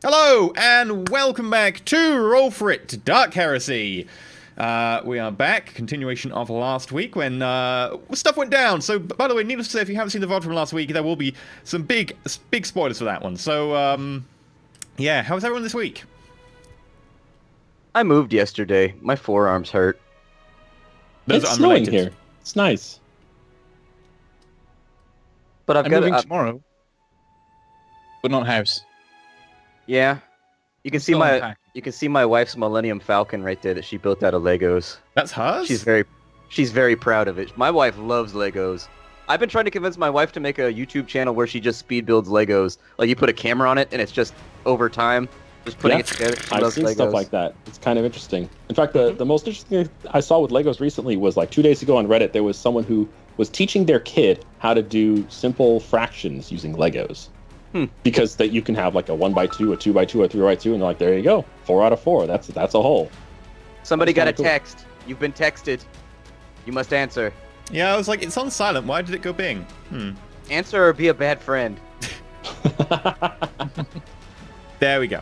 Hello, and welcome back to Roll4It Dark Heresy. We are back, continuation of last week when stuff went down. So, by the way, needless to say, if you haven't seen the VOD from last week, there will be some big spoilers for that one. So, yeah, how was everyone this week? I moved yesterday. My forearms hurt. Those It's are snowing unrelated. here. It's nice. But I'm got moving tomorrow, but not house. yeah. You can see Still my wife's Millennium Falcon right there that she built out of Legos. That's hers? She's very proud of it. My wife loves Legos. I've been trying to convince my wife to make a YouTube channel where she just speed builds Legos. Like you put a camera on it and it's just over time, just putting it together. She I've loves seen Legos. stuff like that. It's kind of interesting. In fact, the most interesting thing I saw with Legos recently was like 2 days ago on Reddit. There was someone who was teaching their kid how to do simple fractions using Legos. Because that you can have like a 1x2, a 2x2, a 3x2, and they're like, there you go, 4 out of 4. That's a whole. Somebody got a That's kinda cool. text. You've been texted. You must answer. Yeah, I was like, it's on silent. Why did it go bing? Answer or be a bad friend. There we go.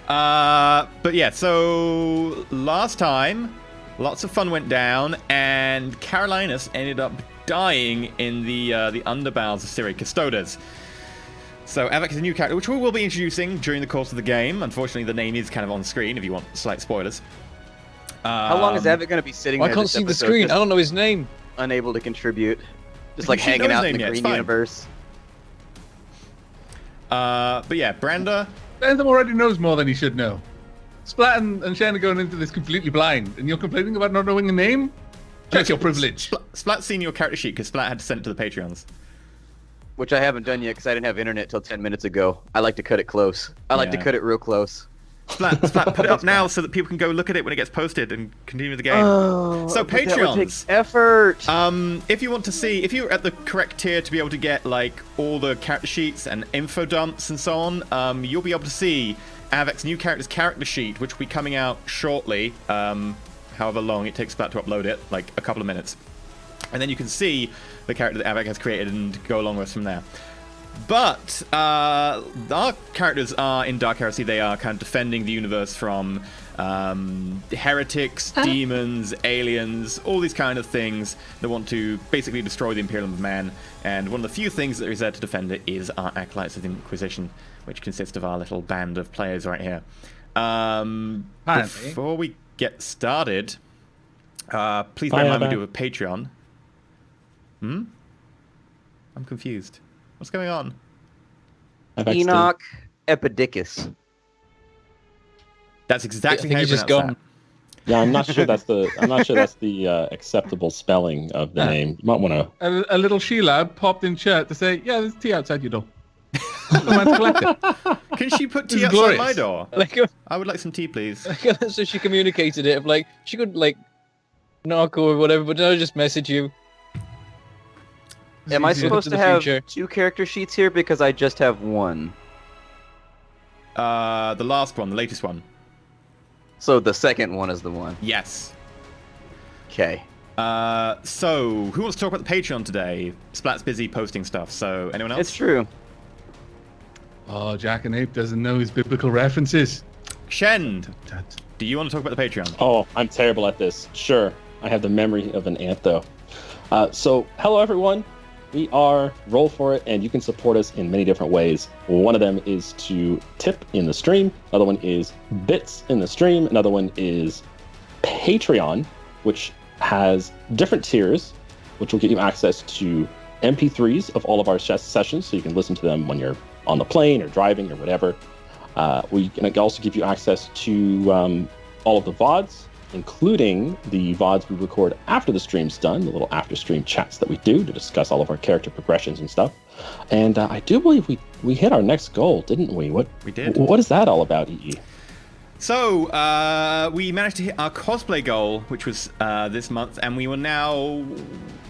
But yeah, so last time, lots of fun went down, and Carolinus ended up dying in the underbowels of Syria Custodes. So Avak is a new character, which we will be introducing during the course of the game. Unfortunately, the name is kind of on screen if you want slight spoilers. How long is Abbott going to be sitting I there can't this see the episode, screen. just I don't know his name. unable to contribute? Just You like should hanging know his out in name the yet, it's green fine. universe. But yeah, Branda. Bentham already knows more than he should know. Splat and Shen are going into this completely blind, and you're complaining about not knowing a name? Check your privilege. Splat's seen your character sheet because Splat had to send it to the Patreons. Which I haven't done yet because I didn't have internet till 10 minutes ago. I like to cut it close. I like to Yeah. ut it real close. Splat, put it up now so that people can go look at it when it gets posted and continue the game. So but that would take Patreons. effort. If you want to see, if you're at the correct tier to be able to get like all the character sheets and info dumps and so on, you'll be able to see Avek's new character sheet, which will be coming out shortly. However long it takes Splat to upload it, like a couple of minutes, and then you can see the character that Avek has created and go along with from there. But our characters are in Dark Heresy. They are kind of defending the universe from heretics, demons, aliens, all these kind of things that want to basically destroy the Imperium of Man. And one of the few things that is there to defend it is our Acolytes of the Inquisition, which consists of our little band of players right here. Before we get started, please bear in mind we do a Patreon. I'm confused. What's going on? Enoch Epidicus. That's exactly I think how you he's just pronounce gone. Yeah, I'm not sure that's the acceptable spelling of the name. You might want to. A little Sheila popped in shirt to say, yeah, there's tea outside your door. No man to collect it. that. Can she put This tea is outside glorious. my door? Like, I would like some tea, please. so she communicated it. Of like, she could like knock or whatever, but I'll just message you. Am I Easier supposed to to the have future. 2 character sheets here because I just have 1? The last one, the latest one. So the second one is the one. Yes. Okay. So, who wants to talk about the Patreon today? Splat's busy posting stuff, so anyone else? It's true. Oh, Jack and Ape doesn't know his biblical references. Shen, do you want to talk about the Patreon? Oh, I'm terrible at this. Sure, I have the memory of an ant though. So, hello everyone. We are Roll4It, and you can support us in many different ways. One of them is to tip in the stream. Another one is bits in the stream. Another one is Patreon, which has different tiers, which will give you access to MP3s of all of our sessions, so you can listen to them when you're on the plane or driving or whatever. We can also give you access to all of the VODs, including the VODs we record after the stream's done, the little after-stream chats that we do to discuss all of our character progressions and stuff. And I do believe we hit our next goal, didn't we? We did. What is that all about, EE? So, we managed to hit our cosplay goal, which was this month, and we will now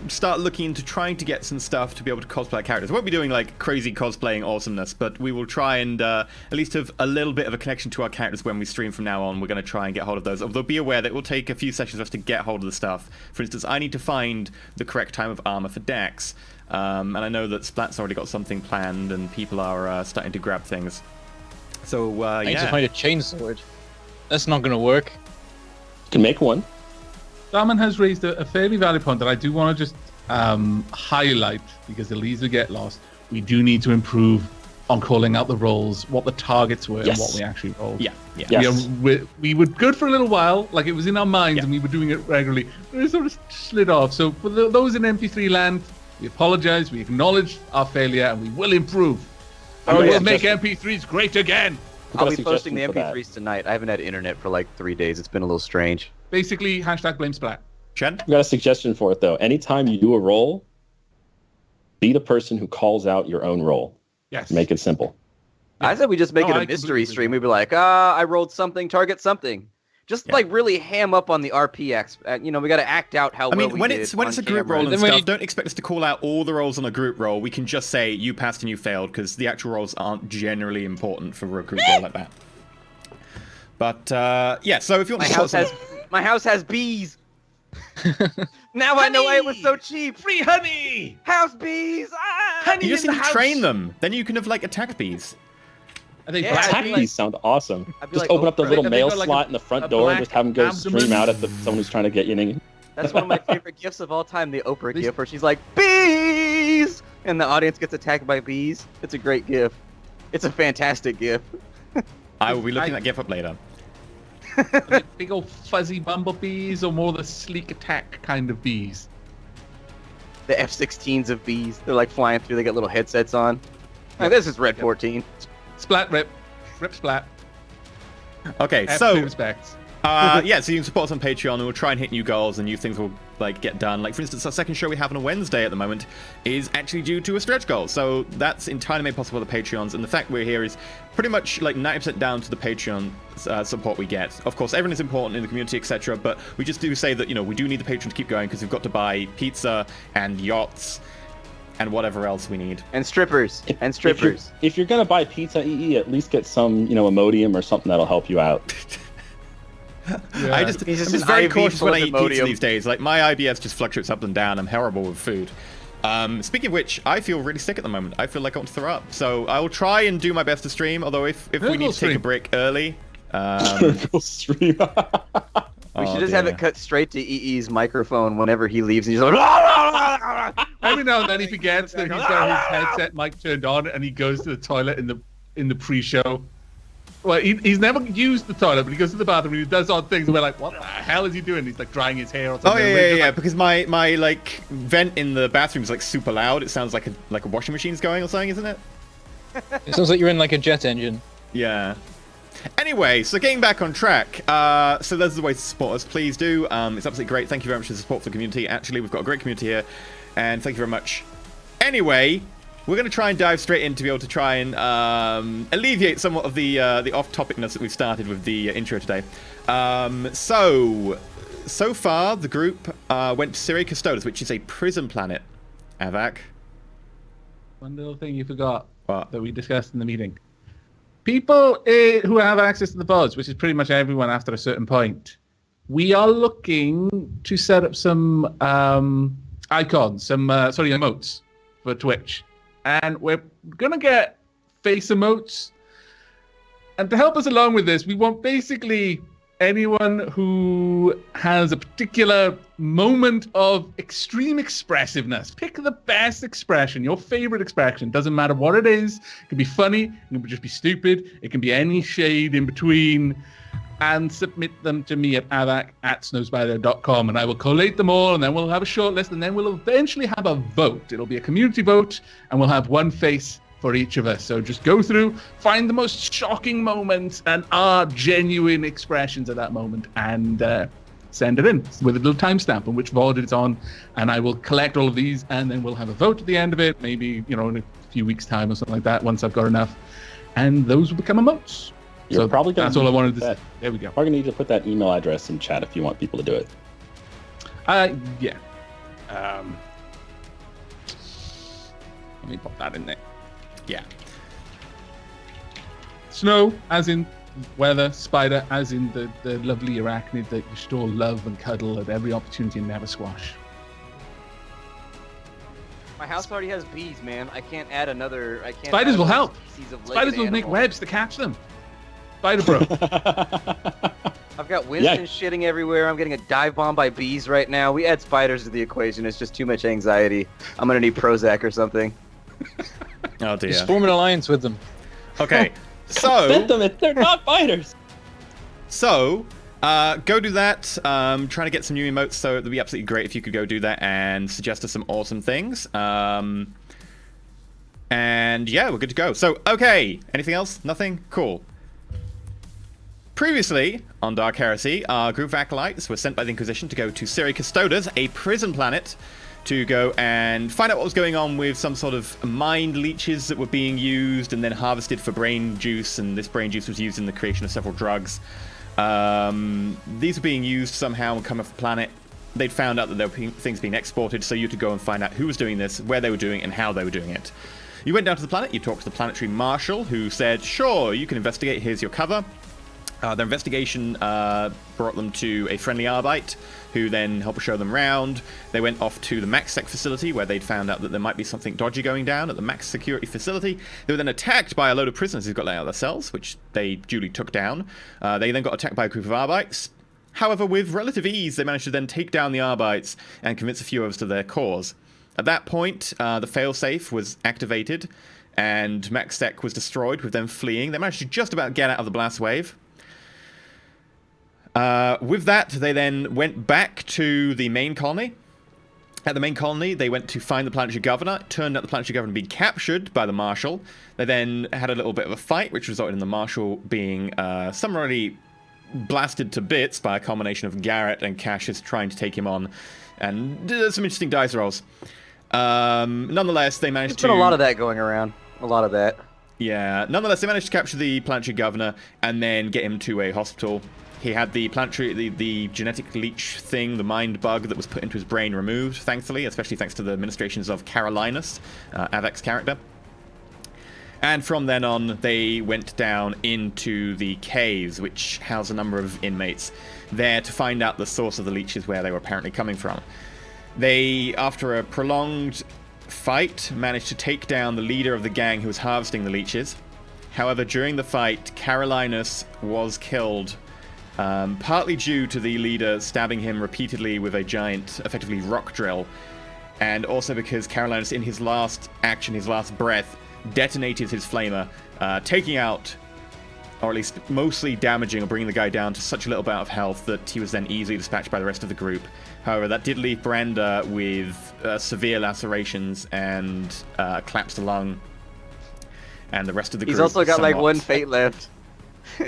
start looking into trying to get some stuff to be able to cosplay our characters. We won't be doing like crazy cosplaying awesomeness, but we will try and at least have a little bit of a connection to our characters when we stream from now on. We're going to try and get hold of those, although be aware that it will take a few sessions for us to get hold of the stuff. For instance, I need to find the correct time of armor for Dax, and I know that Splat's already got something planned, and people are starting to grab things. So I need to yeah. find a chainsword. That's not going to work. You can make one. Darman has raised a fairly valid point that I do want to just highlight, because it'll easily get lost. We do need to improve on calling out the rolls, what the targets were, and what we actually rolled. Yeah. Yes. We were good for a little while, like it was in our minds, and we were doing it regularly. But it sort of slid off. So for those in MP3 land, we apologize, we acknowledge our failure, and we will improve. Oh, We yeah. will make MP3s great again. Got I'll a be posting the suggestion for that. MP3s tonight. I haven't had internet for like 3 days. It's been a little strange. Basically, #blame Splat. Chen? We got a suggestion for it though. Anytime you do a roll, be the person who calls out your own roll. Yes. Make it simple. I said we just make No, it I a mystery completely stream. We'd be like, I rolled something, target something. Just Yeah. like really ham up on the RPX. We got to act out how I mean, well we when did it's a on group camera. roll and Then when stuff, you- don't expect us to call out all the rolls on a group roll. We can just say you passed and you failed, because the actual rolls aren't generally important for a group roll like that. But yeah, so if you want to My house has bees. Now I know why it was so cheap. Free honey! House bees. Ah! Honey you just in need the to house! train them. Then you can have like attack bees. Are they Yeah, black Attack I'd be bees? bees sound awesome. I'd be Just like, open up the Oprah. little Have they mail got, like, slot a- in the front a door and black just have them go abdomen? scream out at someone who's trying to get you in. That's one of my favorite gifs of all time, the Oprah These- gif, where she's like, bees! And the audience gets attacked by bees. It's a great gif. It's a fantastic gif. I will be looking that gif up later. Are they big old fuzzy bumblebees, or more the sleek attack kind of bees? The F-16s of bees. They're like flying through. They got little headsets on. Like, this is Red 14. Splat rip. Rip splat. Okay, Absolute so respects. yeah, so you can support us on Patreon, and we'll try and hit new goals, and new things will like get done. Like for instance, our second show we have on a Wednesday at the moment is actually due to a stretch goal, so that's entirely made possible by the Patreons. And the fact we're here is pretty much like 90% down to the Patreon support we get. Of course, everyone is important in the community, etc. But we just do say that we do need the Patreon to keep going, because we've got to buy pizza and yachts and whatever else we need. And strippers. And If strippers. you're gonna buy pizza, at least get some, Imodium or something that'll help you out. Yeah. I'm He's just just an very IV cautious when I full eat of pizza Imodium. these days. Like my IBS just fluctuates up and down. I'm horrible with food. Speaking of which, I feel really sick at the moment. I feel like I want to throw up. So I will try and do my best to stream. Although if we Miracle need to take a stream. break early, Go stream. We should oh, just have dear. it cut straight to EE's microphone whenever he leaves. And he's like, Every now and then he forgets that he's got his headset mic turned on, and he goes to the toilet in the pre-show. Well, he's never used the toilet, but he goes to the bathroom and he does odd things, and we're like, "What the hell is he doing?" He's like drying his hair or Oh something. yeah, We're yeah, just yeah. like, Because my like vent in the bathroom is like super loud. It sounds like a washing machine's going or something, isn't it? It sounds like you're in like a jet engine. Yeah. Anyway, so getting back on track. So those are the ways to support us. Please do. It's absolutely great. Thank you very much for the support for the community. Actually, we've got a great community here, and thank you very much. Anyway, we're going to try and dive straight in to be able to try and alleviate somewhat of the off-topicness that we've started with the intro today. So far, the group went to Syria Custodes, which is a prison planet. Avak. one little thing you forgot What? that we discussed in the meeting. People who have access to the pods, which is pretty much everyone after a certain point, we are looking to set up some icons, some emotes for Twitch. And we're going to get face emotes. And to help us along with this, we want basically anyone who has a particular moment of extreme expressiveness. Pick the best expression, your favorite expression. Doesn't matter what it is. It can be funny. It can just be stupid. It can be any shade in between. And submit them to me at avac@snowspider.com, and I will collate them all, and then we'll have a short list, and then we'll eventually have a vote. It'll be a community vote, and we'll have one face for each of us. So just go through, find the most shocking moments and our genuine expressions at that moment, and send it in with a little timestamp on which VOD it's on, and I will collect all of these, and then we'll have a vote at the end of it, maybe in a few weeks' time or something like that, once I've got enough, and those will become emotes. You're probably gonna that's all I wanted to that. say. There we go. We're gonna need to put that email address in chat if you want people to do it. Yeah. Let me pop that in there. Yeah. Snow, as in weather. Spider, as in the lovely arachnid that you should all love and cuddle at every opportunity and never squash. my house already has bees, man. I can't add another. Spiders will help. species of Spiders legged will make animal. webs to catch them. Spider Bro. I've got Winston shitting everywhere. I'm getting a dive bomb by bees right now. We add spiders to the equation. It's just too much anxiety. I'm gonna need Prozac or something. Oh dear. Just form an alliance with them. Okay, so They're not fighters. So, go do that. Trying to get some new emotes, so it'd be absolutely great if you could go do that and suggest us some awesome things. And yeah, we're good to go. So, okay, anything else? Nothing? Cool. Previously, on Dark Heresy, our group of acolytes were sent by the Inquisition to go to Siri Custodes, a prison planet, to go and find out what was going on with some sort of mind leeches that were being used and then harvested for brain juice, and this brain juice was used in the creation of several drugs. These were being used somehow and come off the planet. They'd found out that there were things being exported, so you had to go and find out who was doing this, where they were doing it, and how they were doing it. You went down to the planet, you talked to the planetary marshal, who said, sure, you can investigate, here's your cover. Their investigation brought them to a friendly Arbite, who then helped show them around. They went off to the MaxSec facility, where they'd found out that there might be something dodgy going down at the Max Security facility. They were then attacked by a load of prisoners who got let out of their cells, which they duly took down. They then got attacked by a group of Arbites. However, with relative ease, they managed to then take down the Arbites and convince a few of us to their cause. At that point, the failsafe was activated, and MaxSec was destroyed with them fleeing. They managed to just about get out of the blast wave. With that, they then went back to the main colony. At the main colony, they went to find the planetary governor. It turned out the planetary governor had been captured by the marshal. They then had a little bit of a fight, which resulted in the marshal being summarily blasted to bits by a combination of Garrett and Cassius trying to take him on. And some interesting dice rolls. Nonetheless, they managed to... There's been a lot of that going around. A lot of that. Yeah. Nonetheless, they managed to capture the planetary governor and then get him to a hospital. He had the planetary, the genetic leech thing, the mind bug that was put into his brain removed, thankfully, especially thanks to the administrations of Carolinus, Avek's character. And from then on, they went down into the caves, which house a number of inmates, there to find out the source of the leeches, where they were apparently coming from. They, after a prolonged fight, managed to take down the leader of the gang who was harvesting the leeches. However, during the fight, Carolinus was killed, partly due to the leader stabbing him repeatedly with a giant, effectively, rock drill, and also because Carolinus, in his last action, his last breath, detonated his flamer, taking out, or at least mostly damaging or bringing the guy down to such a little bout of health that he was then easily dispatched by the rest of the group. However, that did leave Branda with severe lacerations and a collapsed lung, and the rest of the group. He's also got somewhat... like one fate left.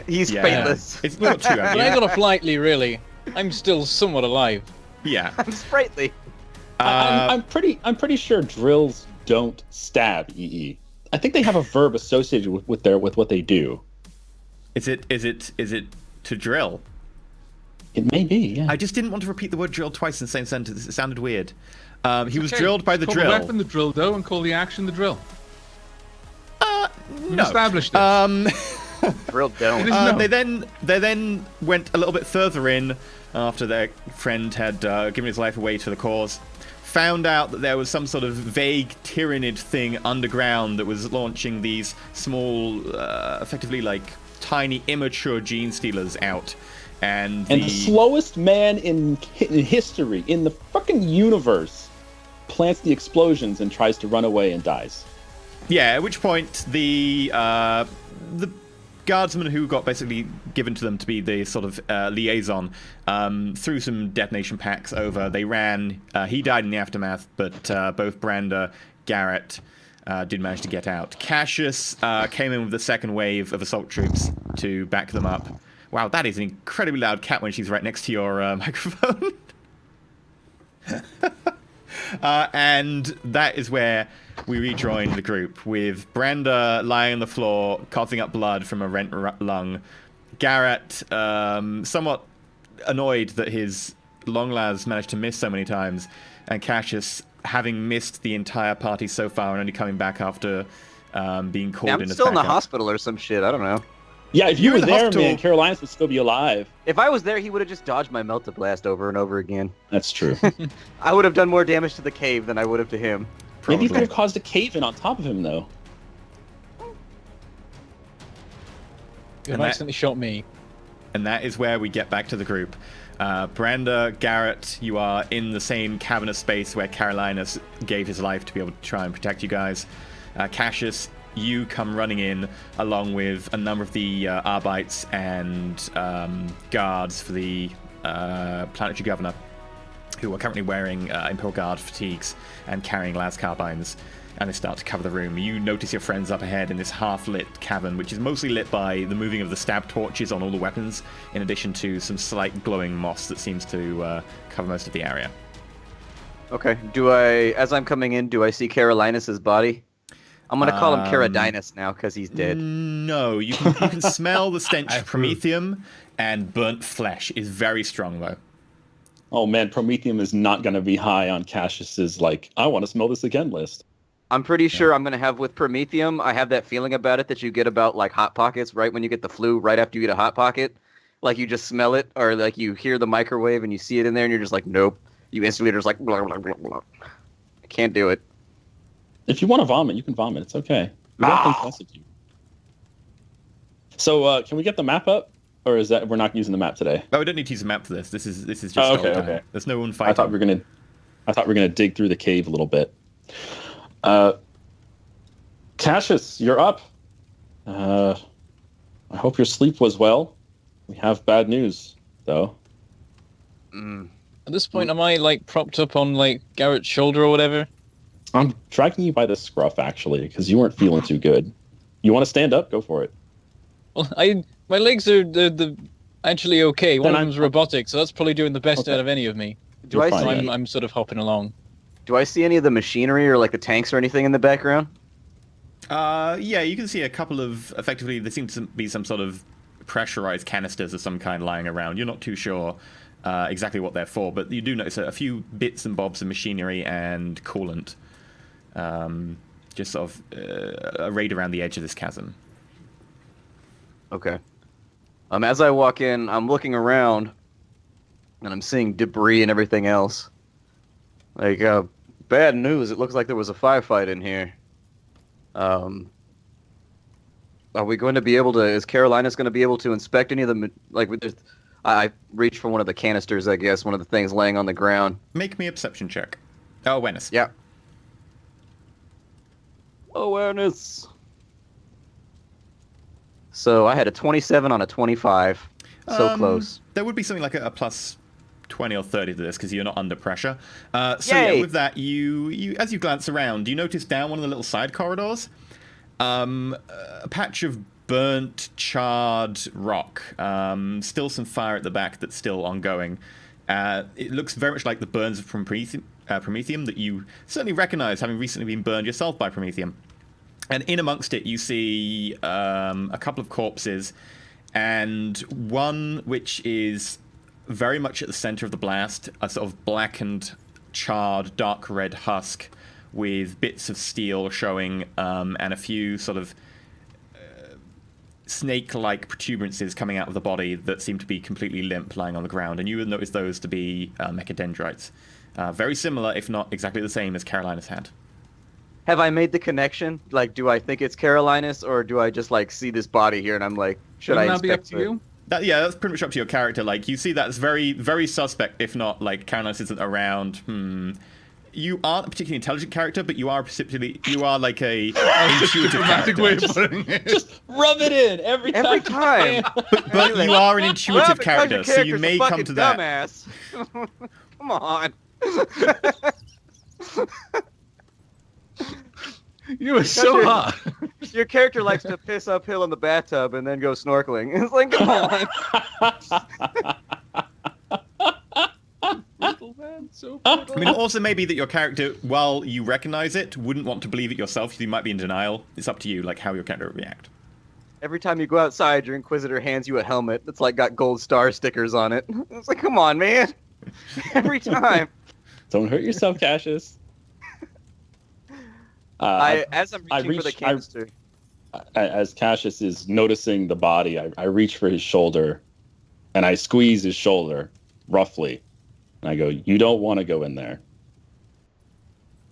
He's fateless. It's not too bad. But I got off lightly, really. I'm still somewhat alive. Yeah. I'm sprightly. I'm pretty sure drills don't stab EE. I think they have a verb associated with what they do. Is it to drill? It may be, yeah. I just didn't want to repeat the word drill twice in the same sentence. It sounded weird. He was drilled by the call drill. Call the weapon the drill, though, and call the action the drill. We've No. established this. Drill down. They then went a little bit further in after their friend had given his life away to the cause. Found out that there was some sort of vague tyrannid thing underground that was launching these small, effectively like tiny, immature gene stealers out. And the slowest man in history, in the fucking universe, plants the explosions and tries to run away and dies. Yeah, at which point the guardsmen who got basically given to them to be the sort of liaison threw some detonation packs over. They ran. He died in the aftermath, but both Branda, Garrett did manage to get out. Cassius came in with the second wave of assault troops to back them up. Wow, that is an incredibly loud cat when she's right next to your microphone. And that is where we rejoined the group, with Branda lying on the floor, coughing up blood from a rent lung. Garrett, somewhat annoyed that his long lads managed to miss so many times, and Cassius, having missed the entire party so far and only coming back after being called in I'm as still in the backup. hospital or some shit. I don't know. Yeah, if you were in the there, hospital. man, Carolinus would still be alive. If I was there, he would have just dodged my Meltablast over and over again. That's true. I would have done more damage to the cave than I would have to him. Maybe you could have caused a cave-in on top of him, though. You have accidentally shot me. And that is where we get back to the group. Brenda, Garrett, you are in the same cavernous space where Carolinus gave his life to be able to try and protect you guys. Cassius, you come running in along with a number of the Arbites and guards for the planetary governor, who are currently wearing Imperial Guard fatigues and carrying las carbines, and they start to cover the room. You notice your friends up ahead in this half-lit cavern, which is mostly lit by the moving of the stab torches on all the weapons, in addition to some slight glowing moss that seems to cover most of the area. Okay. As I'm coming in, do I see Carolinus's body? I'm gonna call him Caradinus now because he's dead. No, you can smell the stench of promethium, and burnt flesh is very strong, though. Oh man, promethium is not going to be high on Cassius's I want to smell this again list. I'm pretty sure I'm going to have with promethium, I have that feeling about it that you get about Hot Pockets, right when you get the flu, right after you eat a Hot Pocket. You just smell it, or you hear the microwave and you see it in there and you're just nope. You instantly are just blah, blah, blah, blah. I can't do it. If you want to vomit, you can vomit. It's okay. We don't think less of you. So can we get the map up? Or is that we're not using the map today? Oh, we don't need to use a map for this. This is just okay. There's no one fighting. I thought we were gonna dig through the cave a little bit. Cassius, you're up. I hope your sleep was well. We have bad news, though. At this point, am I propped up on Garrett's shoulder or whatever? I'm dragging you by the scruff actually, because you weren't feeling too good. You want to stand up? Go for it. Well, my legs are the actually okay. One of them's robotic, so that's probably doing the best out of any of me. I'm sort of hopping along. Do I see any of the machinery or the tanks or anything in the background? Yeah, you can see a couple of, effectively, there seems to be some sort of pressurized canisters of some kind lying around. You're not too sure exactly what they're for, but you do notice a few bits and bobs of machinery and coolant just sort of arrayed around the edge of this chasm. Okay. As I walk in, I'm looking around, and I'm seeing debris and everything else. Bad news. It looks like there was a firefight in here. Are we going to be able to? Is Carolinus going to be able to inspect any of the I reach for one of the canisters, I guess, one of the things laying on the ground. Make me a perception check. Oh, awareness. Yeah. Awareness. So I had a 27 on a 25. So close. There would be something like a plus 20 or 30 to this because you're not under pressure. Yay! Yeah, with that, you as you glance around, you notice down one of the little side corridors, a patch of burnt, charred rock. Still some fire at the back that's still ongoing. It looks very much like the burns from Promethium that you certainly recognize, having recently been burned yourself by Promethium. And in amongst it, you see a couple of corpses, and one which is very much at the center of the blast, a sort of blackened, charred, dark red husk with bits of steel showing, and a few sort of snake-like protuberances coming out of the body that seem to be completely limp, lying on the ground. And you would notice those to be mechadendrites. Very similar, if not exactly the same, as Carolinus had. Have I made the connection? Do I think it's Carolinus, or do I just see this body here and I'm should I inspect that be up to you? That's pretty much up to your character. You see that as very, very suspect, if not Carolinus isn't around. You aren't a particularly intelligent character, but you are like a intuitive character. Way of putting it. Just rub it in every time. But you are an intuitive character, so you may come to that. Dumbass. Come on. You were so hot. Your character likes to piss uphill in the bathtub and then go snorkeling. It's come on. I mean, it also may be that your character, while you recognize it, wouldn't want to believe it yourself. You might be in denial. It's up to you, how your character will react. Every time you go outside, your Inquisitor hands you a helmet that's got gold star stickers on it. It's come on, man. Every time. Don't hurt yourself, Cassius. As I'm reaching for the canister. As Cassius is noticing the body, I reach for his shoulder, and I squeeze his shoulder, roughly. And I go, you don't want to go in there.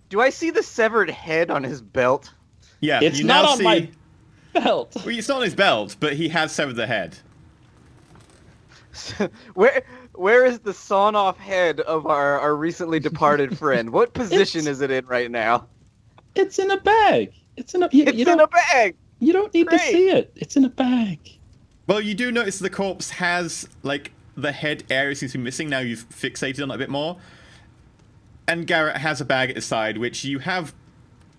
Do I see the severed head on his belt? Yeah, it's you not now on see... my... belt. Well, it's not on his belt, but he has severed the head. Where is the sawn-off head of our recently departed friend? What position is it in right now? It's in a bag. It's in a bag. You don't need to see it. It's in a bag. Well, you do notice the corpse has, like, the head area seems to be missing. Now you've fixated on it a bit more. And Garrett has a bag at his side, which you have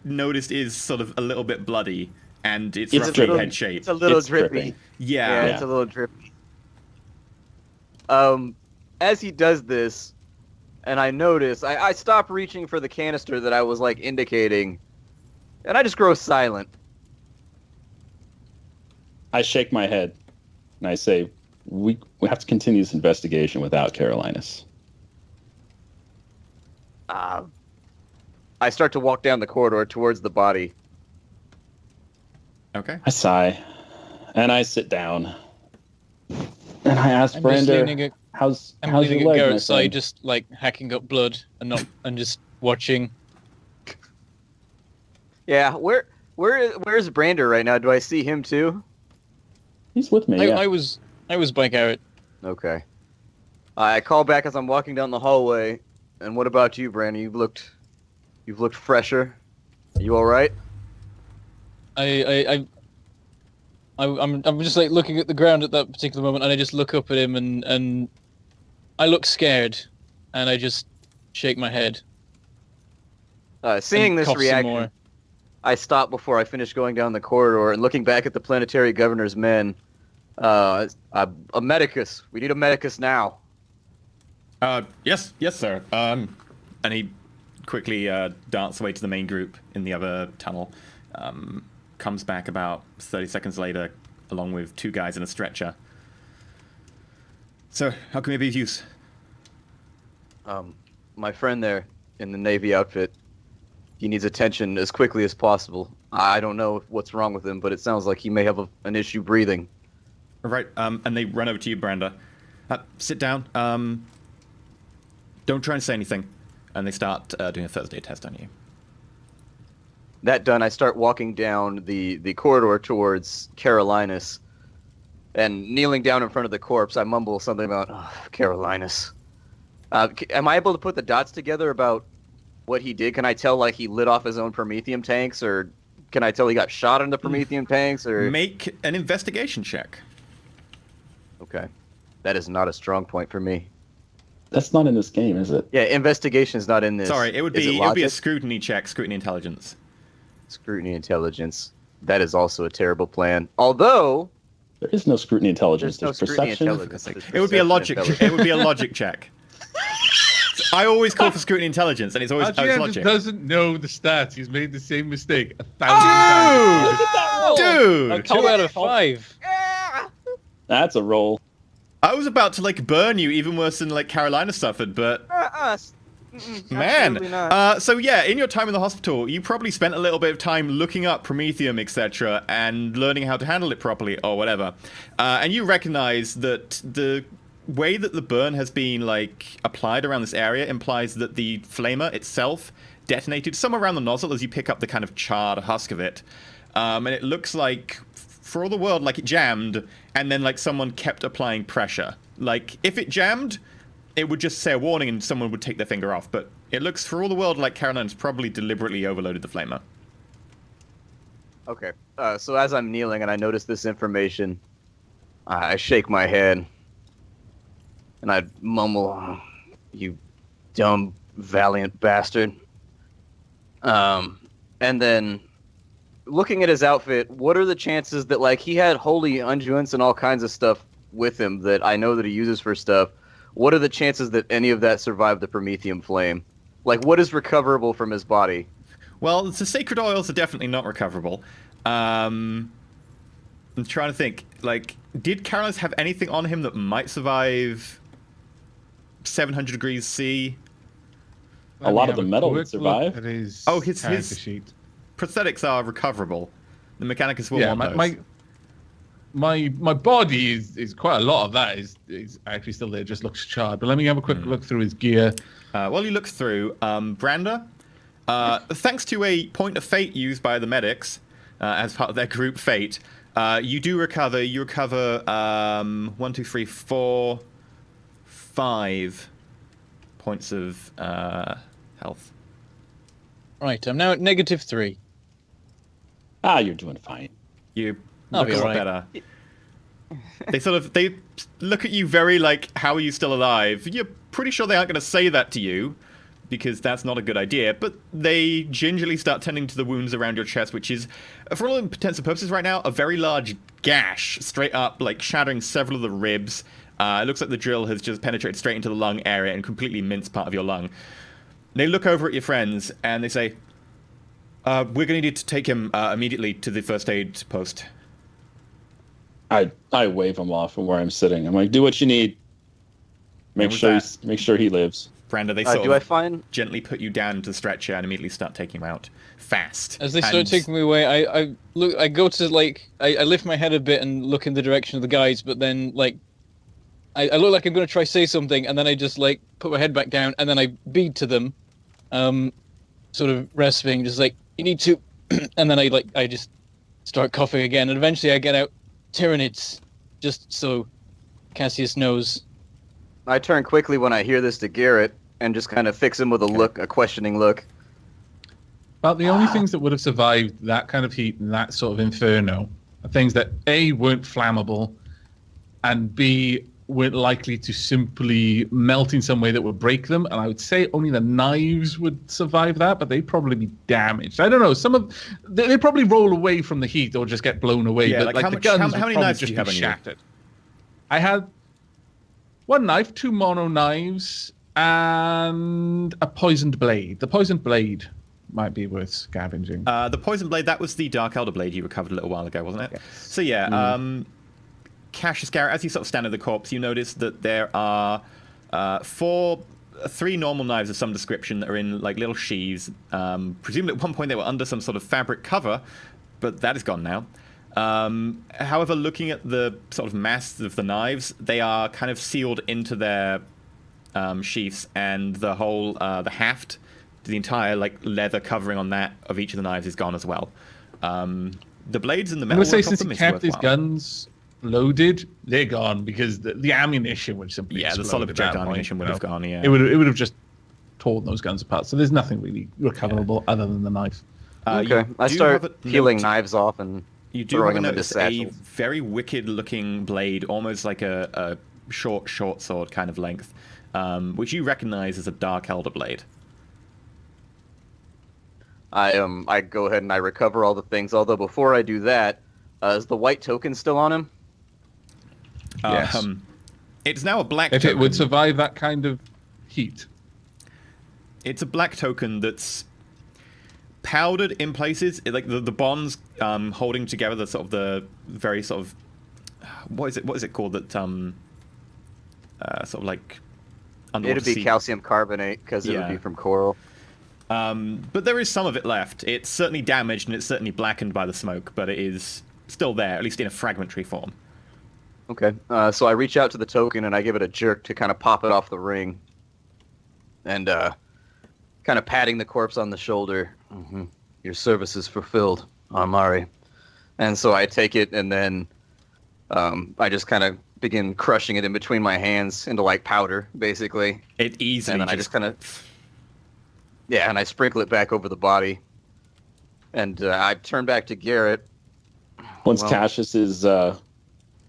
noticed is sort of a little bit bloody. And it's roughly head shaped. It's a little drippy. Yeah, it's a little drippy. As he does this, and I notice, I stop reaching for the canister that I was, like, indicating, and I just grow silent. I shake my head, and I say, we have to continue this investigation without Carolinus. I start to walk down the corridor towards the body. Okay. I sigh, and I sit down, and I ask Brander, how's your leg, Garrett's side, just like hacking up blood and just watching. Yeah, where's Brander right now? Do I see him too? He's with me. I was by Garrett. Okay. I call back as I'm walking down the hallway. And what about you, Brander? You've looked fresher. Are you all right? I'm just like looking at the ground at that particular moment, and I just look up at him, and I look scared, and I just shake my head. Seeing this reaction, I stop before I finish going down the corridor and looking back at the planetary governor's men. A medicus. We need a medicus now. Yes, sir. And he quickly darts away to the main group in the other tunnel. Comes back about 30 seconds later, along with 2 guys in a stretcher. Sir, how can we be of use? My friend there in the Navy outfit, he needs attention as quickly as possible. I don't know what's wrong with him, but it sounds like he may have an issue breathing. Right, and they run over to you, Brander. Sit down. Don't try and say anything. And they start doing a first aid test on you. That done, I start walking down the corridor towards Carolinus. And kneeling down in front of the corpse, I mumble something about, Carolinus. Am I able to put the dots together about what he did? Can I tell, like, he lit off his own Promethium tanks? Or can I tell he got shot in the Promethium tanks? Or make an investigation check. Okay. That is not a strong point for me. That's not in this game, is it? Yeah, investigation is not in this. Sorry, it would be a scrutiny check, scrutiny intelligence. Scrutiny intelligence. That is also a terrible plan. Although there is no scrutiny intelligence. There's no scrutiny intelligence. It would be a logic. It would be a logic check. I always call for scrutiny intelligence, and it's always logic. Just doesn't know the stats. He's made the same mistake 1,000 times. Look at that roll! Dude! 2 out of 5. That's a roll. I was about to, like, burn you even worse than, like, Carolina suffered, but... Man! So, yeah, in your time in the hospital, you probably spent a little bit of time looking up Promethium, etc., and learning how to handle it properly, or whatever. And you recognize that the way that the burn has been, like, applied around this area implies that the flamer itself detonated somewhere around the nozzle as you pick up the kind of charred husk of it. And it looks like, for all the world, like it jammed, and then, like, someone kept applying pressure. Like, if it jammed, it would just say a warning and someone would take their finger off. But it looks, for all the world, like Caroline's probably deliberately overloaded the flamer. Okay. So as I'm kneeling and I notice this information, I shake my head. And I mumble, "You dumb, valiant bastard." And then, looking at his outfit, what are the chances that, like, he had holy unguents and all kinds of stuff with him that I know that he uses for stuff? What are the chances that any of that survived the Promethium flame? Like, what is recoverable from his body? Well, the sacred oils are definitely not recoverable. I'm trying to think. Like, did Carolinus have anything on him that might survive 700 degrees C? A lot of the metal would survive. His prosthetics are recoverable. The Mechanicus will want those. My body is quite a lot of that is actually still there. Just looks charred. But let me have a quick look through his gear. While you look through, Brander, thanks to a point of fate used by the medics, as part of their group fate. You do recover. You recover 1, 2, 3, 4, 5 points of health. Right, I'm now at -3. You're doing fine. You I'll look be a lot alright. better. They look at you very like, how are you still alive? You're pretty sure they aren't going to say that to you, because that's not a good idea, but they gingerly start tending to the wounds around your chest, which is, for all intents and purposes right now, a very large gash, straight up, like shattering several of the ribs. It looks like the drill has just penetrated straight into the lung area and completely minced part of your lung. They look over at your friends, and they say, we're going to need to take him immediately to the first aid post. I wave him off from where I'm sitting. I'm like, do what you need. Make sure he lives. Branda, they gently put you down into the stretcher and immediately start taking you out fast. As they start taking me away, I go to, like, I lift my head a bit and look in the direction of the guys, but then, like, I look like I'm going to try to say something, and then I just, like, put my head back down, and then I bead to them, sort of rasping, just like, you need to, and then I just start coughing again, and eventually I get out Tyranids, just so Cassius knows. I turn quickly when I hear this to Garrett and just kind of fix him with a questioning look. Well, the only things that would have survived that kind of heat and that sort of inferno are things that A, weren't flammable, and B, weren't likely to simply melt in some way that would break them. And I would say only the knives would survive that, but they'd probably be damaged. I don't know. They probably roll away from the heat or just get blown away. Yeah, but like the guns how many would knives just do you have be on you? shattered. I had one knife, 2 mono knives, and a poisoned blade. The poisoned blade might be worth scavenging. The poisoned blade, that was the Dark Elder blade you recovered a little while ago, wasn't it? Yes. So yeah, Cassius, Garrett, as you sort of stand at the corpse, you notice that there are 3 normal knives of some description that are in like little sheaths. Presumably at one point they were under some sort of fabric cover, but that is gone now. However, looking at the sort of mass of the knives, they are kind of sealed into their sheaths, and the whole the haft, the entire like leather covering on that of each of the knives is gone as well. The blades and the metal. I would say since he kept his guns loaded, they're gone because the ammunition would simply the solid projectile ammunition would have gone. Yeah, it would have just torn those guns apart. So there's nothing really recoverable other than the knife. Okay, I start peeling knives off and you do throwing have them into a satchels. very wicked-looking blade, almost like a short sword kind of length, which you recognize as a Dark Elder blade. I go ahead and I recover all the things. Although before I do that, is the white token still on him? Yes. It's now a black if token. It would survive that kind of heat. It's a black token that's powdered in places, like the bonds holding together the sort of the very sort of what is it called that sort of like it'd be calcium carbonate because it would be from coral. But there is some of it left. It's certainly damaged and it's certainly blackened by the smoke, but it is still there, at least in a fragmentary form. Okay, so I reach out to the token and I give it a jerk to kind of pop it off the ring, and kind of patting the corpse on the shoulder. Mm-hmm. Your service is fulfilled, Amari. And so I take it, and then I just kind of begin crushing it in between my hands into like powder, basically. It easily. And then I just kind of, and I sprinkle it back over the body. And I turn back to Garrett. Once Cassius is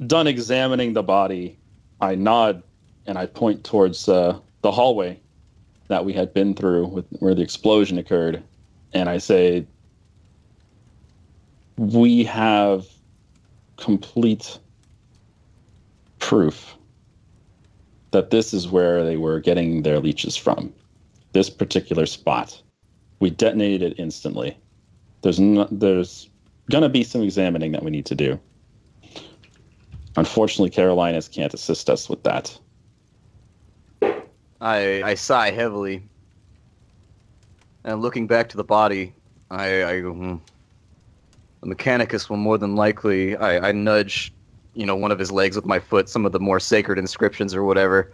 done examining the body, I nod and I point towards the hallway that we had been through where the explosion occurred. And I say, we have complete proof that this is where they were getting their leeches from. This particular spot. We detonated it instantly. There's going to be some examining that we need to do. Unfortunately, Carolinas can't assist us with that. I sigh heavily. And looking back to the body, I go, the Mechanicus will more than likely, I nudge, one of his legs with my foot, some of the more sacred inscriptions or whatever.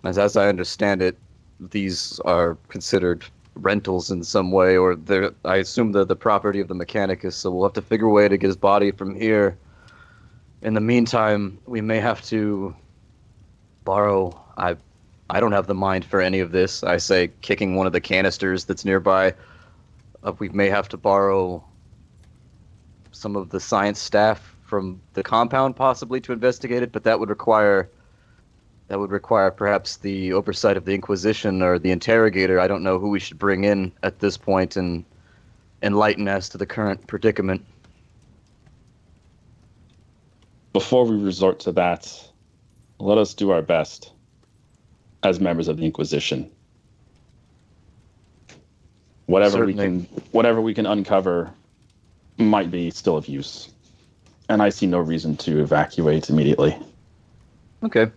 As I understand it, these are considered rentals in some way, or I assume the property of the Mechanicus, so we'll have to figure a way to get his body from here. In the meantime, we may have to borrow... I don't have the mind for any of this. I say, kicking one of the canisters that's nearby. We may have to borrow some of the science staff from the compound, possibly, to investigate it, but that would require perhaps the oversight of the Inquisition or the interrogator. I don't know who we should bring in at this point and enlighten as to the current predicament. Before we resort to that, let us do our best as members of the Inquisition. Whatever we can uncover might be still of use. And I see no reason to evacuate immediately. Okay.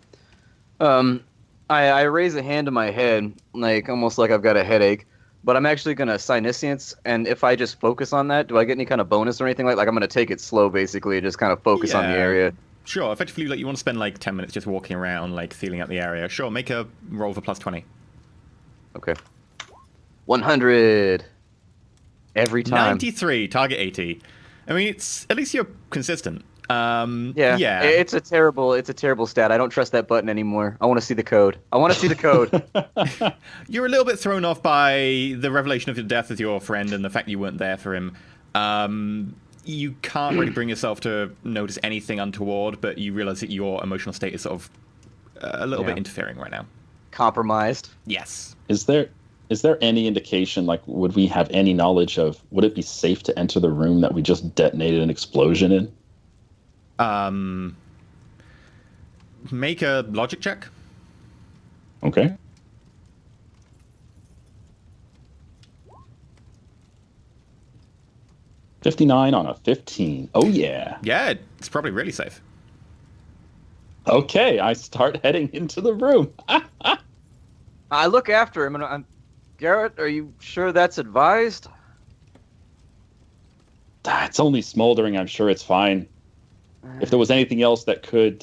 I raise a hand to my head, like almost like I've got a headache, but I'm actually gonna Psyniscience, and if I just focus on that, do I get any kind of bonus or anything? Like I'm gonna take it slow, basically, just kind of focus on the area. Sure, effectively, like you want to spend like 10 minutes just walking around, like feeling out the area. Sure, make a roll for plus 20. Okay. 100 every time. 93, target 80. I mean, it's at least you're consistent. Yeah. It's a terrible stat. I don't trust that button anymore. I want to see the code. You're a little bit thrown off by the revelation of the death of your friend and the fact you weren't there for him. You can't really bring yourself to notice anything untoward, but you realize that your emotional state is sort of a little bit interfering right now. Compromised. Yes. Is there any indication, like, would we have any knowledge of, would it be safe to enter the room that we just detonated an explosion in? Make a logic check. Okay. $59 on a 15. Oh, yeah. Yeah, it's probably really safe. Okay, I start heading into the room. I look after him, and I'm... Garrett, are you sure that's advised? It's only smoldering. I'm sure it's fine. If there was anything else that could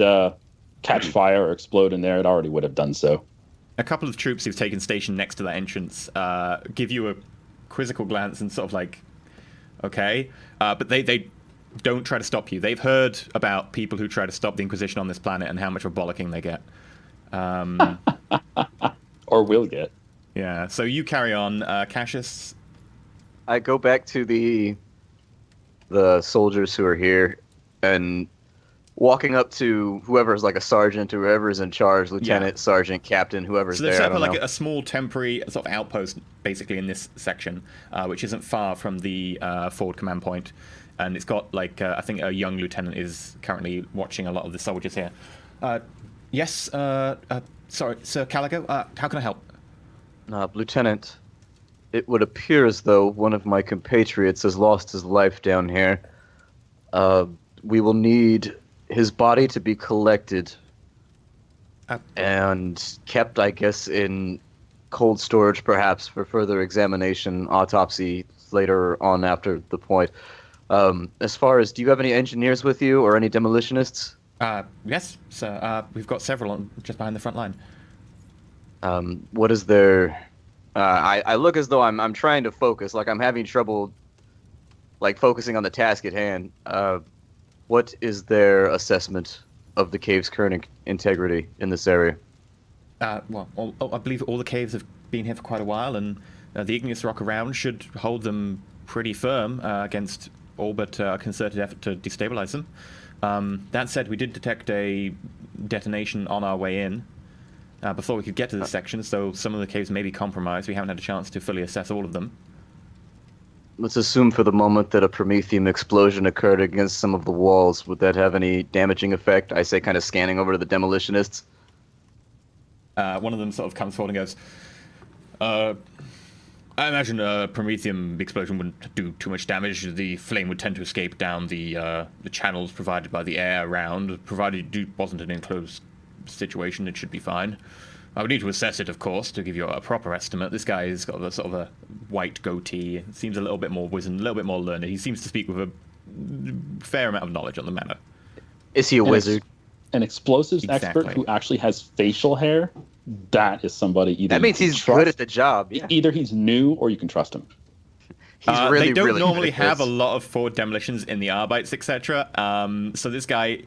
catch fire or explode in there, it already would have done so. A couple of troops who've taken station next to that entrance give you a quizzical glance and sort of like, okay. But they don't try to stop you. They've heard about people who try to stop the Inquisition on this planet and how much of a bollocking they get. Or will get. Yeah, so you carry on. Cassius? I go back to the soldiers who are here and walking up to whoever's like a sergeant or whoever's in charge, lieutenant, sergeant, captain, whoever's so there. So they've set up like a small temporary sort of outpost basically in this section, which isn't far from the forward command point. And it's got like, I think a young lieutenant is currently watching a lot of the soldiers here. Yes, sorry, Sir Caligo, how can I help? Lieutenant, it would appear as though one of my compatriots has lost his life down here. We will need his body to be collected and kept, I guess, in cold storage, perhaps, for further examination, autopsy later on after the point. As far as, do you have any engineers with you or any demolitionists? Yes, sir. We've got several just behind the front line. What is their... I look as though I'm trying to focus, like I'm having trouble like focusing on the task at hand. What is their assessment of the cave's current integrity in this area? Well, I believe all the caves have been here for quite a while, and the igneous rock around should hold them pretty firm against all but a concerted effort to destabilize them. That said, we did detect a detonation on our way in before we could get to this section, so some of the caves may be compromised. We haven't had a chance to fully assess all of them. Let's assume for the moment that a promethium explosion occurred against some of the walls. Would that have any damaging effect? I say, kind of scanning over to the demolitionists. One of them sort of comes forward and goes, I imagine a promethium explosion wouldn't do too much damage. The flame would tend to escape down the channels provided by the air around. Provided it wasn't an enclosed situation, it should be fine. I would need to assess it, of course, to give you a proper estimate. This guy has got a sort of a white goatee. Seems a little bit more wizened, a little bit more learned. He seems to speak with a fair amount of knowledge on the matter. Is he a wizard? An explosives expert who actually has facial hair that is somebody either That means you can he's trust- good at the job. Yeah. Either he's new or you can trust him. He's really, they don't really normally good at have a this. lot of forward demolitions in the Arbites, etc. So this guy,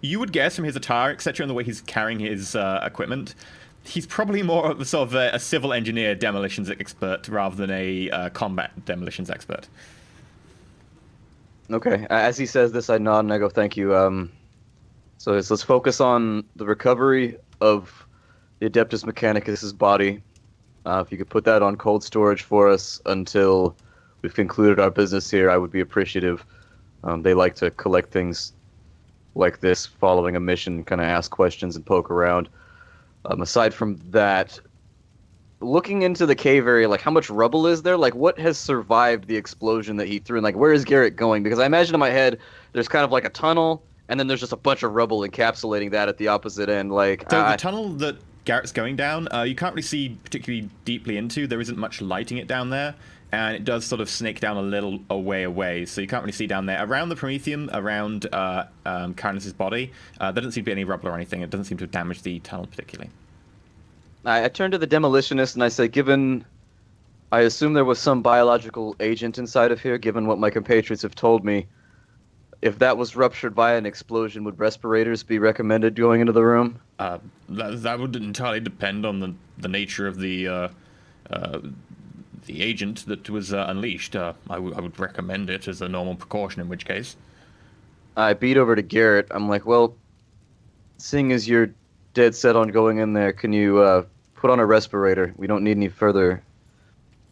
you would guess from his attire, etc., and the way he's carrying his equipment, he's probably more of a sort of a civil engineer demolitions expert rather than a combat demolitions expert. Okay. As he says this, I nod and I go, "Thank you." So let's focus on the recovery of the Adeptus Mechanicus's body. If you could put that on cold storage for us until we've concluded our business here, I would be appreciative. They like to collect things like this following a mission, kind of ask questions and poke around. Aside from that, looking into the cave area, like how much rubble is there? Like what has survived the explosion that he threw? And like where is Garrett going? Because I imagine in my head there's kind of like a tunnel, and then there's just a bunch of rubble encapsulating that at the opposite end. Like So the tunnel that Garrett's going down, you can't really see particularly deeply into. There isn't much lighting it down there, and it does sort of snake down a little away, so you can't really see down there. Around the Prometheum, around Karinus' body, there doesn't seem to be any rubble or anything. It doesn't seem to have damaged the tunnel particularly. I turn to the demolitionist and I say, I assume there was some biological agent inside of here, given what my compatriots have told me. If that was ruptured by an explosion, would respirators be recommended going into the room? That would entirely depend on the nature of the agent that was unleashed. I would recommend it as a normal precaution, in which case. I beat over to Garrett. I'm like, well, seeing as you're dead set on going in there, can you put on a respirator? We don't need any further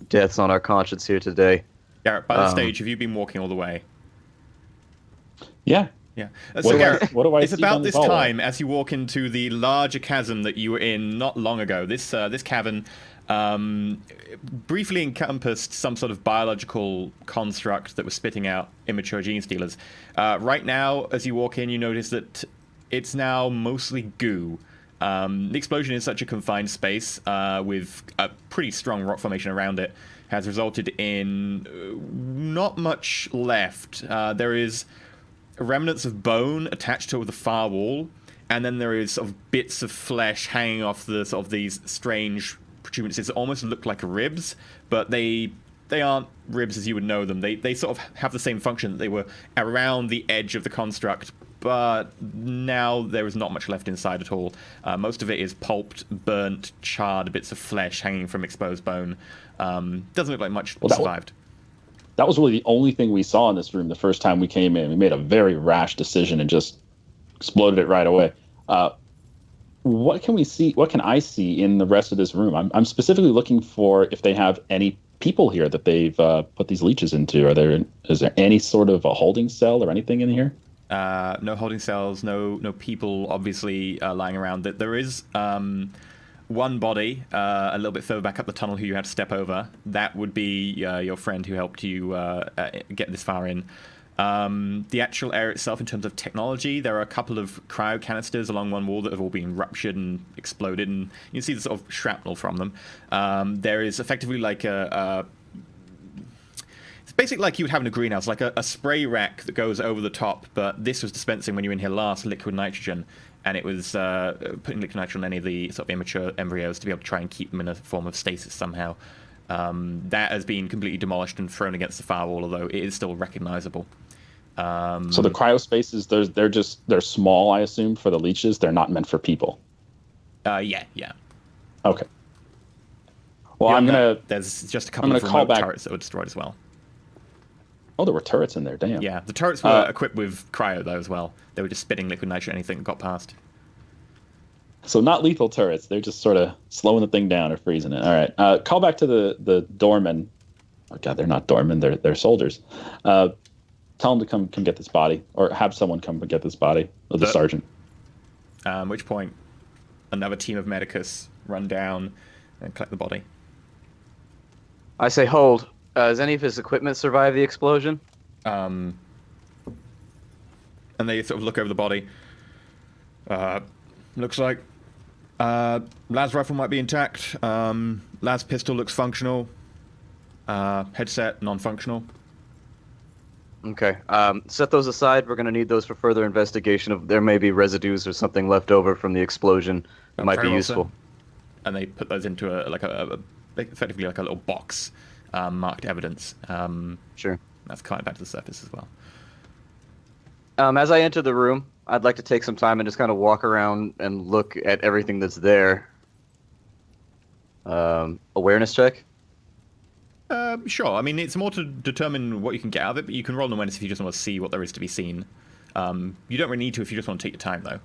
deaths on our conscience here today. Garrett, by this stage, have you been walking all the way? Yeah. Yeah. What do I it's see about down the this hallway? time as you walk into the larger chasm that you were in not long ago. This cavern briefly encompassed some sort of biological construct that was spitting out immature gene stealers. Right now, as you walk in, you notice that it's now mostly goo. The explosion in such a confined space with a pretty strong rock formation around it has resulted in not much left. There is remnants of bone attached to the far wall, and then there is sort of bits of flesh hanging off the sort of these strange protuberances that almost look like ribs, but they aren't ribs as you would know them. They sort of have the same function, that they were around the edge of the construct, but now there is not much left inside at all. Most of it is pulped, burnt, charred bits of flesh hanging from exposed bone. Doesn't look like much survived. That was really the only thing we saw in this room the first time we came in. We made a very rash decision and just exploded it right away. What can we see? What can I see in the rest of this room? I'm specifically looking for if they have any people here that they've put these leeches into. Is there any sort of a holding cell or anything in here? No holding cells, no people obviously lying around. There is one body a little bit further back up the tunnel who you had to step over. That would be your friend who helped you get this far in. The actual area itself, in terms of technology, there are a couple of cryo canisters along one wall that have all been ruptured and exploded, and you can see the sort of shrapnel from them. There is effectively like it's basically like you would have in a greenhouse, like a spray rack that goes over the top, but this was dispensing, when you were in here last, liquid nitrogen, and it was putting liquid nitrogen on any of the sort of immature embryos to be able to try and keep them in a form of stasis somehow. That has been completely demolished and thrown against the firewall, although it is still recognizable. So the cryo spaces, they're small, I assume, for the leeches. They're not meant for people. Yeah. Okay. Well, there's just a couple of remote turrets that were destroyed as well. Oh, there were turrets in there. Damn. Yeah, the turrets were equipped with cryo though as well. They were just spitting liquid nitrogen anything that got past. So not lethal turrets. They're just sort of slowing the thing down or freezing it. All right. Call back to the doormen. Oh God, they're not doormen. They're soldiers. Tell them to come get this body, or have someone come get this body of the sergeant. At which point, another team of medicus run down and collect the body. I say, hold. Has any of his equipment survived the explosion? And they sort of look over the body. Looks like Lad's rifle might be intact. Lad's pistol looks functional. Headset non-functional. Okay. Set those aside. We're going to need those for further investigation. There may be residues or something left over from the explosion that might be useful. and they put those into effectively like a little box marked evidence. Sure. That's coming back to the surface as well. As I enter the room, I'd like to take some time and just kind of walk around and look at everything that's there. Awareness check? Sure. I mean, it's more to determine what you can get out of it, but you can roll an awareness if you just want to see what there is to be seen. You don't really need to if you just want to take your time, though.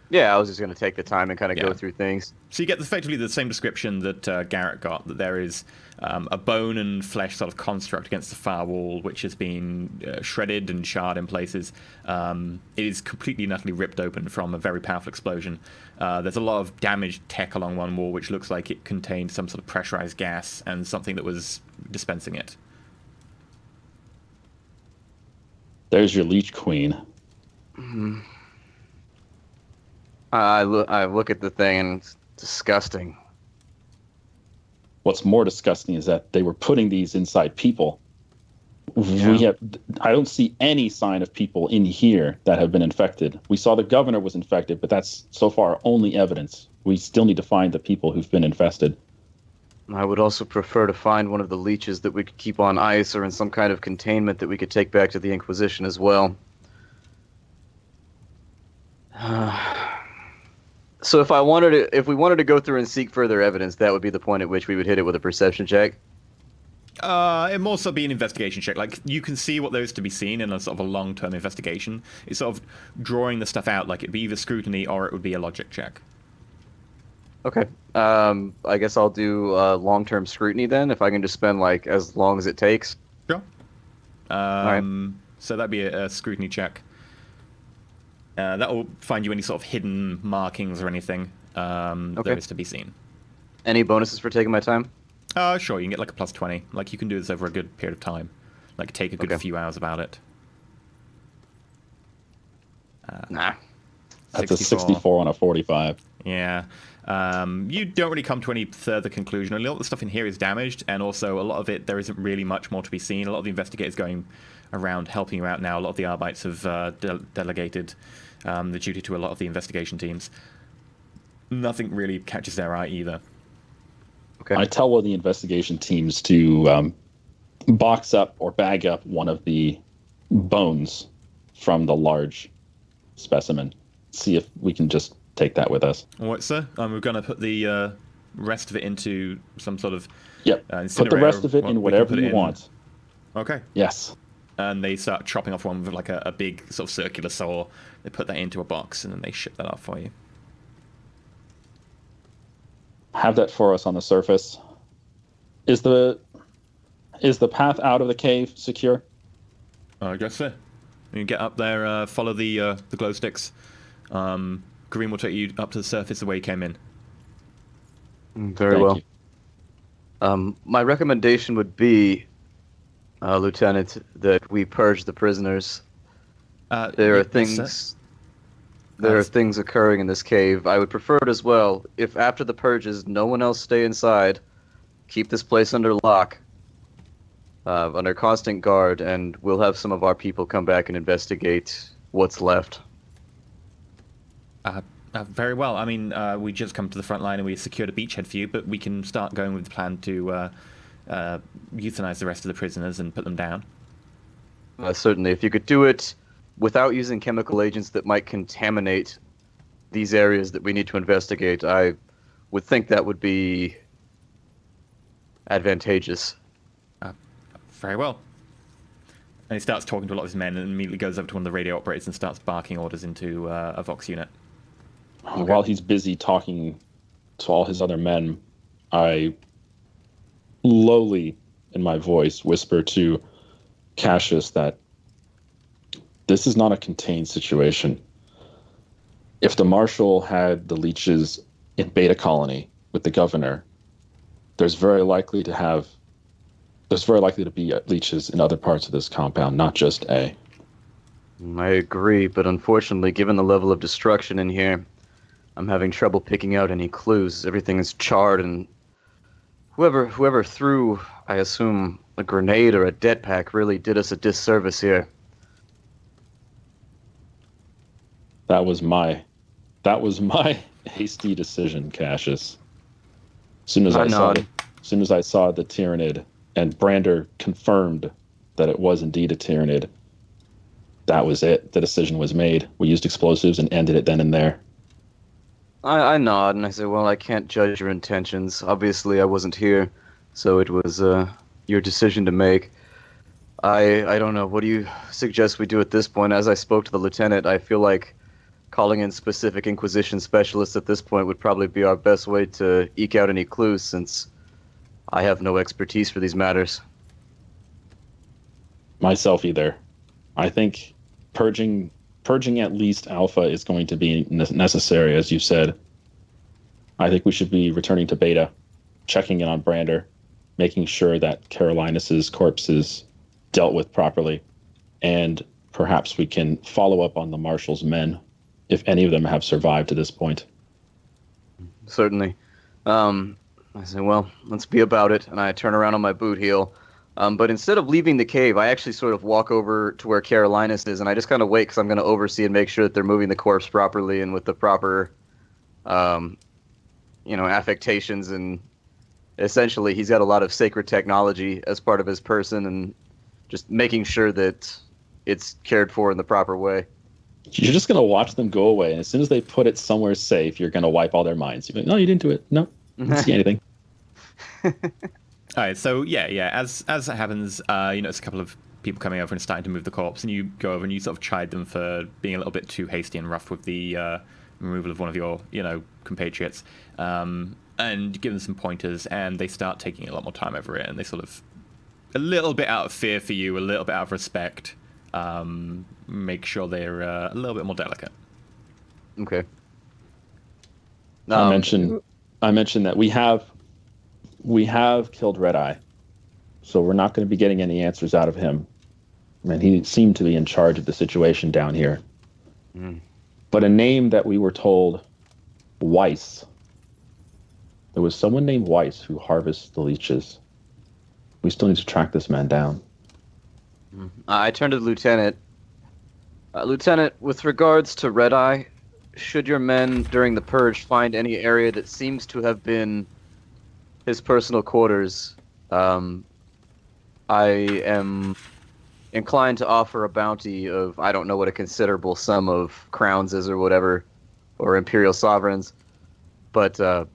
Yeah, I was just going to take the time and kind of go through things. So you get effectively the same description that Garrett got, that there is a bone and flesh sort of construct against the far wall, which has been shredded and charred in places. It is completely and utterly ripped open from a very powerful explosion. There's a lot of damaged tech along one wall, which looks like it contained some sort of pressurized gas and something that was dispensing it. There's your Leech Queen. Mm-hmm. I look at the thing and it's disgusting. What's more disgusting is that they were putting these inside people. Yeah. I don't see any sign of people in here that have been infected. We saw the governor was infected, but that's so far only evidence. We still need to find the people who've been infested. I would also prefer to find one of the leeches that we could keep on ice or in some kind of containment that we could take back to the Inquisition as well. So if we wanted to go through and seek further evidence, that would be the point at which we would hit it with a perception check. It more so be an investigation check. Like, you can see what there is to be seen in a sort of a long-term investigation. It's sort of drawing the stuff out. Like, it'd be either scrutiny or it would be a logic check. Okay. I guess I'll do long-term scrutiny then, if I can just spend like as long as it takes. Sure. Right. So that'd be a scrutiny check. That will find you any sort of hidden markings or anything there is to be seen. Any bonuses for taking my time? Sure, you can get like a plus 20. Like, you can do this over a good period of time. Like, take a good few hours about it. Nah. That's a 64 on a 45. Yeah. You don't really come to any further conclusion. A lot of the stuff in here is damaged, and also a lot of it, there isn't really much more to be seen. A lot of the investigators going around helping you out now. A lot of the Arbites have delegated the duty to a lot of the investigation teams. Nothing really catches their eye either. Okay. I tell one of the investigation teams to box up or bag up one of the bones from the large specimen. See if we can just take that with us. All right, sir. We're going to put the rest of it into some sort of incinerator. Put the rest of it in whatever you want. Okay. Yes. And they start chopping off one with like a big sort of circular saw. They put that into a box and then they ship that off for you. Have that for us on the surface. Is the path out of the cave secure? I guess so. You get up there, follow the glow sticks. Green will take you up to the surface the way you came in. Very well. My recommendation would be, Lieutenant, that we purge the prisoners. There are things. There are things occurring in this cave. I would prefer it as well if after the purges, no one else stay inside. Keep this place under lock, under constant guard, and we'll have some of our people come back and investigate what's left. Very well. I mean, we just come to the front line and we secured a beachhead for you, but we can start going with the plan to euthanize the rest of the prisoners and put them down. Certainly. If you could do it without using chemical agents that might contaminate these areas that we need to investigate, I would think that would be advantageous. Very well. And he starts talking to a lot of his men and immediately goes up to one of the radio operators and starts barking orders into a Vox unit. Okay. While he's busy talking to all his other men, I lowly, in my voice, whisper to Cassius that this is not a contained situation. If the Marshal had the leeches in Beta Colony with the governor, there's very likely to be leeches in other parts of this compound, not just A. I agree, but unfortunately, given the level of destruction in here, I'm having trouble picking out any clues. Everything is charred, and whoever threw, I assume, a grenade or a det pack really did us a disservice here. That was my hasty decision, Cassius. As soon as I I saw nod. it, as soon as I saw the Tyranid and Brander confirmed that it was indeed a Tyranid, that was it. The decision was made. We used explosives and ended it then and there. I nod and I say, well, I can't judge your intentions. Obviously, I wasn't here, so it was your decision to make. I don't know. What do you suggest we do at this point? As I spoke to the lieutenant, I feel like calling in specific Inquisition specialists at this point would probably be our best way to eke out any clues, since I have no expertise for these matters. Myself either. I think purging at least Alpha is going to be necessary, as you said. I think we should be returning to Beta, checking in on Brander, making sure that Carolinus's corpse is dealt with properly, and perhaps we can follow up on the Marshal's men, if any of them have survived to this point. Certainly. I say, well, let's be about it, and I turn around on my boot heel. But instead of leaving the cave, I actually sort of walk over to where Carolinus is, and I just kind of wait because I'm going to oversee and make sure that they're moving the corpse properly and with the proper, affectations. And essentially, he's got a lot of sacred technology as part of his person, and just making sure that it's cared for in the proper way. You're just going to watch them go away, and as soon as they put it somewhere safe, you're going to wipe all their minds. You're like, no, you didn't do it. No, I didn't see anything. All right, so yeah. As that happens, it's a couple of people coming over and starting to move the corpse, and you go over and you sort of chide them for being a little bit too hasty and rough with the removal of one of your, compatriots, and give them some pointers, and they start taking a lot more time over it, and they sort of, a little bit out of fear for you, a little bit out of respect, make sure they're a little bit more delicate. Okay. I mentioned that we have killed Red Eye, so we're not going to be getting any answers out of him. I mean, he seemed to be in charge of the situation down here. But a name that we were told, Weiss. There was someone named Weiss who harvests the leeches. We still need to track this man down. I turn to the lieutenant. Lieutenant, with regards to Red Eye, should your men during the purge find any area that seems to have been his personal quarters, I am inclined to offer a bounty of, I don't know what a considerable sum of crowns is or whatever, or imperial sovereigns, but the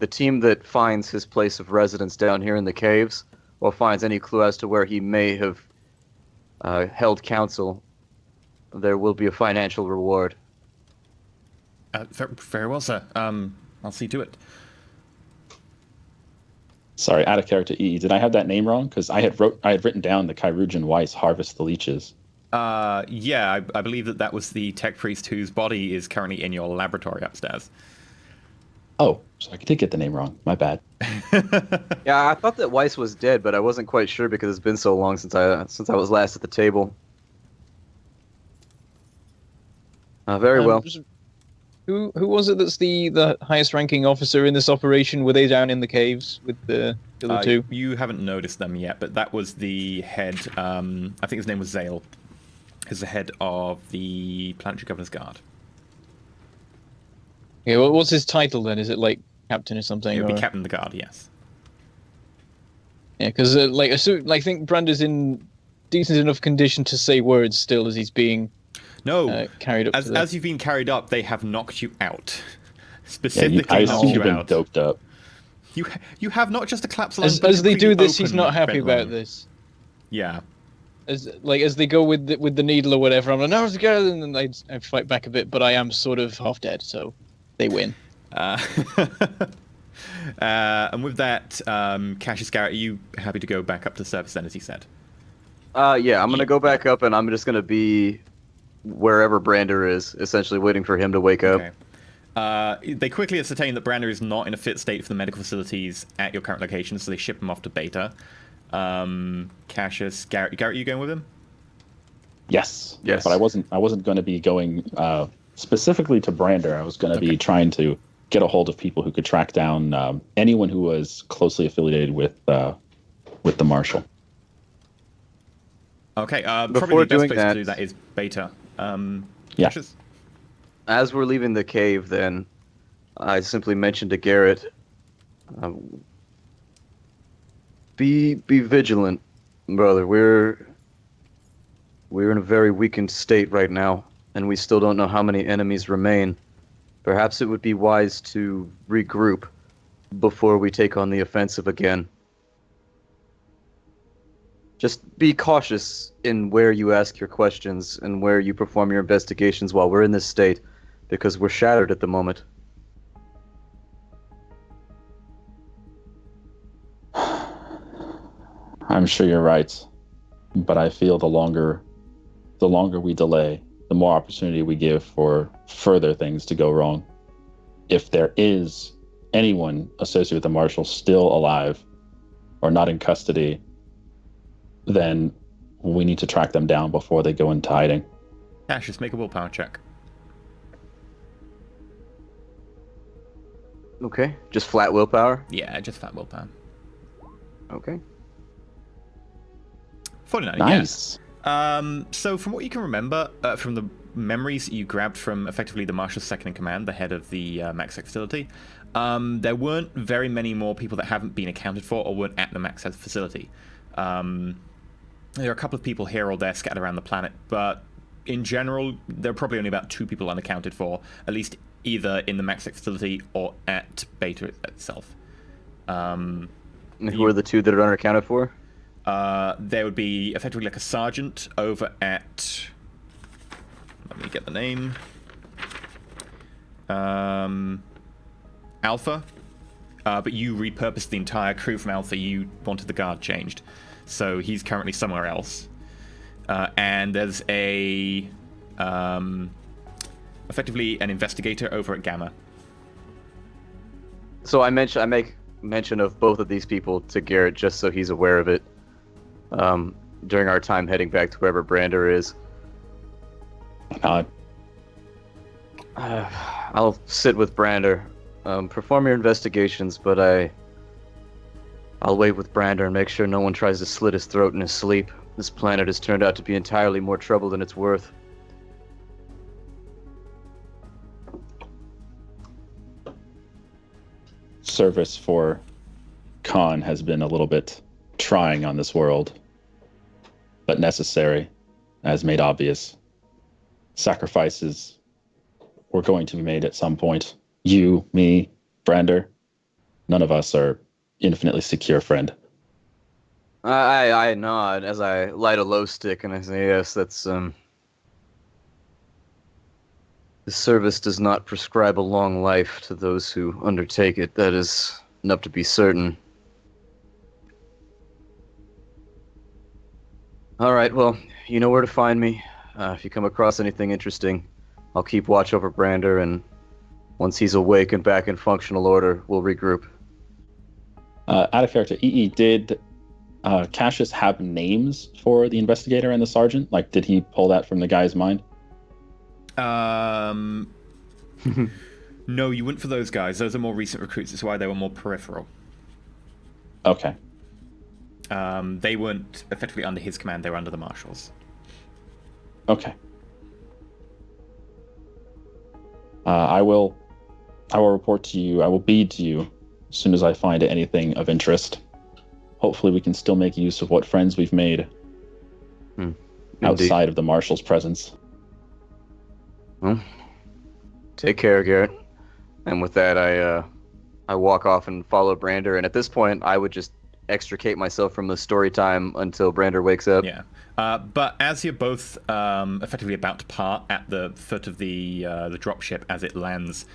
team that finds his place of residence down here in the caves, or finds any clue as to where he may have held counsel, there will be a financial reward. Very well, sir. I'll see to it. Sorry, out of character E. Did I have that name wrong? Because I had written down the Kyrujan Weiss harvest the leeches. Yeah, I believe that was the tech priest whose body is currently in your laboratory upstairs. Oh, so I did get the name wrong. My bad. Yeah, I thought that Weiss was dead, but I wasn't quite sure because it's been so long since I was last at the table. Very well. Who was it that's the highest ranking officer in this operation? Were they down in the caves with the other two? You haven't noticed them yet, but that was the head, I think his name was Zale, is the head of the Planetary Governor's Guard. Yeah, well, what's his title then? Is it like captain or something? It would be Captain of the Guard, yes. Yeah, because I think Brander's in decent enough condition to say words still as he's being carried up. As you've been carried up, they have knocked you out. Specifically, I assume knocked you've you been out. doped up. You have not just a collapsed lung, As they do this, he's not happy about this. Yeah. As they go with the needle or whatever, I'm like, no, it's good, and then I fight back a bit, but I am sort of half dead, so they win. And with that, Cassius Garrett, are you happy to go back up to the surface then, as he said? Yeah, I'm going to go back up, and I'm just going to be wherever Brander is, essentially waiting for him to wake up. Okay. They quickly ascertain that Brander is not in a fit state for the medical facilities at your current location, so they ship him off to Beta. Cassius, Garrett, are you going with him? Yes. Yes. But I wasn't going to be going specifically to Brander. I was going to be trying to get a hold of people who could track down anyone who was closely affiliated with the Marshal. Okay. Before probably the best doing place that- to do that is Beta. Yeah. Cassius? As we're leaving the cave, then, I simply mentioned to Garrett, Be vigilant, brother. We're in a very weakened state right now, and we still don't know how many enemies remain. Perhaps it would be wise to regroup before we take on the offensive again. Just be cautious in where you ask your questions and where you perform your investigations while we're in this state, because we're shattered at the moment. I'm sure you're right, but I feel the longer we delay, the more opportunity we give for further things to go wrong. If there is anyone associated with the Marshals still alive or not in custody, then we need to track them down before they go into hiding. Cassius, make a willpower check. Okay, just flat willpower? Yeah, just flat willpower. Okay. 49, nice. Yeah. So from what you can remember, from the memories you grabbed from effectively the Marshal's second in command, the head of the MaxX facility, there weren't very many more people that haven't been accounted for or weren't at the MaxX facility. There are a couple of people here or there scattered around the planet, but in general, there are probably only about 2 people unaccounted for, at least either in the MaxX facility or at Beta itself. And who are the 2 that are unaccounted for? There would be effectively like a sergeant over at... Let me get the name. Alpha. But you repurposed the entire crew from Alpha. You wanted the guard changed. So he's currently somewhere else. And there's a... effectively an investigator over at Gamma. So I make mention of both of these people to Garrett just so he's aware of it. During our time heading back to wherever Brander is. I'll sit with Brander. Perform your investigations, but I'll wait with Brander and make sure no one tries to slit his throat in his sleep. This planet has turned out to be entirely more trouble than it's worth. Service for Khan has been a little bit trying on this world, but necessary, as made obvious. Sacrifices were going to be made at some point. You, me, Brander, none of us are infinitely secure, friend. I nod as I light a low stick and I say, yes, that's, The service does not prescribe a long life to those who undertake it. That is enough to be certain. All right, well, you know where to find me. If you come across anything interesting, I'll keep watch over Brander, and once he's awake and back in functional order, we'll regroup. Out of character, EE, did Cassius have names for the investigator and the sergeant? Like, did he pull that from the guy's mind? No, you wouldn't for those guys. Those are more recent recruits. That's why they were more peripheral. Okay. They weren't effectively under his command. They were under the Marshals. Okay. I will report to you. I will bead to you as soon as I find anything of interest. Hopefully we can still make use of what friends we've made outside of the Marshal's presence. Well, take care, Garrett. And with that, I walk off and follow Brander. And at this point, I would just extricate myself from the story time until Brander wakes up. Yeah. But as you're both effectively about to part at the foot of the dropship as it lands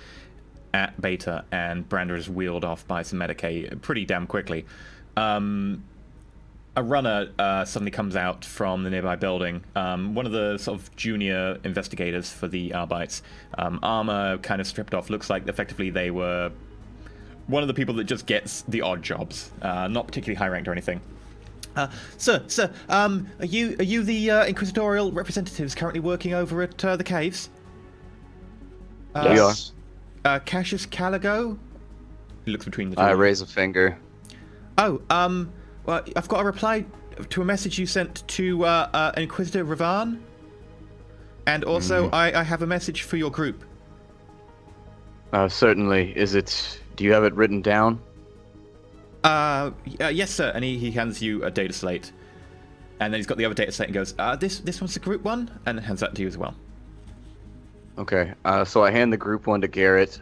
at Beta, and Brander is wheeled off by some Medicaid pretty damn quickly, a runner suddenly comes out from the nearby building. One of the sort of junior investigators for the Arbites. Armor kind of stripped off. Looks like effectively they were one of the people that just gets the odd jobs. Not particularly high ranked or anything. Sir, are you the inquisitorial representatives currently working over at the caves? Yes. We are. Cassius Caligo? He looks between the two. I raise a finger. Oh, well, I've got a reply to a message you sent to Inquisitor Ravan. And also, I have a message for your group. Certainly. Do you have it written down? Yes, sir. And he hands you a data slate. And then he's got the other data slate and goes, this one's the group one? And hands that to you as well. Okay, so I hand the group one to Garrett,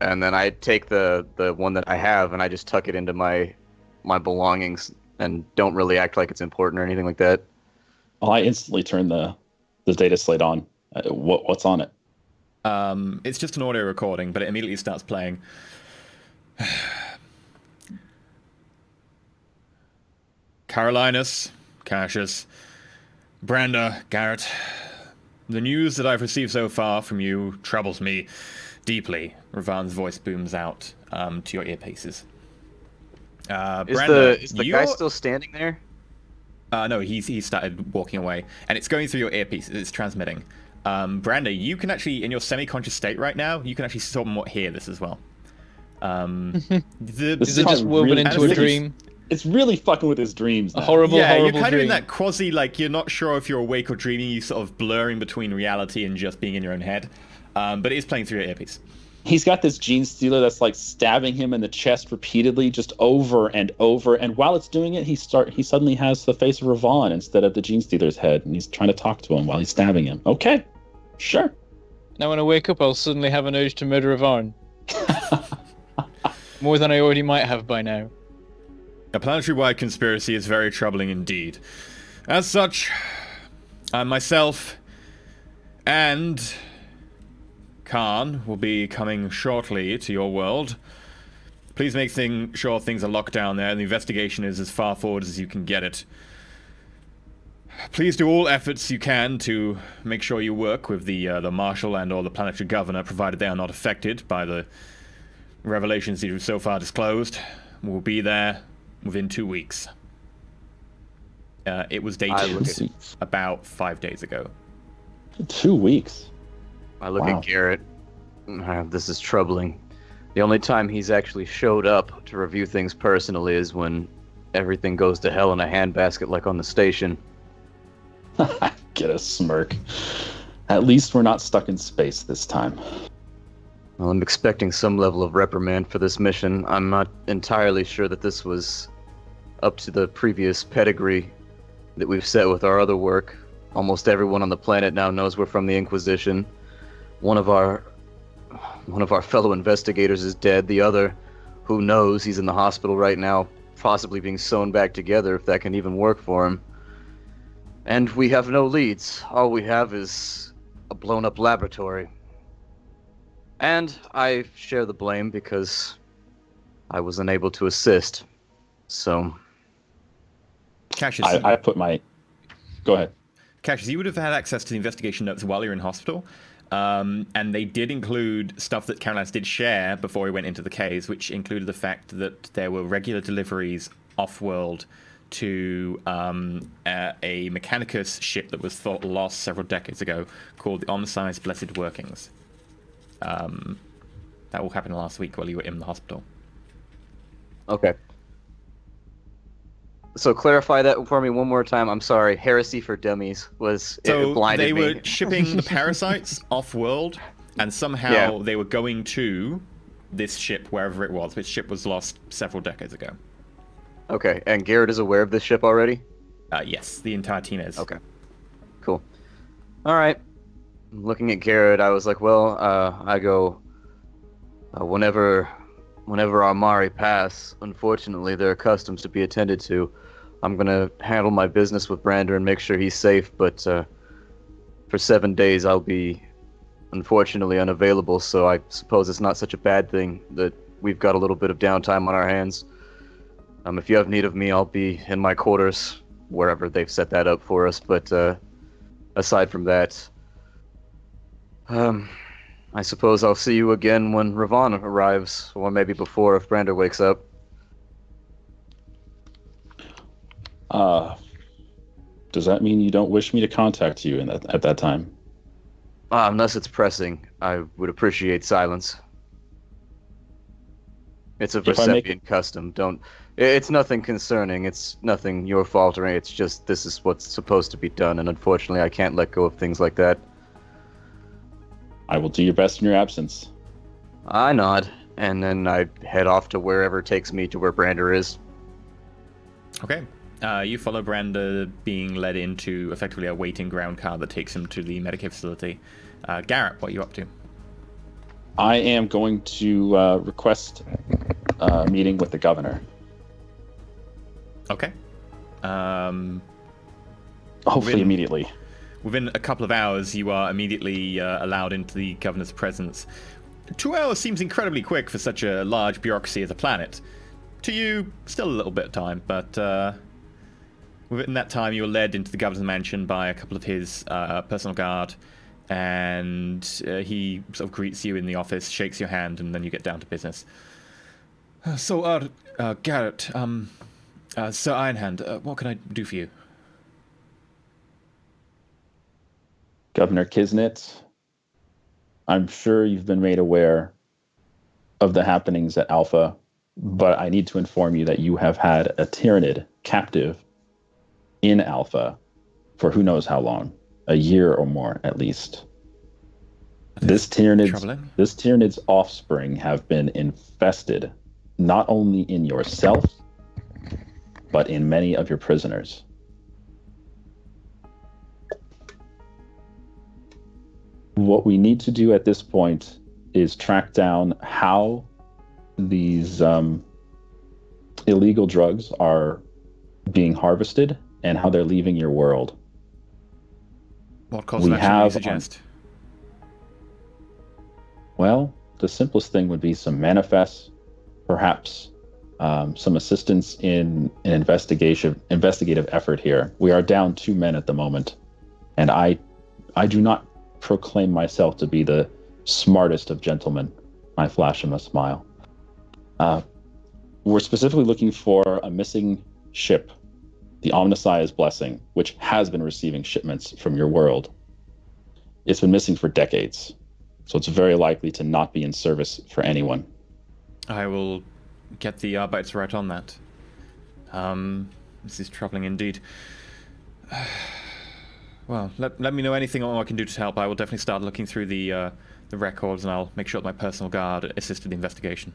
and then I take the one that I have and I just tuck it into my belongings and don't really act like it's important or anything like that. Oh, I instantly turn the data slate on. What's on it? It's just an audio recording, but it immediately starts playing. Carolinus, Cassius, Branda, Garrett. The news that I've received so far from you troubles me deeply. Ravan's voice booms out to your earpieces. Branda, is the guy still standing there? No, he started walking away, and it's going through your earpieces. It's transmitting. Branda, you can actually, in your semi-conscious state right now, you can actually somewhat hear this as well. Is it just woven into a dream? It's really fucking with his dreams now. A horrible, yeah, horrible you're kind dream. of in that quasi, like, you're not sure if you're awake or dreaming. You sort of blurring between reality and just being in your own head. But it is playing through your earpiece. He's got this gene stealer that's like stabbing him in the chest repeatedly, just over and over. And while it's doing it, he suddenly has the face of Ravan instead of the gene stealer's head, and he's trying to talk to him while he's stabbing him. Okay, sure. Now when I wake up, I'll suddenly have an urge to murder Ravan. More than I already might have by now. A planetary-wide conspiracy is very troubling indeed. As such, I myself and Khan will be coming shortly to your world. Please make sure things are locked down there and the investigation is as far forward as you can get it. Please do all efforts you can to make sure you work with the Marshal and or the planetary governor, provided they are not affected by the revelations you've so far disclosed. We'll be there within 2 weeks. It was dated about 5 days ago. 2 weeks? I look at Garrett. This is troubling. The only time he's actually showed up to review things personally is when everything goes to hell in a handbasket like on the station. Get a smirk. At least we're not stuck in space this time. Well, I'm expecting some level of reprimand for this mission. I'm not entirely sure that this was up to the previous pedigree that we've set with our other work. Almost everyone on the planet now knows we're from the Inquisition. One of our fellow investigators is dead. The other, who knows, he's in the hospital right now, possibly being sewn back together, if that can even work for him. And we have no leads. All we have is a blown-up laboratory. And I share the blame because I was unable to assist. So... Cassius, I put my... Go ahead. Cassius, you would have had access to the investigation notes while you were in hospital. And they did include stuff that Caroline did share before we went into the caves, which included the fact that there were regular deliveries off-world to a Mechanicus ship that was thought lost several decades ago called the Omniscience Blessed Workings. That all happened last week while you were in the hospital. Okay. So clarify that for me one more time. I'm sorry. Heresy for Dummies was so it blinded they me. were shipping the parasites off-world, and somehow they were going to this ship, wherever it was. Which ship was lost several decades ago. Okay, and Garrett is aware of this ship already? Yes, the entire team is. Okay. Cool. All right. Looking at Garrett, I was like, well, I go, whenever our Mari pass, unfortunately, they're accustomed to be attended to. I'm going to handle my business with Brander and make sure he's safe, but for 7 days I'll be unfortunately unavailable, so I suppose it's not such a bad thing that we've got a little bit of downtime on our hands. If you have need of me, I'll be in my quarters, wherever they've set that up for us, but aside from that, I suppose I'll see you again when Ravan arrives, or maybe before if Brander wakes up. Does that mean you don't wish me to contact you at that time? Unless it's pressing, I would appreciate silence. It's a Persepian custom. It's nothing concerning. It's nothing your fault or anything. It's just this is what's supposed to be done, and unfortunately I can't let go of things like that. I will do your best in your absence. I nod. and then I head off to wherever takes me to where Brander is. Okay. You follow Brander being led into effectively a waiting ground car that takes him to the Medicaid facility. Garrett, what are you up to? I am going to request a meeting with the governor. Okay. Hopefully immediately. Within a couple of hours, you are immediately allowed into the governor's presence. 2 hours seems incredibly quick for such a large bureaucracy as a planet. To you, still a little bit of time, but within that time, you were led into the governor's mansion by a couple of his personal guard, and he sort of greets you in the office, shakes your hand, and then you get down to business. So, Garrett, Sir Ironhand, what can I do for you? Governor Kisnet, I'm sure you've been made aware of the happenings at Alpha, but I need to inform you that you have had a Tyranid captive in Alpha for who knows how long, a year or more at least. This Tyranid's offspring have been infested not only in yourself, but in many of your prisoners. What we need to do at this point is track down how these illegal drugs are being harvested and how they're leaving your world. What course of action do you suggest? Well, the simplest thing would be some manifests, perhaps some assistance in an investigative effort here. We are down 2 men at the moment, and I do not proclaim myself to be the smartest of gentlemen. I flash him a smile. We're specifically looking for a missing ship, the Omnissiah's Blessing, which has been receiving shipments from your world. It's been missing for decades, so it's very likely to not be in service for anyone. I will get the Arbeits right on that. This is troubling indeed. Well, let me know anything I can do to help. I will definitely start looking through the records, and I'll make sure that my personal guard assisted the investigation.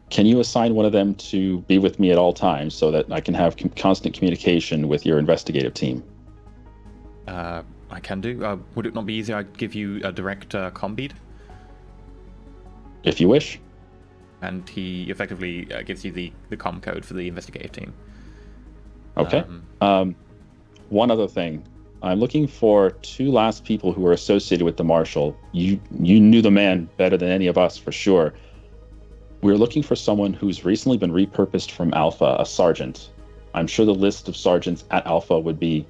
Can you assign one of them to be with me at all times so that I can have constant communication with your investigative team? I can do. Would it not be easier I'd give you a direct comm bead? If you wish. And he effectively gives you the comm code for the investigative team. Okay. One other thing. I'm looking for 2 last people who were associated with the Marshal. You knew the man better than any of us, for sure. We're looking for someone who's recently been repurposed from Alpha, a sergeant. I'm sure the list of sergeants at Alpha would be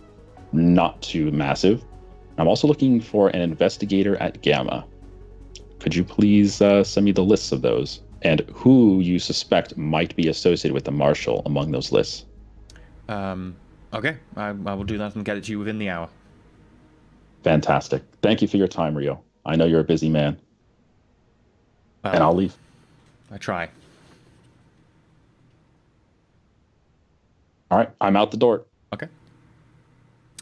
not too massive. I'm also looking for an investigator at Gamma. Could you please send me the lists of those and who you suspect might be associated with the Marshal among those lists? Okay, I will do that and get it to you within the hour. Fantastic. Thank you for your time, Rio. I know you're a busy man. And I'll leave. I try. All right, I'm out the door. Okay.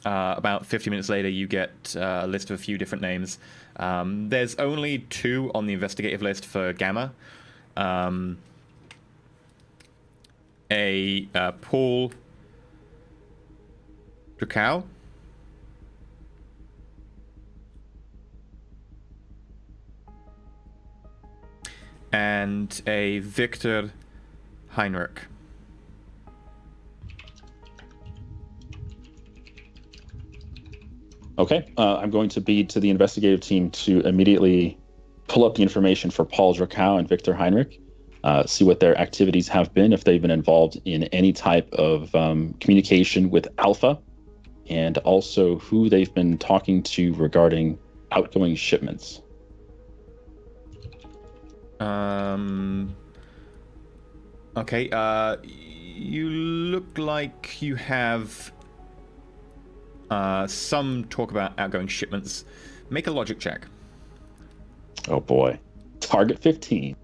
About 50 minutes later, you get a list of a few different names. There's only 2 on the investigative list for Gamma. Paul Dracau. And a Victor Heinrich. Okay, I'm going to be to the investigative team to immediately pull up the information for Paul Dracau and Victor Heinrich, see what their activities have been, if they've been involved in any type of communication with Alpha, and also who they've been talking to regarding outgoing shipments. Okay, you look like you have some talk about outgoing shipments. Make a logic check. Oh boy. Target 15.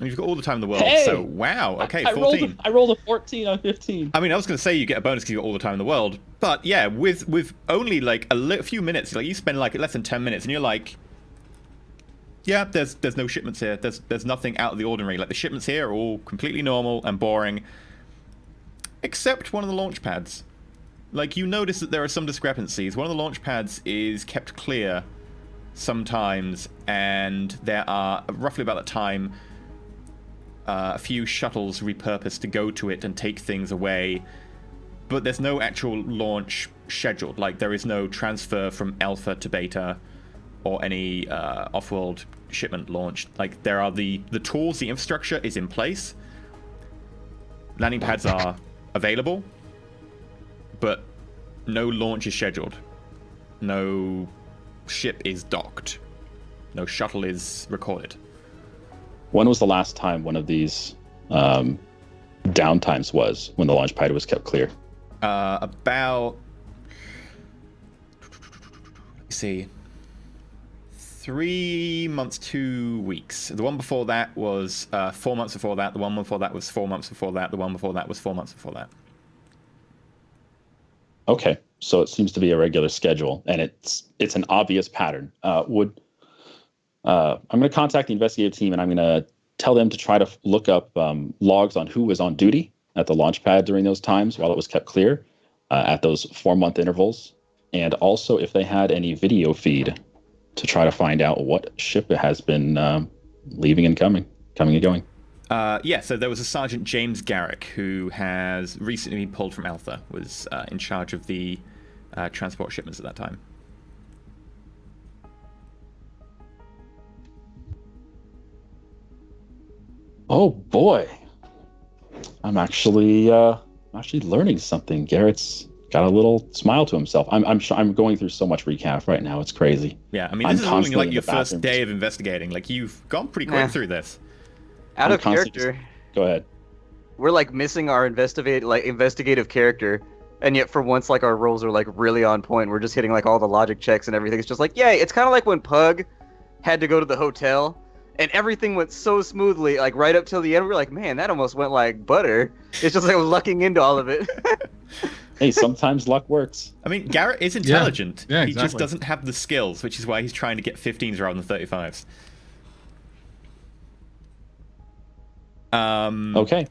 And you've got all the time in the world, Hey! so wow, okay, I 14. I rolled a 14 on 15. I mean, I was going to say you get a bonus because you got all the time in the world, but yeah, with only like a few minutes, like you spend like less than 10 minutes, and you're like, yeah, there's no shipments here. There's nothing out of the ordinary. Like the shipments here are all completely normal and boring, except one of the launch pads. Like you notice that there are some discrepancies. One of the launch pads is kept clear sometimes, and there are roughly about that time a few shuttles repurposed to go to it and take things away, but there's no actual launch scheduled. Like there is no transfer from alpha to beta or any off-world shipment launched. Like there are the tools, the infrastructure is in place, landing pads are available, but no launch is scheduled, no ship is docked, no shuttle is recorded. When was the last time one of these downtimes was when the launch pad was kept clear? About, let's see, 3 months, 2 weeks. The one before that was 4 months before that. The one before that was 4 months before that. The one before that was 4 months before that. Okay, so it seems to be a regular schedule, and it's an obvious pattern. I'm going to contact the investigative team, and I'm going to tell them to try to look up logs on who was on duty at the launch pad during those times while it was kept clear at those 4-month intervals, and also if they had any video feed to try to find out what ship it has been leaving and coming and going. Yeah, so there was a Sergeant James Garrick who has recently been pulled from Alpha, was in charge of the transport shipments at that time. Oh boy, I'm actually learning something. Garrett's got a little smile to himself. I'm going through so much recap right now. It's crazy. Yeah, I mean, this is only constantly like in your the first bathrooms. day of investigating. Like, you've gone pretty quick through this. Out I'm of constantly character, Go ahead. we're like missing our investigative character, and yet for once, like our rolls are like really on point. We're just hitting like all the logic checks and everything. It's just like, yay! It's kind of like when Pug had to go to the hotel, and everything went so smoothly, like right up till the end. We're like, man, that almost went like butter. It's just like lucking into all of it. Hey, sometimes luck works. I mean, Garrett is intelligent. Yeah, He just exactly. doesn't have the skills, which is why he's trying to get 15s rather than 35s. Okay.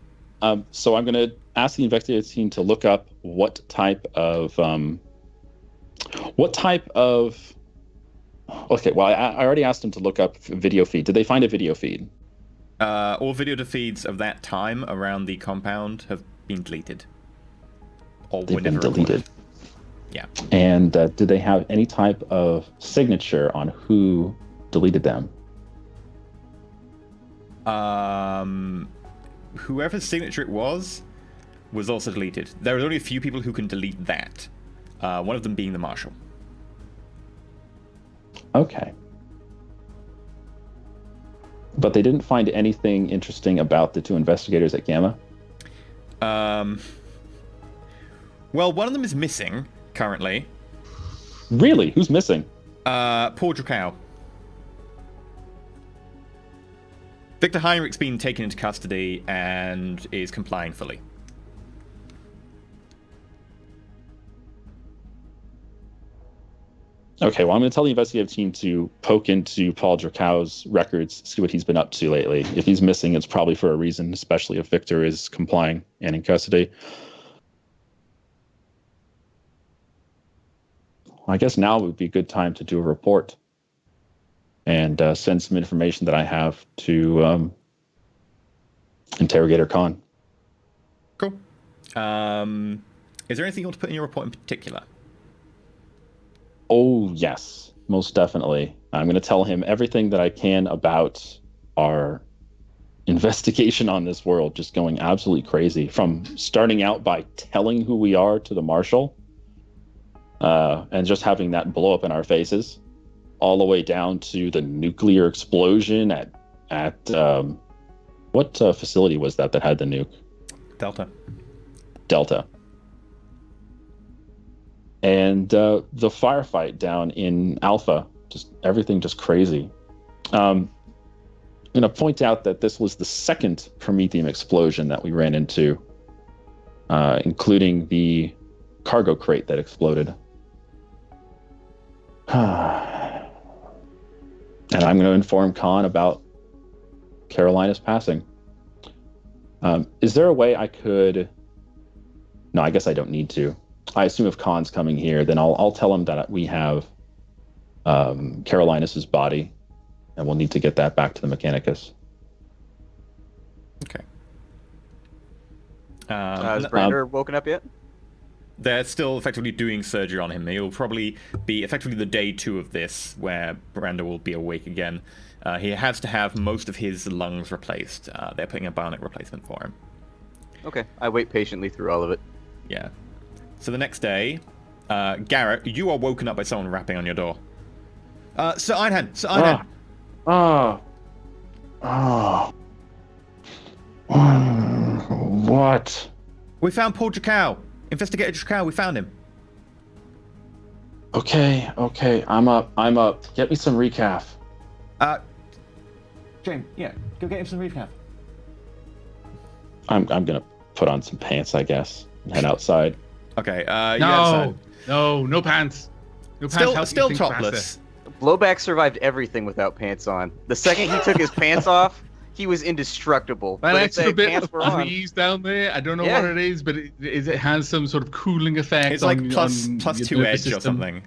So I'm going to ask the investigative team to look up what type of okay, well, I already asked them to look up video feed. Did they find a video feed? All video feeds of that time around the compound have been deleted. Or They've were been never deleted. recorded. Yeah. And did they have any type of signature on who deleted them? Whoever's signature it was also deleted. There was only a few people who can delete that. One of them being the marshal. Okay. But they didn't find anything interesting about the two investigators at Gamma? Well, one of them is missing currently. Really? Who's missing? Paul Dracow. Victor Heinrich's been taken into custody and is complying fully. Okay, well, I'm going to tell the investigative team to poke into Paul Dracow's records, see what he's been up to lately. If he's missing, it's probably for a reason, especially if Victor is complying and in custody. I guess now would be a good time to do a report and send some information that I have to Interrogator Khan. Cool. Is there anything you want to put in your report in particular? Oh, yes, most definitely. I'm going to tell him everything that I can about our investigation on this world, just going absolutely crazy. From starting out by telling who we are to the Marshal, and just having that blow up in our faces, all the way down to the nuclear explosion at what facility was that had the nuke? Delta. And the firefight down in Alpha, just everything just crazy. going to point out that this was the second Prometheum explosion that we ran into, including the cargo crate that exploded. And I'm going to inform Khan about Carolina's passing. Is there a way I could... No, I guess I don't need to. I assume if Khan's coming here, then I'll tell him that we have Carolina's body, and we'll need to get that back to the Mechanicus. Okay. Has Brander woken up yet? They're still effectively doing surgery on him. He'll probably be effectively the day 2 of this, where Brander will be awake again. He has to have most of his lungs replaced. They're putting a bionic replacement for him. Okay, I wait patiently through all of it. Yeah. So the next day, Garrett, you are woken up by someone rapping on your door. Sir Einhand! Sir Einhand! What? We found Paul Jakau. Investigator Jakau, we found him. Okay, I'm up. Get me some recaf. James, yeah, go get him some recaf. I'm gonna put on some pants, I guess, and head outside. Okay, No pants. No pants. Still topless. Blowback survived everything without pants on. The second he took his pants off, he was indestructible. That but extra if the bit pants of were on, breeze down there, I don't know what it is, but it has some sort of cooling effect. It's like on plus your 2 nervous edge system. or something.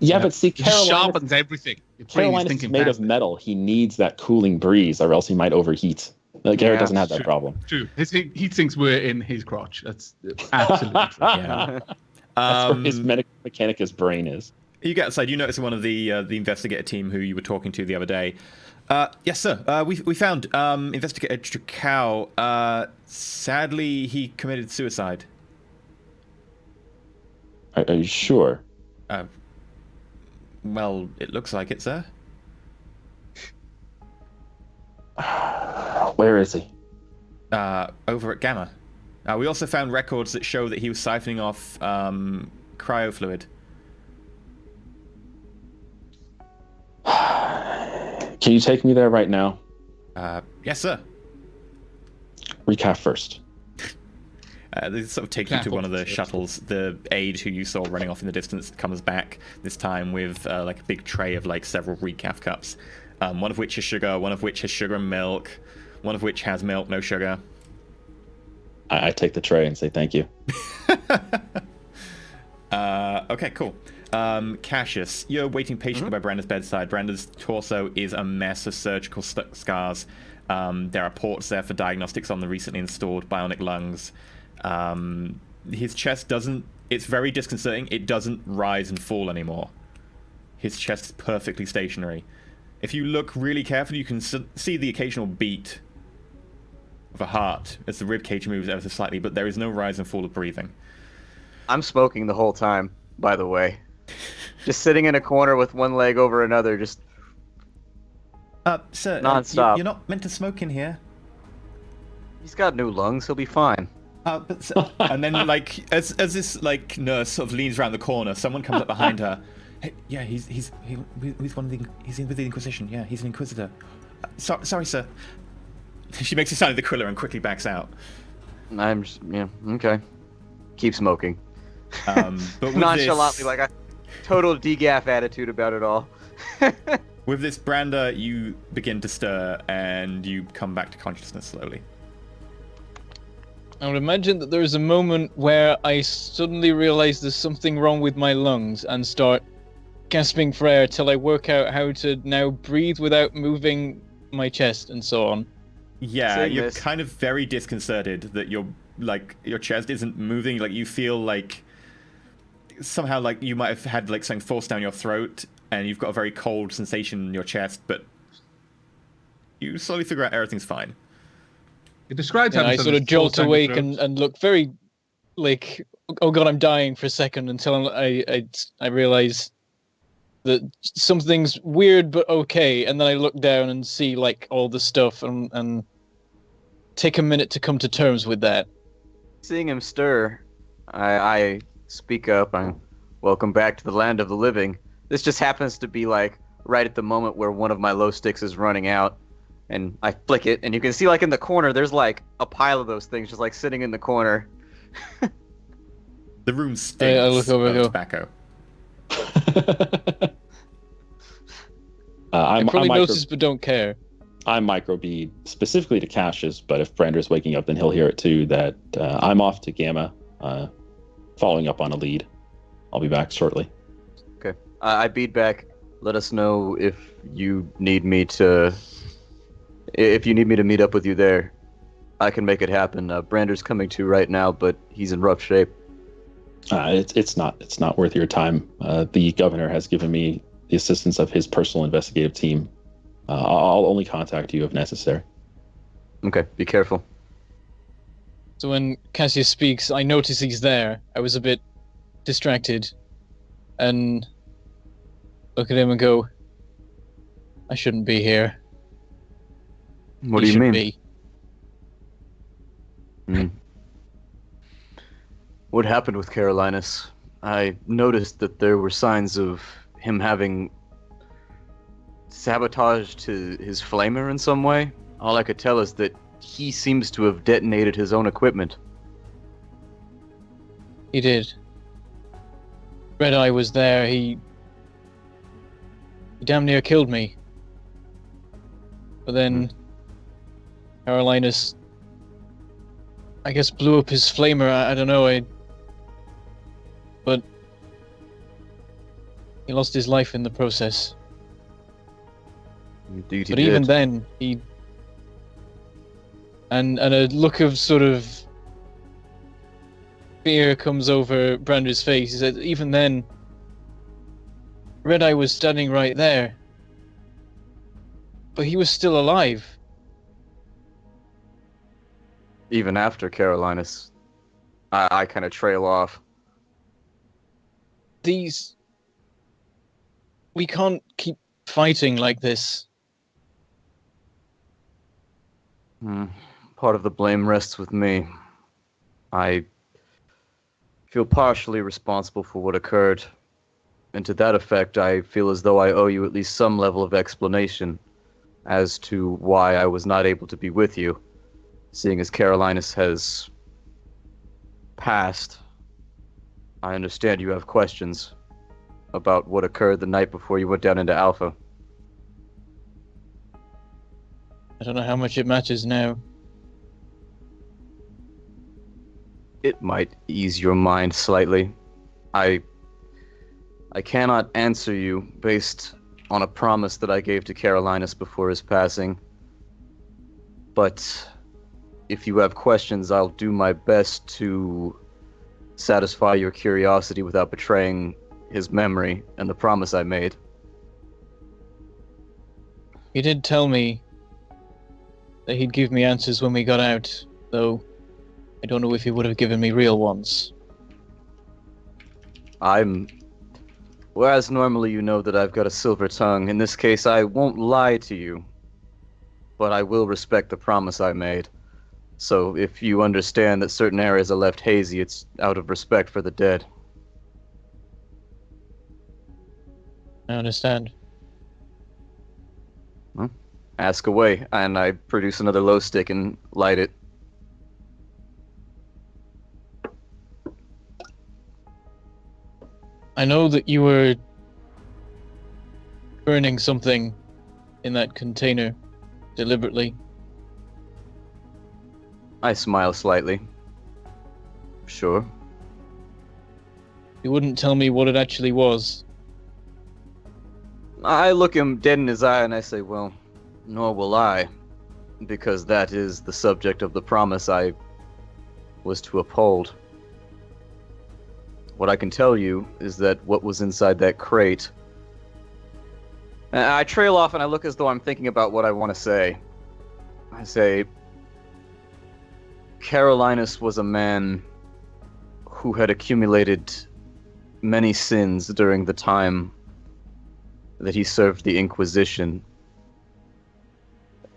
Yeah, but see, It just sharpens everything. Carolina's is made of metal. He needs that cooling breeze, or else he might overheat. Garrett doesn't have that problem. True. His heat sinks were in his crotch. That's absolutely true. Yeah. That's where his Mechanicus brain is. You get outside. You notice one of the investigator team who you were talking to the other day. Yes, sir. We found Investigator Jakau. Sadly, he committed suicide. Are you sure? Well, it looks like it, sir. Where is he? Over at Gamma. We also found records that show that he was siphoning off cryo fluid. Can you take me there right now? Yes, sir. Recap first. They sort of take you to one of the shuttles. The aide who you saw running off in the distance comes back, this time with like a big tray of like several recaf cups. One of which is sugar, one of which has sugar and milk, one of which has milk, no sugar. I take the tray and say thank you. Okay, cool. Cassius, you're waiting patiently by Brander's bedside. Brander's torso is a mess of surgical scars. There are ports there for diagnostics on the recently installed bionic lungs. His chest doesn't... It's very disconcerting. It doesn't rise and fall anymore. His chest is perfectly stationary. If you look really carefully, you can see the occasional beat of a heart as the ribcage moves ever so slightly, but there is no rise and fall of breathing. I'm smoking the whole time, by the way. Just sitting in a corner with one leg over another, just... Sir, non-stop. You're not meant to smoke in here. He's got new lungs, he'll be fine. But and then, like, as this like nurse sort of leans around the corner, someone comes up behind her. Hey, yeah, he's one of the he's with the Inquisition. Yeah, he's an Inquisitor. Sorry, sir. She makes a sign of the Quiller and quickly backs out. I'm just, okay. Keep smoking. But with nonchalantly, like a total degaff attitude about it all. With this, Brander, you begin to stir and you come back to consciousness slowly. I would imagine that there is a moment where I suddenly realize there's something wrong with my lungs and start gasping for air till I work out how to now breathe without moving my chest and so on. Yeah, you're kind of very disconcerted that your chest isn't moving. Like, you feel like somehow like you might have had like something forced down your throat and you've got a very cold sensation in your chest, but you slowly figure out everything's fine. It describes how I sort of jolt awake and look very like, oh god, I'm dying for a second until I realize that something's weird but okay, and then I look down and see like all the stuff and take a minute to come to terms with that. Seeing him stir, I speak up. I'm welcome back to the land of the living. This just happens to be like right at the moment where one of my low sticks is running out, And I flick it, and you can see, like, in the corner, there's, like, a pile of those things just, like, sitting in the corner. The room stinks I look over and of go, tobacco. I probably notice but don't care. I microbead specifically to Cassius, but if Brander's waking up, then he'll hear it too, that I'm off to Gamma, following up on a lead. I'll be back shortly. Okay. I beat back. Let us know if you need me to... If you need me to meet up with you there, I can make it happen. Brander's coming to right now, but he's in rough shape. It's not worth your time. The governor has given me the assistance of his personal investigative team. I'll only contact you if necessary. Okay, be careful. So when Cassius speaks, I notice he's there. I was a bit distracted, and look at him and go, I shouldn't be here. What do you mean? Be. What happened with Carolinus? I noticed that there were signs of him having sabotaged his flamer in some way. All I could tell is that he seems to have detonated his own equipment. He did. Red Eye was there. He damn near killed me. But then Carolinus, I guess, blew up his flamer. I don't know. But he lost his life in the process. Indeed, But even then, he... And a look of sort of fear comes over Brander's face. He said, even then, Red Eye was standing right there. But he was still alive. Even after Carolinus, I kind of trail off. We can't keep fighting like this. Part of the blame rests with me. I feel partially responsible for what occurred. And to that effect, I feel as though I owe you at least some level of explanation as to why I was not able to be with you, seeing as Carolinus has passed. I understand you have questions about what occurred the night before you went down into Alpha. I don't know how much it matters now. It might ease your mind slightly. I cannot answer you based on a promise that I gave to Carolinus before his passing. But if you have questions, I'll do my best to satisfy your curiosity without betraying his memory and the promise I made. He did tell me that he'd give me answers when we got out, though I don't know if he would have given me real ones. Whereas normally you know that I've got a silver tongue, in this case I won't lie to you, but I will respect the promise I made. So if you understand that certain areas are left hazy, it's out of respect for the dead. I understand. Well, ask away, and I produce another glow stick and light it. I know that you were burning something in that container deliberately. I smile slightly. Sure. You wouldn't tell me what it actually was. I look him dead in his eye and I say, well, nor will I, because that is the subject of the promise I was to uphold. What I can tell you is that what was inside that crate... I trail off and I look as though I'm thinking about what I want to say. I say, Carolinus was a man who had accumulated many sins during the time that he served the Inquisition.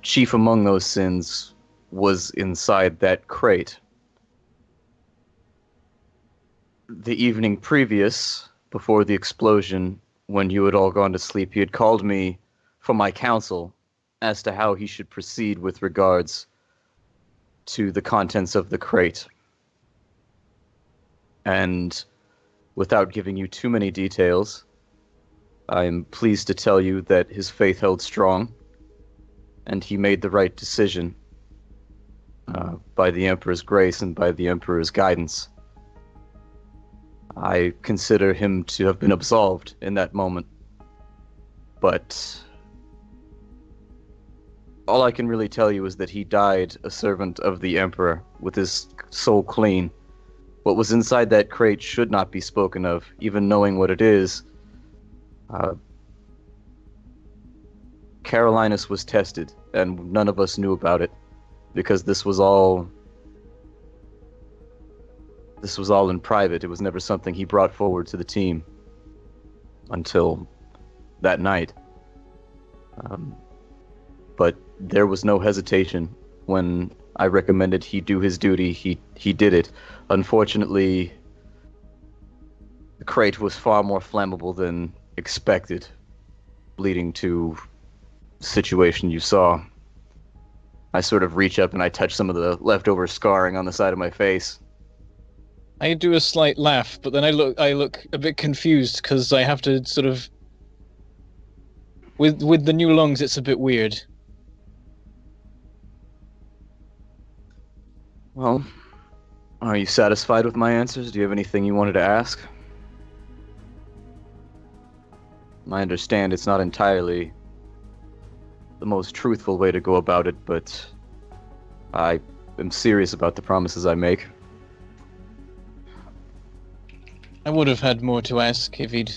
Chief among those sins was inside that crate. The evening previous, before the explosion, when you had all gone to sleep, he had called me from my council as to how he should proceed with regards to the contents of the crate. And without giving you too many details, I am pleased to tell you that his faith held strong, and he made the right decision by the Emperor's grace and by the Emperor's guidance. I consider him to have been absolved in that moment, but all I can really tell you is that he died a servant of the Emperor with his soul clean. What was inside that crate should not be spoken of, even knowing what it is. Carolinus was tested, and none of us knew about it, because this was all in private. It was never something he brought forward to the team until that night. But there was no hesitation when I recommended he do his duty. He did it. Unfortunately, the crate was far more flammable than expected, leading to the situation you saw. I sort of reach up and I touch some of the leftover scarring on the side of my face. I do a slight laugh, but then I look a bit confused because I have to sort of with the new lungs. It's a bit weird. Well, are you satisfied with my answers? Do you have anything you wanted to ask? I understand it's not entirely the most truthful way to go about it, but I am serious about the promises I make. I would have had more to ask if he'd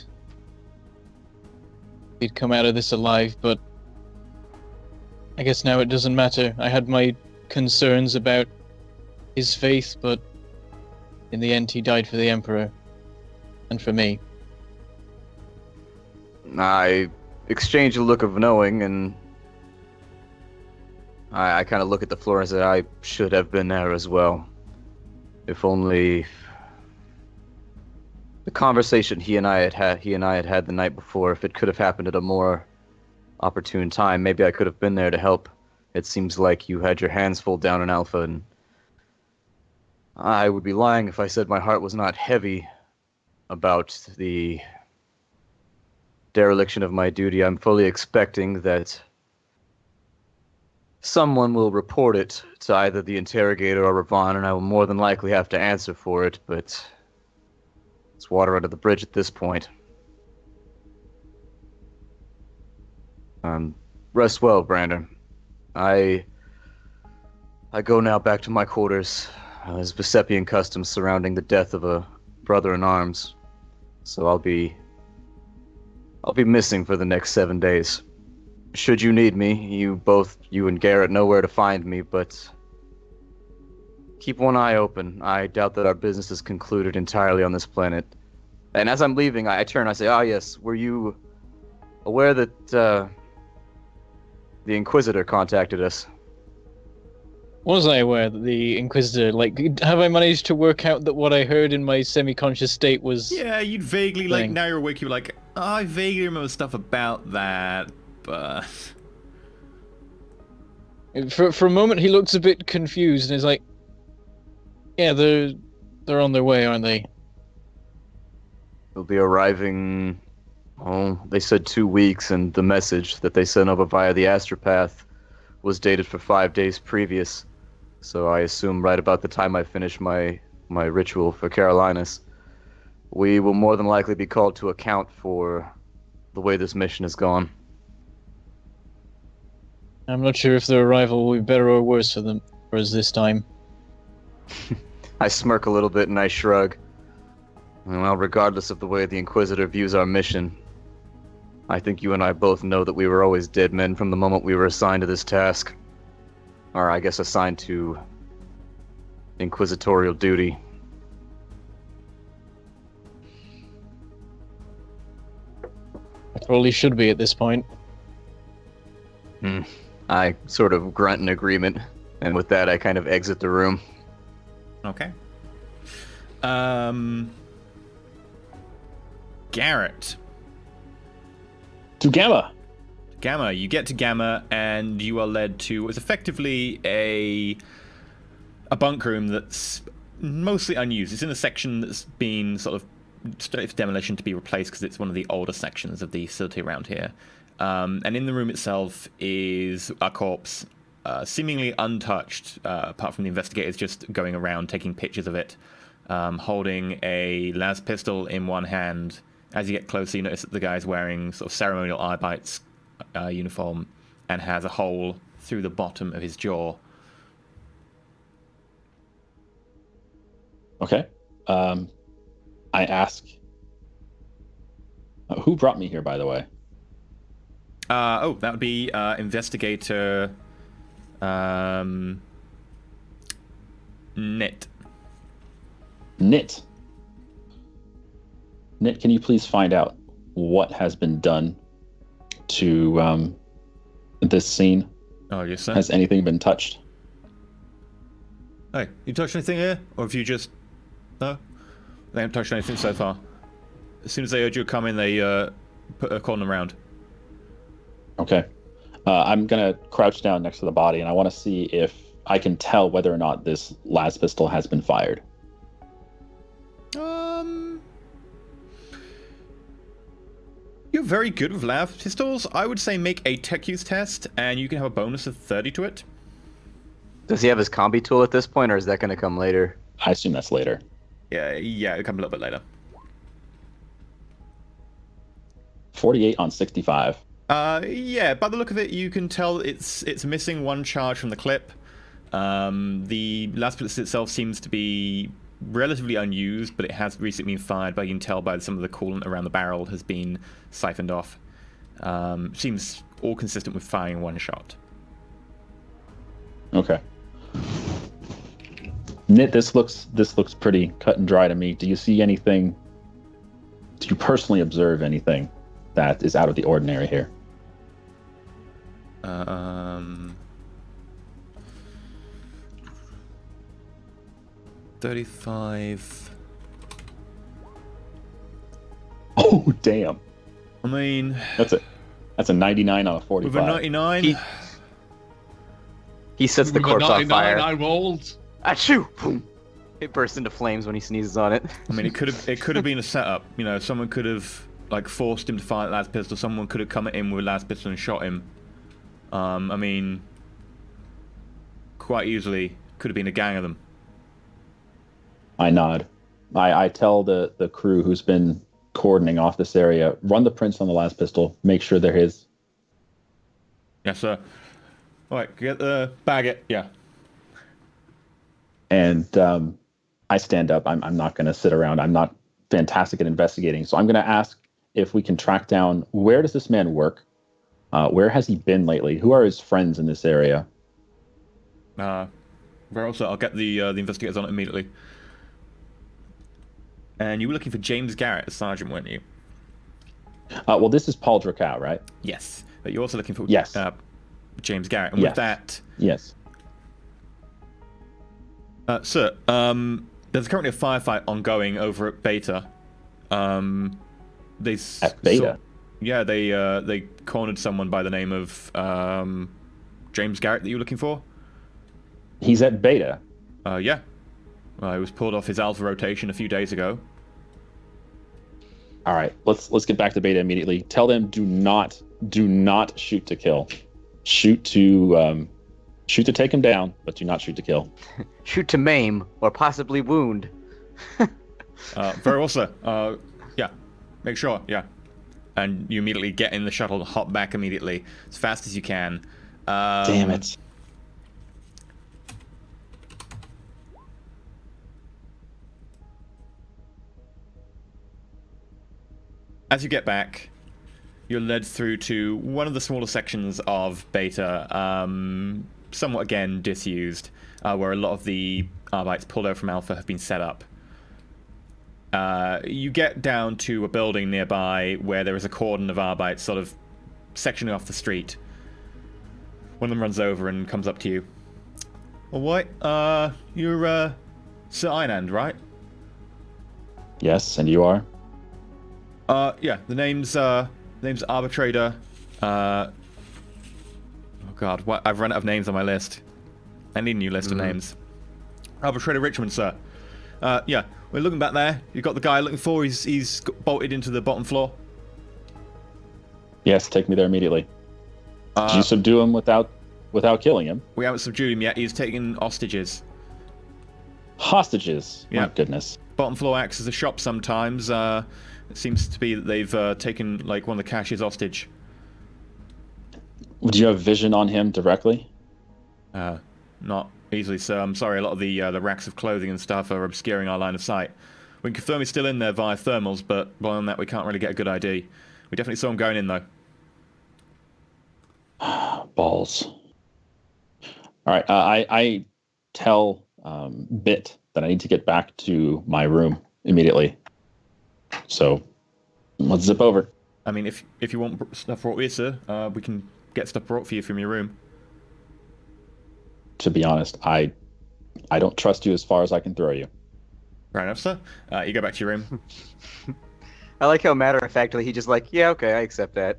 come out of this alive, but I guess now it doesn't matter. I had my concerns about his faith, but in the end he died for the Emperor and for me. I exchange a look of knowing, and I kind of look at the floor and say, I should have been there as well. If only the conversation he and I had had the night before, if it could have happened at a more opportune time, maybe I could have been there to help. It seems like you had your hands full down in Alpha, and I would be lying if I said my heart was not heavy about the dereliction of my duty. I'm fully expecting that someone will report it to either the interrogator or Ravon, and I will more than likely have to answer for it, but it's water under the bridge at this point. Rest well, Brander. I go now back to my quarters. There's Bicepian customs surrounding the death of a brother-in-arms, so I'll be missing for the next 7 days. Should you need me, you and Garrett know where to find me, but keep one eye open. I doubt that our business is concluded entirely on this planet. And as I'm leaving, I turn, I say, yes, were you aware that the Inquisitor contacted us? Was I aware that the Inquisitor, have I managed to work out that what I heard in my semi-conscious state was... Yeah, you'd vaguely, now you're awake, you're like, I vaguely remember stuff about that, but... For a moment, he looks a bit confused and is like, yeah, they're on their way, aren't they? They'll be arriving, they said 2 weeks, and the message that they sent over via the astropath was dated for 5 days previous. So I assume right about the time I finish my ritual for Carolinus, we will more than likely be called to account for the way this mission has gone. I'm not sure if their arrival will be better or worse for us this time. I smirk a little bit and I shrug. Well, regardless of the way the Inquisitor views our mission, I think you and I both know that we were always dead men from the moment we were assigned to this task. Or I guess assigned to inquisitorial duty. I probably should be at this point. I sort of grunt in agreement, and with that I kind of exit the room. Okay. Garrett. To Gamma. Gamma. You get to Gamma, and you are led to what's effectively a bunk room that's mostly unused. It's in a section that's been sort of ready for demolition to be replaced because it's one of the older sections of the facility around here. And in the room itself is a corpse, seemingly untouched, apart from the investigators just going around taking pictures of it, holding a las pistol in one hand. As you get closer, you notice that the guy's wearing sort of ceremonial Arbites uniform and has a hole through the bottom of his jaw. Okay. I ask, who brought me here, by the way? That would be investigator Knit. Knit. Knit, can you please find out what has been done to this scene? Oh, yes, sir. Has anything been touched? Hey, you touched anything here? Or have you just... No? They haven't touched anything so far. As soon as they heard you come in, they put a cordon around. Okay. I'm going to crouch down next to the body, and I want to see if I can tell whether or not this las pistol has been fired. You're very good with las pistols. I would say make a tech use test, and you can have a bonus of 30 to it. Does he have his combi tool at this point, or is that going to come later? I assume that's later. Yeah, it'll come a little bit later. 48 on 65. Yeah, by the look of it, you can tell it's missing one charge from the clip. The las pistol itself seems to be relatively unused, but it has recently been fired, but you can tell by some of the coolant around the barrel has been siphoned off. Seems all consistent with firing one shot. Okay. Knit, this looks pretty cut and dry to me. Do you see anything? Do you personally observe anything that is out of the ordinary here? 35. Oh, damn. I mean, That's a 99 on a 45. with a 99, He sets the With a corpse on 99 fire. I rolled. Achoo! Boom. It bursts into flames when he sneezes on it. I mean, it could have been a setup. You know, someone could have like forced him to fire that las pistol. Someone could have come at him with a las pistol and shot him. I mean, quite easily could have been a gang of them. I nod. I tell the crew who's been cordoning off this area, run the prints on the last pistol, make sure they're his. Yes, sir. All right, get the bag it. Yeah. And I stand up. I'm not going to sit around. I'm not fantastic at investigating. So I'm going to ask if we can track down, where does this man work? Where has he been lately? Who are his friends in this area? Very also, I'll get the investigators on it immediately. And you were looking for James Garrett, the sergeant, weren't you? Well, this is Paul Dracow, right? Yes. But you're also looking for Yes. James Garrett. And Yes. with that, Yes. sir, there's currently a firefight ongoing over at Beta. At Beta? They cornered someone by the name of James Garrett that you were looking for. He's at Beta. Yeah. He was pulled off his alpha rotation a few days ago. All right, let's get back to Beta immediately. Tell them do not shoot to kill. Shoot to take him down, but do not shoot to kill. Shoot to maim or possibly wound. Very well, sir. Yeah. Make sure, yeah. And you immediately get in the shuttle and hop back immediately, as fast as you can. Damn it. As you get back, you're led through to one of the smaller sections of Beta, somewhat again disused, where a lot of the Arbites pulled over from Alpha have been set up. You get down to a building nearby where there is a cordon of Arbites sort of sectioning off the street. One of them runs over and comes up to you. Alright, you're Sir Einand, right? Yes, and you are? Yeah, the name's Arbitrator God, what? I've run out of names on my list. I need a new list of names. Arbitrator Richmond, sir. Yeah, we're looking back there. You've got the guy looking for. He's bolted into the bottom floor. Yes, take me there immediately. Did you subdue him without killing him? We haven't subdued him yet. He's taking hostages. Hostages? Yeah. My goodness. Bottom floor acts as a shop sometimes. It seems to be that they've taken like one of the cashiers hostage. Do you have vision on him directly? Not easily, sir. I'm sorry. A lot of the racks of clothing and stuff are obscuring our line of sight. We can confirm he's still in there via thermals, but beyond that, we can't really get a good ID. We definitely saw him going in, though. Balls. All right. I tell Bit that I need to get back to my room immediately. So let's zip over. I mean, if you want stuff brought with you, sir, we can get stuff brought for you from your room. To be honest, I don't trust you as far as I can throw you. Right enough, sir. You go back to your room. I like how matter-of-factly he just like, yeah, okay, I accept that.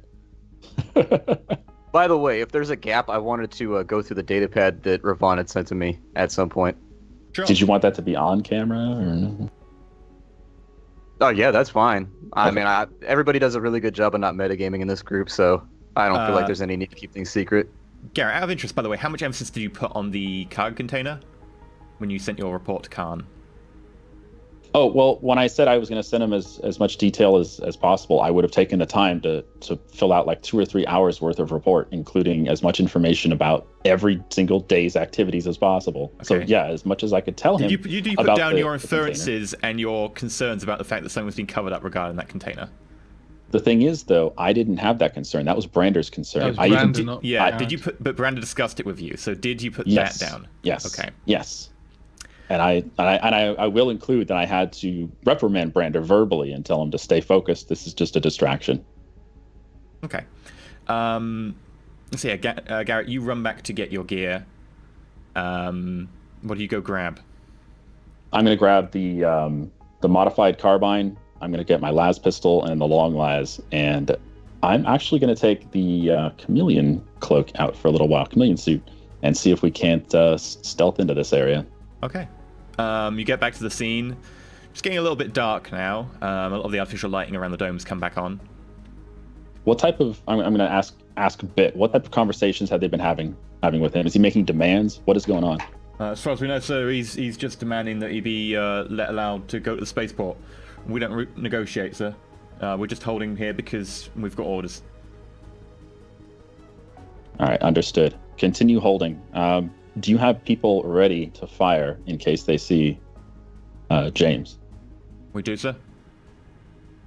By the way, if there's a gap, I wanted to go through the datapad that Ravon had sent to me at some point. Sure. Did you want that to be on camera? Or... Oh, yeah, that's fine. I Okay. mean, everybody does a really good job of not metagaming in this group, so I don't feel like there's any need to keep things secret. Garrett, out of interest, by the way, how much emphasis did you put on the cargo container when you sent your report to Khan? Oh, well, when I said I was going to send him as much detail as possible, I would have taken the time to fill out like 2 or 3 hours worth of report, including as much information about every single day's activities as possible. Okay. So, yeah, as much as I could tell him. Did you put about down the- your the container. inferences and your concerns about the fact that something's been covered up regarding that container? The thing is, though, I didn't have that concern. That was Brander's concern. That was I even Brandon, did, not- Yeah, I- did you put? But Brandon discussed it with you, so did you put yes, that down? Yes. Okay. Yes. And I will include that I had to reprimand Brander verbally and tell him to stay focused. This is just a distraction. Okay. So yeah, Garrett, you run back to get your gear. What do you go grab? I'm going to grab the modified carbine. I'm going to get my las pistol and the long las, and I'm actually going to take the chameleon cloak out for a little while, chameleon suit, and see if we can't stealth into this area. Okay. You get back to the scene. It's getting a little bit dark now. A lot of the artificial lighting around the domes come back on. What type of? I'm going to ask Bit. What type of conversations have they been having with him? Is he making demands? What is going on? As far as we know, sir, he's just demanding that he be allowed to go to the spaceport. We don't negotiate, sir. We're just holding him here because we've got orders. All right, understood. Continue holding. Do you have people ready to fire in case they see James? We do, sir.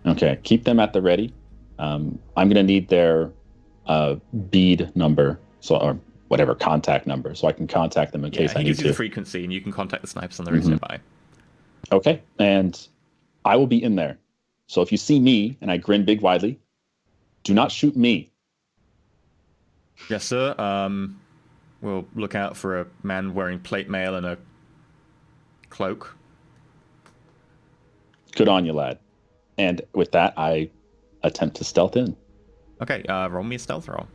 Okay, keep them at the ready. I'm going to need their bead number, or whatever contact number, so I can contact them in case I he need gives you the to. frequency, and you can contact the snipers on the route nearby. Okay, and I will be in there. So if you see me and I grin big widely, do not shoot me. Yes, sir. We'll look out for a man wearing plate mail and a cloak. Good on you, lad. And with that, I attempt to stealth in. Okay, roll me a stealth roll.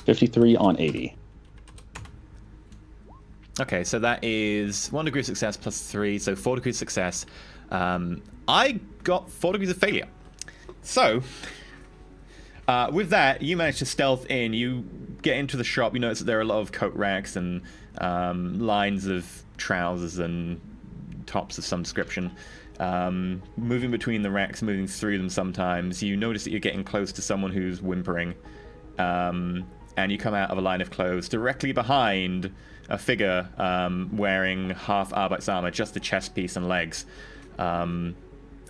$53 on 80. Okay, so that is 1 degree of success plus 3, so 4 degrees of success. I got 4 degrees of failure. So, with that, you manage to stealth in. You get into the shop. You notice that there are a lot of coat racks and lines of trousers and tops of some description. Moving between the racks, moving through them sometimes. You notice that you're getting close to someone who's whimpering. And you come out of a line of clothes directly behind a figure wearing half Arbeit's armor, just the chest piece and legs,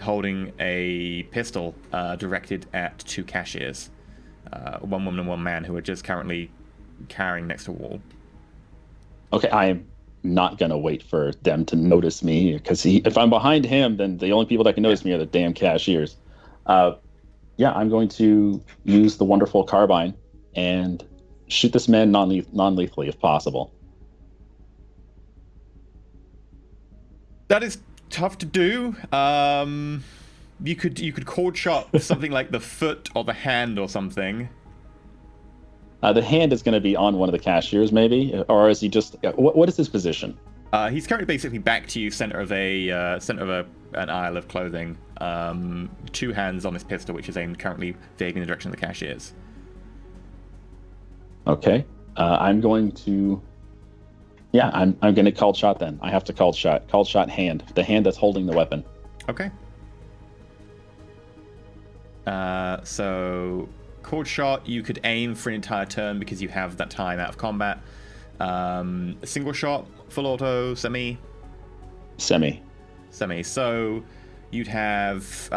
holding a pistol directed at 2 cashiers, one woman and 1 man, who are just currently carrying next to a wall. Okay, I'm not going to wait for them to notice me, because if I'm behind him, then the only people that can notice me are the damn cashiers. Yeah, I'm going to use the wonderful carbine and shoot this man non-lethally if possible. That is tough to do. You could cord shot something like the foot or the hand or something. The hand is going to be on one of the cashiers, maybe, or is he just? What is his position? He's currently basically back to you, center of an aisle of clothing. 2 hands on his pistol, which is aimed currently vaguely in the direction of the cashiers. Okay, I'm going to. Yeah, I'm going to call shot then. I have to call shot. Call shot hand. The hand that's holding the weapon. Okay. So cord shot, you could aim for an entire turn because you have that time out of combat. Single shot, full auto, semi. Semi. So you'd have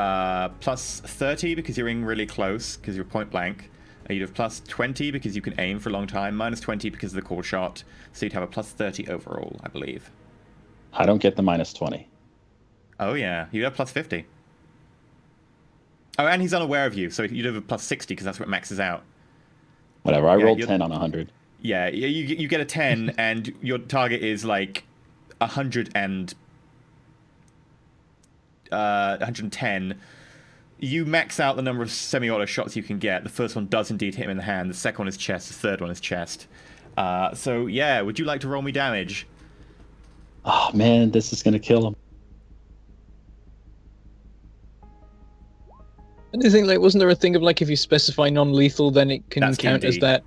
plus 30 because you're in really close because you're point blank. You'd have plus 20 because you can aim for a long time, minus 20 because of the cord shot. So you'd have a plus 30 overall, I believe. I don't get the minus 20. Oh yeah, you'd have plus 50. Oh, and he's unaware of you, so you'd have a plus 60 because that's what maxes out. Whatever, I rolled 10 on 100. Yeah, you get a 10, and your target is like 110. You max out the number of semi-auto shots you can get. The first one does indeed hit him in the hand. The second one is chest. The third one is chest. So yeah, would you like to roll me damage? Oh man, this is gonna kill him. I do think, like, wasn't there a thing of, like, if you specify non-lethal, then it can That's count D&D. as that?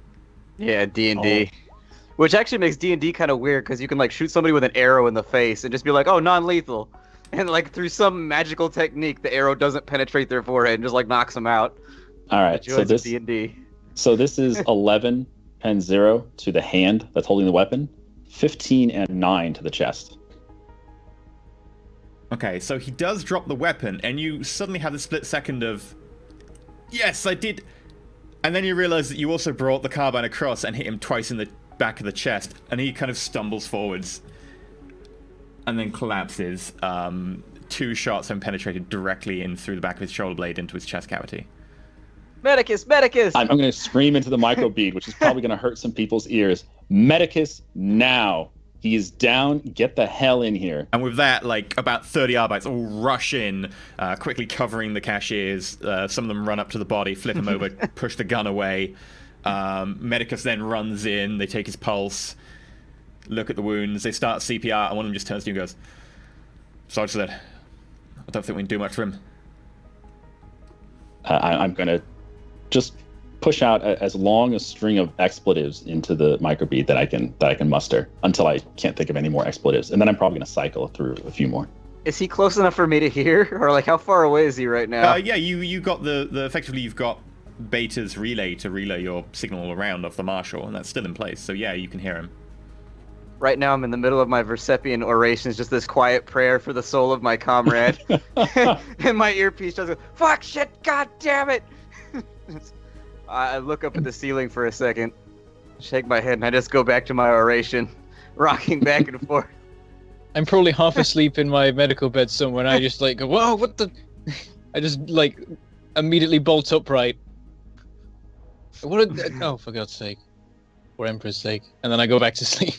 Yeah, D&D. Which actually makes D&D kind of weird, because you can, like, shoot somebody with an arrow in the face and just be like, oh, non-lethal. And, like, through some magical technique, the arrow doesn't penetrate their forehead and just, like, knocks them out. All right, so this D&D. So this is 11 and 0 to the hand that's holding the weapon, 15 and 9 to the chest. Okay, so he does drop the weapon, and you suddenly have the split second of, yes, I did. And then you realize that you also brought the carbine across and hit him twice in the back of the chest, and he kind of stumbles forwards and then collapses. 2 shots have penetrated directly in through the back of his shoulder blade into his chest cavity. Medicus, Medicus! I'm going to scream into the microbead, which is probably going to hurt some people's ears. Medicus now. He is down. Get the hell in here. And with that, like, about 30 Arbites all rush in, quickly covering the cashiers. Some of them run up to the body, flip him over, push the gun away. Medicus then runs in. They take his pulse, look at the wounds. They start CPR, and one of them just turns to you and goes, Sarge said, I don't think we can do much for him. I'm going to just push out as long a string of expletives into the microbead that I can muster until I can't think of any more expletives, and then I'm probably going to cycle through a few more. Is he close enough for me to hear, or like how far away is he right now? Yeah, you got the effectively you've got Beta's relay to relay your signal around off the marshal, and that's still in place. So yeah, you can hear him. Right now, I'm in the middle of my Versepian orations, just this quiet prayer for the soul of my comrade, and my earpiece just goes, "Fuck, shit, god damn it!" I look up at the ceiling for a second, shake my head, and I just go back to my oration, rocking back and forth. I'm probably half asleep in my medical bed somewhere, and I just, like, go, whoa, what the... I just, like, immediately bolt upright. Oh, for God's sake. For Emperor's sake. And then I go back to sleep.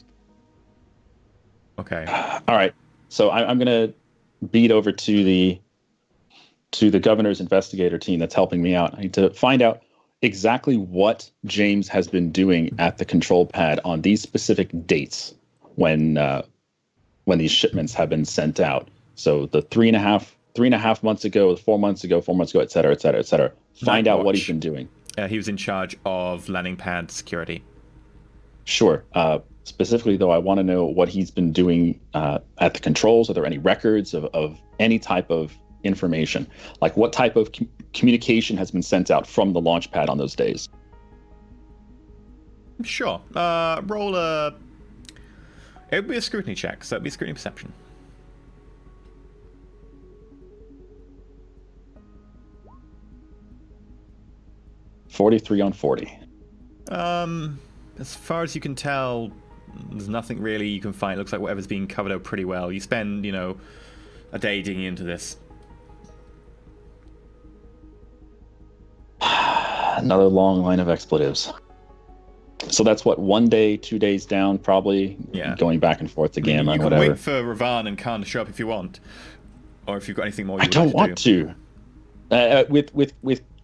Okay. All right. So I'm going to beat over to the governor's investigator team that's helping me out. I need to find out exactly what James has been doing at the control pad on these specific dates when these shipments have been sent out. So the 3.5 months ago, 4 months ago, et cetera, et cetera, et cetera. Find out what he's been doing. He was in charge of landing pad security. Sure. Specifically, though, I want to know what he's been doing at the controls. Are there any records of any type of information? Like what type of communication has been sent out from the launch pad on those days? Sure. Roll a... It would be a scrutiny check, so it would be a scrutiny perception. $43 on 40. As far as you can tell, there's nothing really you can find. It looks like whatever's being covered up pretty well. You spend, a day digging into this. Another long line of expletives. So that's what, 1 day, 2 days down, probably. Yeah. Going back and forth to Gamma and you can whatever. wait for Ravan and Khan to show up if you want. or if you've got anything more you I would don't like want to.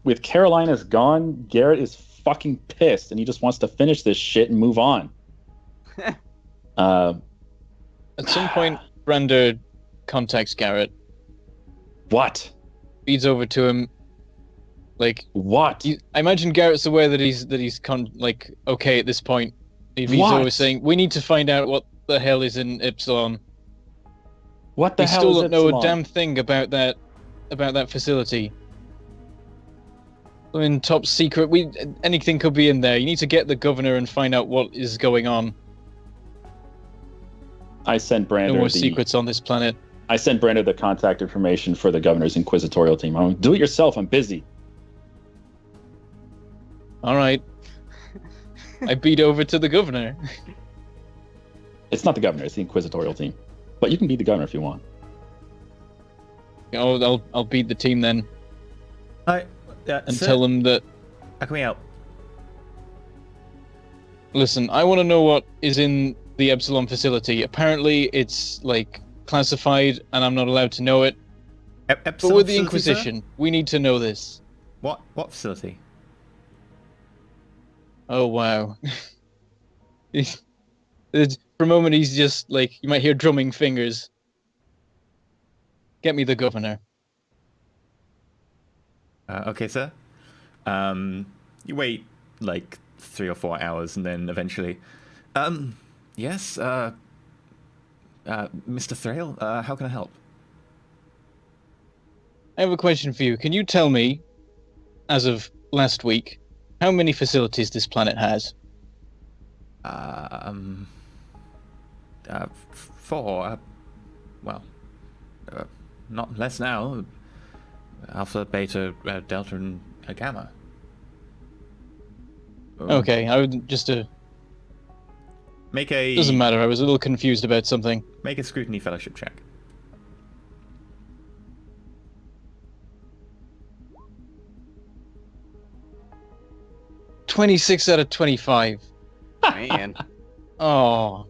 With Carolina's gone, Garrett is fucking pissed, and he just wants to finish this shit and move on. At some point, Brander contacts Garrett, What? feeds over to him. Like, What? I imagine Garrett's aware that he's okay at this point. If he's What? always saying, "We need to find out what the hell is in Epsilon." What the We hell still is don't know a Epsilon? damn thing about that facility. I mean, top secret. Anything could be in there. You need to get the governor and find out what is going on. I sent No Brander more secrets on this planet. I sent Brander the contact information for the governor's inquisitorial team. I'm do it yourself. I'm busy. All right. I beat over to the governor. It's not the governor. It's the inquisitorial team. But you can be the governor if you want. I'll beat the team then and tell them that. How can we help? Listen, I want to know what is in the Epsilon facility. Apparently, it's like classified, and I'm not allowed to know it. But Epsilon with the facility, sir? Inquisition, we need to know this. What facility? Oh wow! For a moment, he's just like you might hear drumming fingers. Get me the governor. Okay, sir. You wait like 3 or 4 hours, and then eventually, yes, Mr. Thrail, how can I help? I have a question for you. Can you tell me, as of last week, how many facilities this planet has? 4. Well, not less now. Alpha, Beta, Delta, and Gamma. Okay, I would just Make a doesn't matter. I was a little confused about something. Make a scrutiny fellowship check. $26 out of 25. Man. Oh,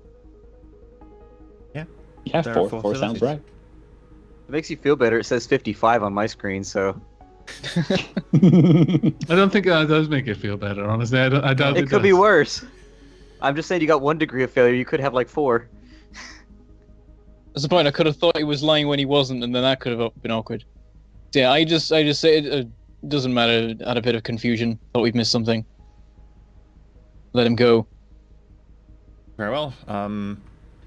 Yeah, There are 4 4 sounds facilities. right. It makes you feel better. It says 55 on my screen, so I don't think that does make it feel better, honestly. I doubt it could be does. worse. I'm just saying you got 1 degree of failure. You could have like 4. that's the point. I could have thought he was lying when he wasn't, and then that could have been awkward. Yeah, I just say it doesn't matter. Had a bit of confusion. Thought we'd missed something. Let him go. Very well.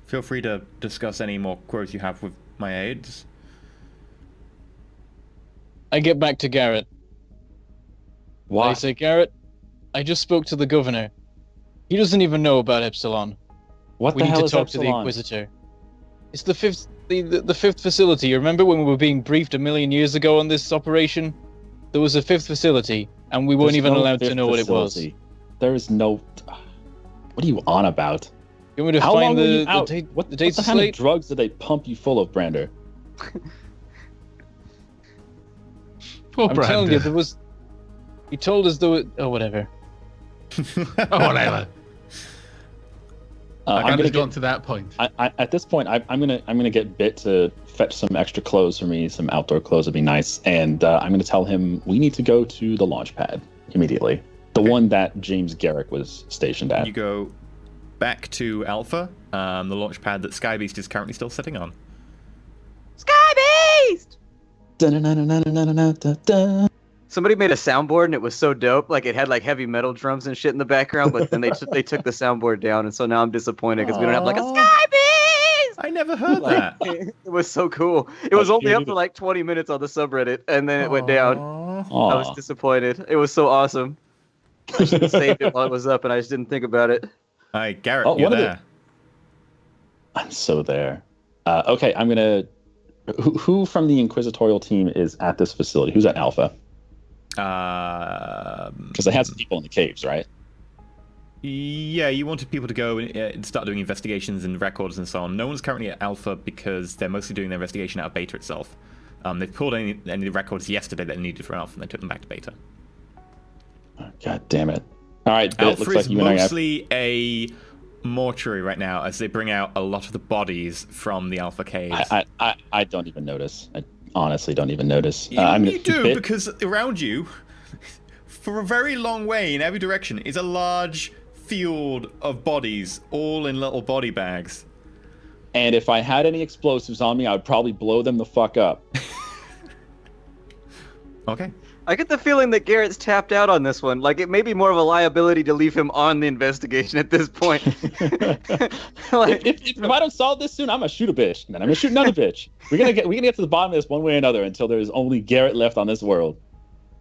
Feel free to discuss any more queries you have with my aides. I get back to Garrett. I Why? say, Garrett, I just spoke to the governor. He doesn't even know about Epsilon. What We the need hell to is talk to the Epsilon? Inquisitor. It's the fifth facility. You remember when we were being briefed 1,000,000 years ago on this operation? There was a 5th facility, and we weren't There's even no allowed to fifth know what it was. facility. There is no. What are you on about? You want me to How long find were you the out? date? What The dates kind of slate? drugs did they pump you full of, Brander? Poor I'm telling you, Brandon. there was. He told us there was. Oh, whatever. Oh, whatever. I'm I've gonna just get, gotten to that point. at this point, I'm gonna get Bit to fetch some extra clothes for me. Some outdoor clothes would be nice, and I'm gonna tell him we need to go to the launch pad immediately. The one that James Garrick was stationed at. You go back to Alpha, the launch pad that Skybeast is currently still sitting on. Skybeast! Dun-dun-dun-dun-dun-dun-dun-dun. Somebody made a soundboard and it was so dope. Like it had like heavy metal drums and shit in the background, but then they took the soundboard down, and so now I'm disappointed because we don't have like a Aw. Skybeast. I never heard Like, that. it was so cool. It was only up dude. for like 20 minutes on the subreddit, and then it went down. Aw. I was Aw. disappointed. It was so awesome. I should have saved it while it was up, and I just didn't think about it. Hi, Garrett, Oh, you're what are there. I'm so there. Okay, I'm gonna. Who from the inquisitorial team is at this facility? Who's at Alpha? Because they had some people in the caves, right? Yeah, you wanted people to go and start doing investigations and records and so on. No one's currently at Alpha because they're mostly doing their investigation out of Beta itself. They pulled any records yesterday that they needed from Alpha and they took them back to Beta. God damn it! All right, Bit, Alpha looks like is you and I have. mostly a mortuary right now as they bring out a lot of the bodies from the Alpha caves. I don't even notice. I honestly don't even notice. You do, because around you, for a very long way in every direction, is a large field of bodies, all in little body bags. And if I had any explosives on me, I would probably blow them the fuck up. Okay. I get the feeling that Garrett's tapped out on this one. Like, it may be more of a liability to leave him on the investigation at this point. Like, if I don't solve this soon, I'm gonna shoot a bitch, and then I'm gonna shoot another bitch. We're gonna get to the bottom of this one way or another until there's only Garrett left on this world.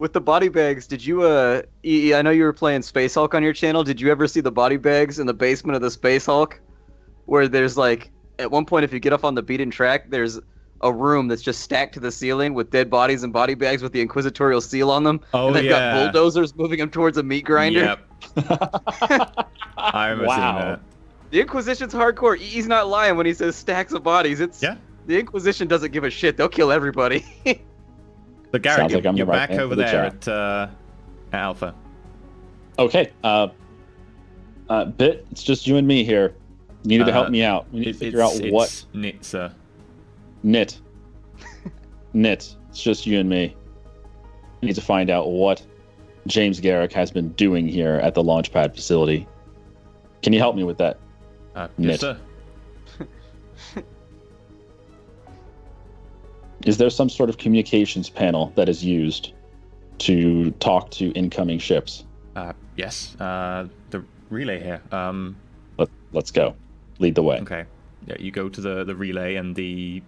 With the body bags, did you, I know you were playing Space Hulk on your channel. Did you ever see the body bags in the basement of the Space Hulk? Where there's, like, at one point, if you get off on the beaten track, there's a room that's just stacked to the ceiling with dead bodies and body bags with the inquisitorial seal on them. Oh, and they've got bulldozers moving them towards a meat grinder. Yep. I remember seeing that. The Inquisition's hardcore. He's not lying when he says stacks of bodies. The Inquisition doesn't give a shit. They'll kill everybody. So Garrett, like you're back over there at Alpha. Okay. Bit, it's just you and me here. You need to help me out. We need to figure out what... Nit, sir. Nit. It's just you and me. We need to find out what James Garrick has been doing here at the Launchpad facility. Can you help me with that? Yes, sir. Is there some sort of communications panel that is used to talk to incoming ships? Yes. The relay here. Let's go. Lead the way. Okay. Yeah, you go to the relay and the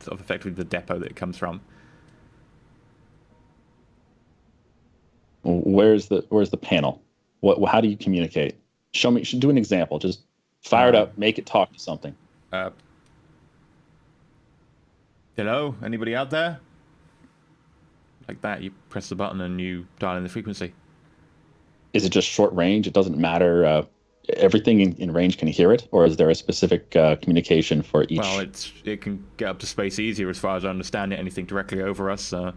sort of effectively the depot that it comes from. Where's the panel? How do you communicate? Show me. Do an example. Just fire it up. Make it talk to something. Hello? Anybody out there? Like that, you press the button and you dial in the frequency. Is it just short range? It doesn't matter. Everything in range can hear it, or is there a specific communication for each? Well, it can get up to space easier as far as I understand it. Anything directly over us, it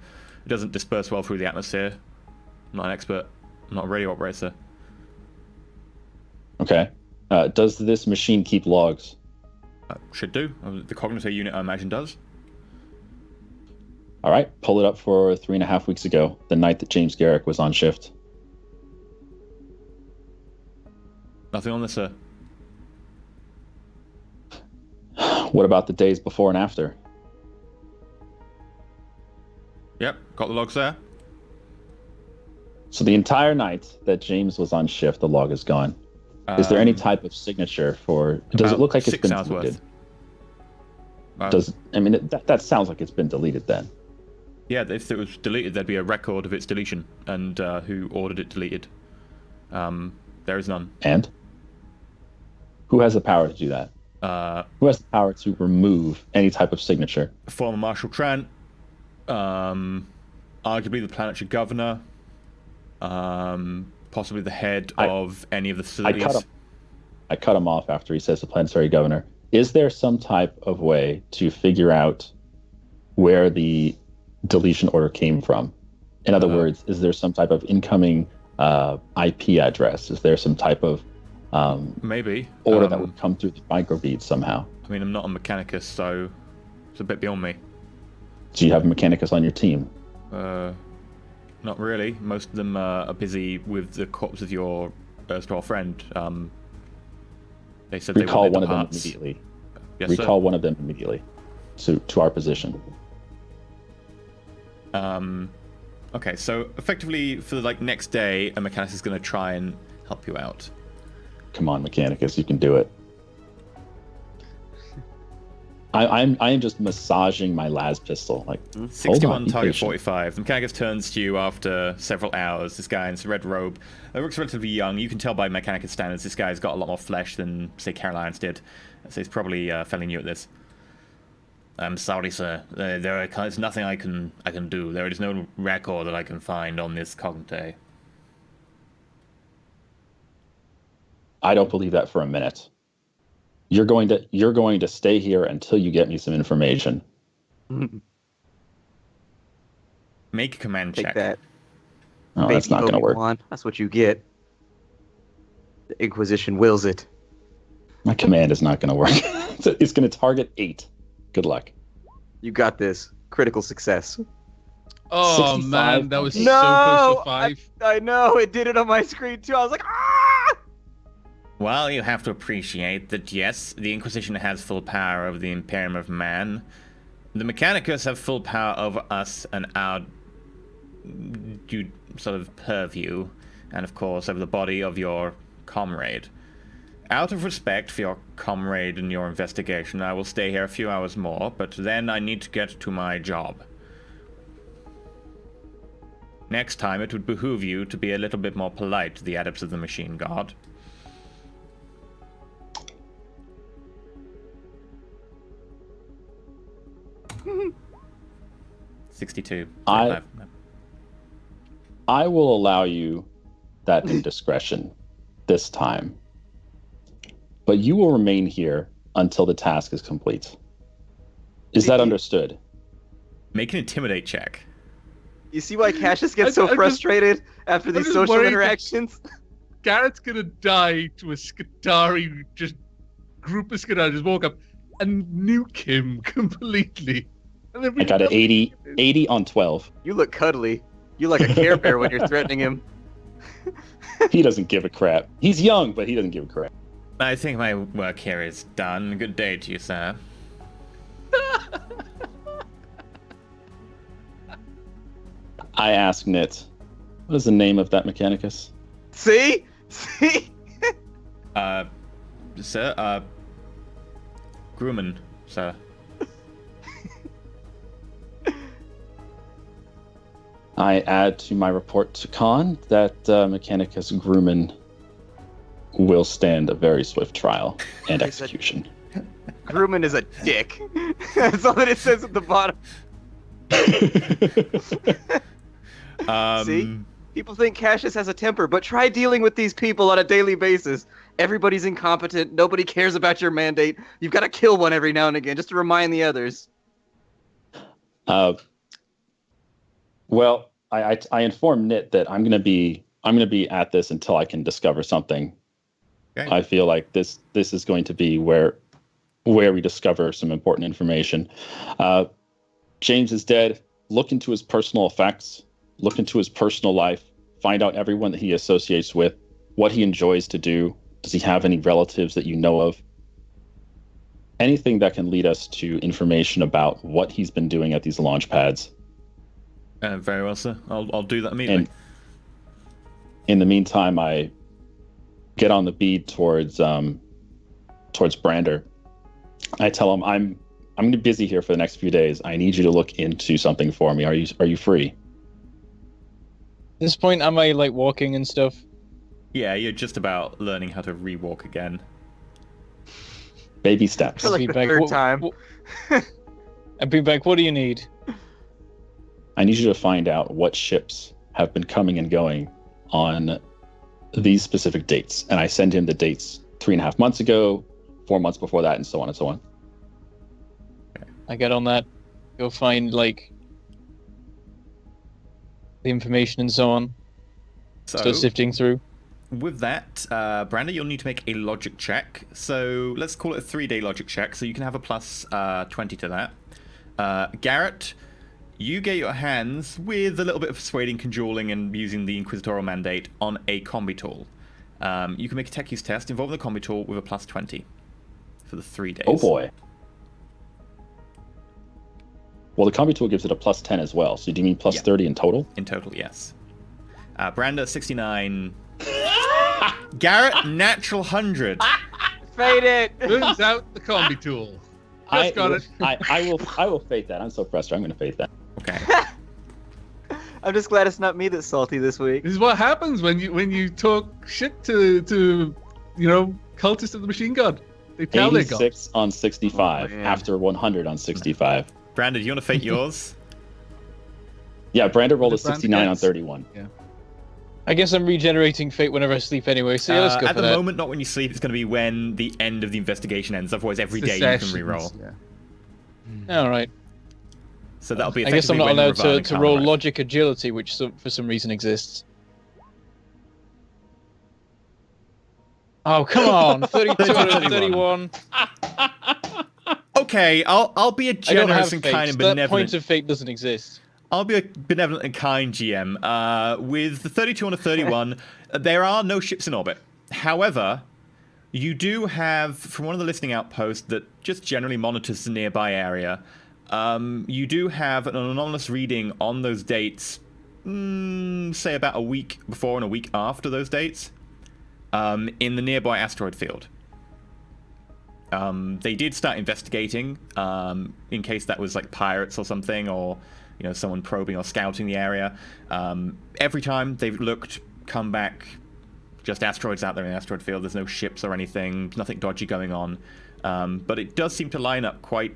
doesn't disperse well through the atmosphere. I'm not an expert. I'm not a radio operator. Okay. Does this machine keep logs? Should do. The cognitor unit, I imagine, does. All right. Pull it up for 3.5 weeks ago, the night that James Garrick was on shift. Nothing on this, sir. What about the days before and after? Yep, got the logs there. So the entire night that James was on shift, the log is gone. Is there any type of signature for... Does it look like it's been deleted? That sounds like it's been deleted then. Yeah, if it was deleted, there'd be a record of its deletion and who ordered it deleted. There is none. And? Who has the power to do that? Who has the power to remove any type of signature? Former Marshal Trent, arguably the planetary governor, possibly the head of any of the facilities. I cut him off after he says the planetary governor. Is there some type of way to figure out where the deletion order came from? In other words, is there some type of incoming IP address? Is there some type of maybe order that would come through the microbeads somehow? I mean, I'm not a mechanicus, so it's a bit beyond me. Do you have a mechanicus on your team? Not really. Most of them are busy with the corpse of your erstwhile friend. They said recall they one of parts. them immediately. Yes, recall sir. One of them immediately to our position. Okay, so effectively for the next day, a mechanicus is going to try and help you out. Come on, Mechanicus, you can do it. I am just massaging my las pistol. 61 target 45. The Mechanicus turns to you after several hours. This guy in his red robe looks relatively young. You can tell by Mechanicus standards this guy's got a lot more flesh than, say, Caroline's did. So he's probably fairly new at this. I'm sorry, sir. There's nothing I can do. There is no record that I can find on this cognite. I don't believe that for a minute. You're going to stay here until you get me some information. Make a command Take check. that. Oh, that's not going to work. That's what you get. The Inquisition wills it. My command is not going to work. It's going to target 8. Good luck. You got this. Critical success. Oh 65 man, that was on so close to I 5. know, it did it on my screen too. I was like, ah! Well, you have to appreciate that, yes, the Inquisition has full power over the Imperium of Man. The Mechanicus have full power over us and our sort of purview, and of course over the body of your comrade. Out of respect for your comrade and your investigation, I will stay here a few hours more, but then I need to get to my job. Next time, it would behoove you to be a little bit more polite to the adepts of the Machine God. I 62. I will allow you that indiscretion this time. But you will remain here until the task is complete. Is that understood? Make an intimidate check. You see why Cassius gets so frustrated after these just social worried that- interactions? Garrett's gonna die to a Skitari, just group of Skitari just walk up and nuke him completely. And then I got an 80 on 12. You look cuddly. You like a Care Bear when you're threatening him. He doesn't give a crap. He's young, but he doesn't give a crap. I think my work here is done. Good day to you, sir. I ask Nit, what is the name of that Mechanicus? See? See? Sir, Grumman, sir. I add to my report to Khan that Mechanicus Grumman will stand a very swift trial and execution. Grumman is a dick. That's all that it says at the bottom. See? People think Cassius has a temper, but try dealing with these people on a daily basis. Everybody's incompetent. Nobody cares about your mandate. You've got to kill one every now and again just to remind the others. Well, I informed Nit that I'm gonna be at this until I can discover something. Okay. I feel like this is going to be where we discover some important information. James is dead. Look into his personal effects. Look into his personal life. Find out everyone that he associates with, what he enjoys to do. Does he have any relatives that you know of? Anything that can lead us to information about what he's been doing at these launch pads. Very well, sir. I'll do that immediately. And in the meantime, I get on the beat towards Brander. I tell him I'm going to be busy here for the next few days. I need you to look into something for me. Are you free? At this point, am I like walking and stuff? Yeah, you're just about learning how to re-walk again. Baby steps. For like the third time. I'll be back. What do you need? I need you to find out what ships have been coming and going on these specific dates. And I send him the dates 3.5 months ago, 4 months before that, and so on and so on. I get on that. Go find like the information and so on. Start sifting through. With that, Brandon, you'll need to make a logic check. So let's call it a 3-day logic check. So you can have a plus 20 to that. Garrett, you get your hands with a little bit of persuading, cajoling, and using the Inquisitorial Mandate on a combi tool. You can make a tech use test involving the combi tool with a plus 20 for the 3 days. Oh boy. Well, the combi tool gives it a plus 10 as well. So do you mean plus 30 in total? In total, yes. Branda, 69. Garrett, natural 100. Fade it! Turns out the combi tool. Just got it. I will fade that. I'm so frustrated. I'm going to fade that. Okay. I'm just glad it's not me that's salty this week. This is what happens when you talk shit to cultists of the Machine God. They tell they got 86 on 65 after 100 on 65. Brandon, do you want to fate yours? Yeah, Brander rolled a The Brander 69 on gets- 31. I guess I'm regenerating fate whenever I sleep anyway. So yeah, let's go at for the that. moment, not when you sleep. It's going to be when the end of the investigation ends. Otherwise, every day you can reroll. Yeah. All right. So that'll be. I guess I'm not effectively when allowed Ravana to Khan roll arrives. logic agility, which for some reason exists. Oh, come on. 32 out of 31. Okay, I'll be a I don't have generous and fate. kind and That point benevolent. of fate doesn't exist. I'll be a benevolent and kind GM. With the 32 on a 31, there are no ships in orbit. However, you do have, from one of the listening outposts that just generally monitors the nearby area, you do have an anomalous reading on those dates, say about a week before and a week after those dates, in the nearby asteroid field. They did start investigating in case that was like pirates or something, or someone probing or scouting the area. Every time they've looked, come back, just asteroids out there in the asteroid field. There's no ships or anything, nothing dodgy going on. But it does seem to line up quite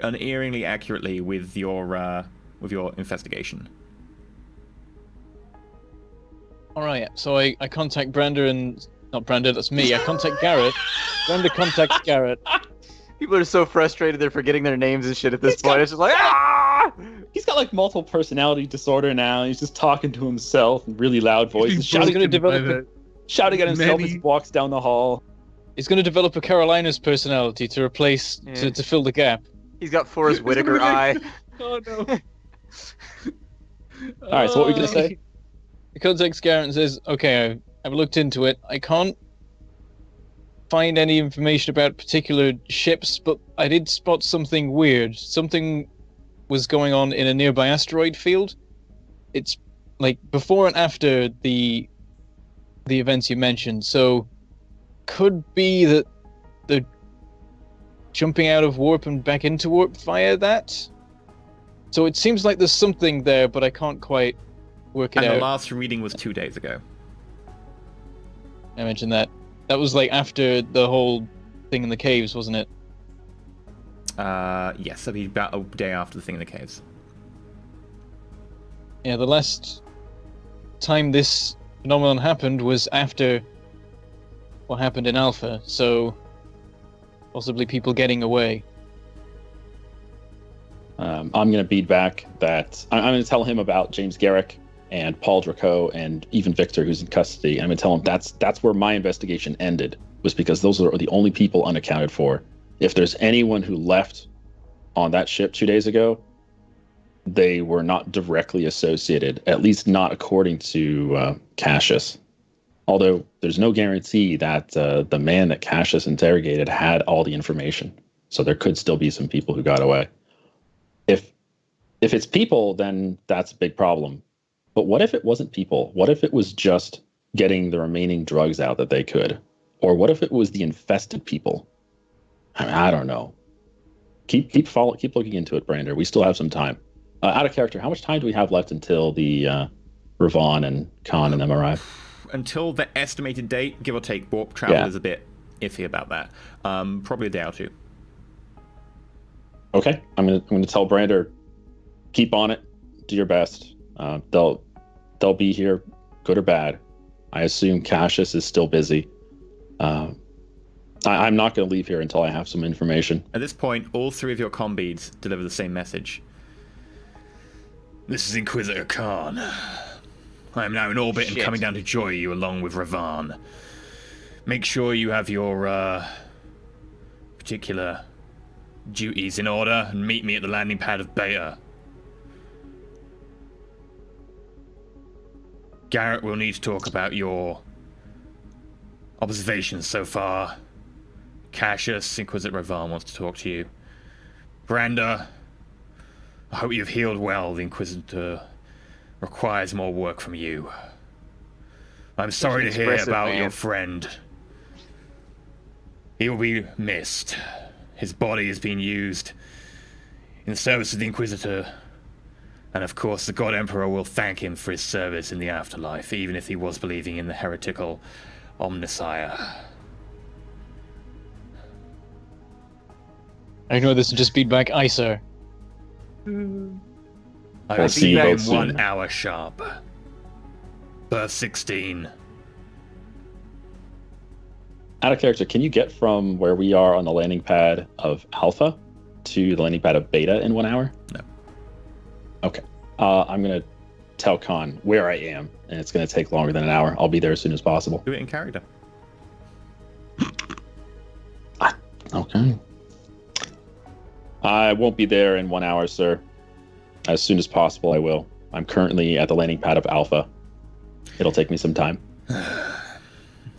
unerringly accurately with your investigation. All right, so I contact Brenda and... Not Brenda, that's me. I contact Garrett. Brenda contacts Garrett. People are so frustrated they're forgetting their names and shit at this point. It's just like, ah! He's got like multiple personality disorder now. He's just talking to himself in really loud voices, shouting at himself as he walks down the hall. He's going to develop a Carolina's personality to replace, to fill the gap. He's got Forrest Whitaker eye. Oh no. All right, so what were you going to say? He contacts Garrett and says, okay, I've looked into it. I can't find any information about particular ships, but I did spot something weird. Something was going on in a nearby asteroid field. It's like before and after the events you mentioned. So could be that they're jumping out of warp and back into warp via that. So it seems like there's something there, but I can't quite work it out. And the last reading was 2 days ago. I mentioned that. That was like after the whole thing in the caves, wasn't it? Yes, that'd be about a day after the thing in the caves. Yeah, the last time this phenomenon happened was after what happened in Alpha, so possibly people getting away. I'm going to beat back that. I'm going to tell him about James Garrick and Paul Draco and even Victor, who's in custody. I'm going to tell him that's where my investigation ended, was because those are the only people unaccounted for. If there's anyone who left on that ship 2 days ago, they were not directly associated, at least not according to Cassius. Although there's no guarantee that the man that Cassius interrogated had all the information. So there could still be some people who got away. If it's people, then that's a big problem. But what if it wasn't people? What if it was just getting the remaining drugs out that they could? Or what if it was the infested people? I mean, I don't know. Keep looking into it, Brander. We still have some time. Out of character, how much time do we have left until the Ravon and Khan and them arrive? Until the estimated date, give or take. Warp travel Yeah. is a bit iffy about that. Probably a day or two. Okay, I'm gonna tell Brander, keep on it, do your best. They'll be here, good or bad. I assume Cassius is still busy. I'm not going to leave here until I have some information. At this point, all three of your combeads deliver the same message. This is Inquisitor Khan. I am now in orbit and coming down to join you along with Ravon. Make sure you have your particular duties in order and meet me at the landing pad of Beta. Garrett will need to talk about your observations so far. Cassius, Inquisitor Ravon wants to talk to you. Branda, I hope you've healed well. The Inquisitor requires more work from you. I'm sorry to hear about your friend. He will be missed. His body is being used in the service of the Inquisitor. And of course, the God Emperor will thank him for his service in the afterlife, even if he was believing in the heretical Omnissiah. I know this is just feedback. Aye, sir. I will see see you you in both 1 soon. hour sharp. Berth 16. Out of character, can you get from where we are on the landing pad of Alpha to the landing pad of Beta in 1 hour? No. Okay. I'm going to tell Khan where I am, and it's going to take longer than an hour. I'll be there as soon as possible. Do it in character. I won't be there in 1 hour, sir. As soon as possible, I will. I'm currently at the landing pad of Alpha. It'll take me some time.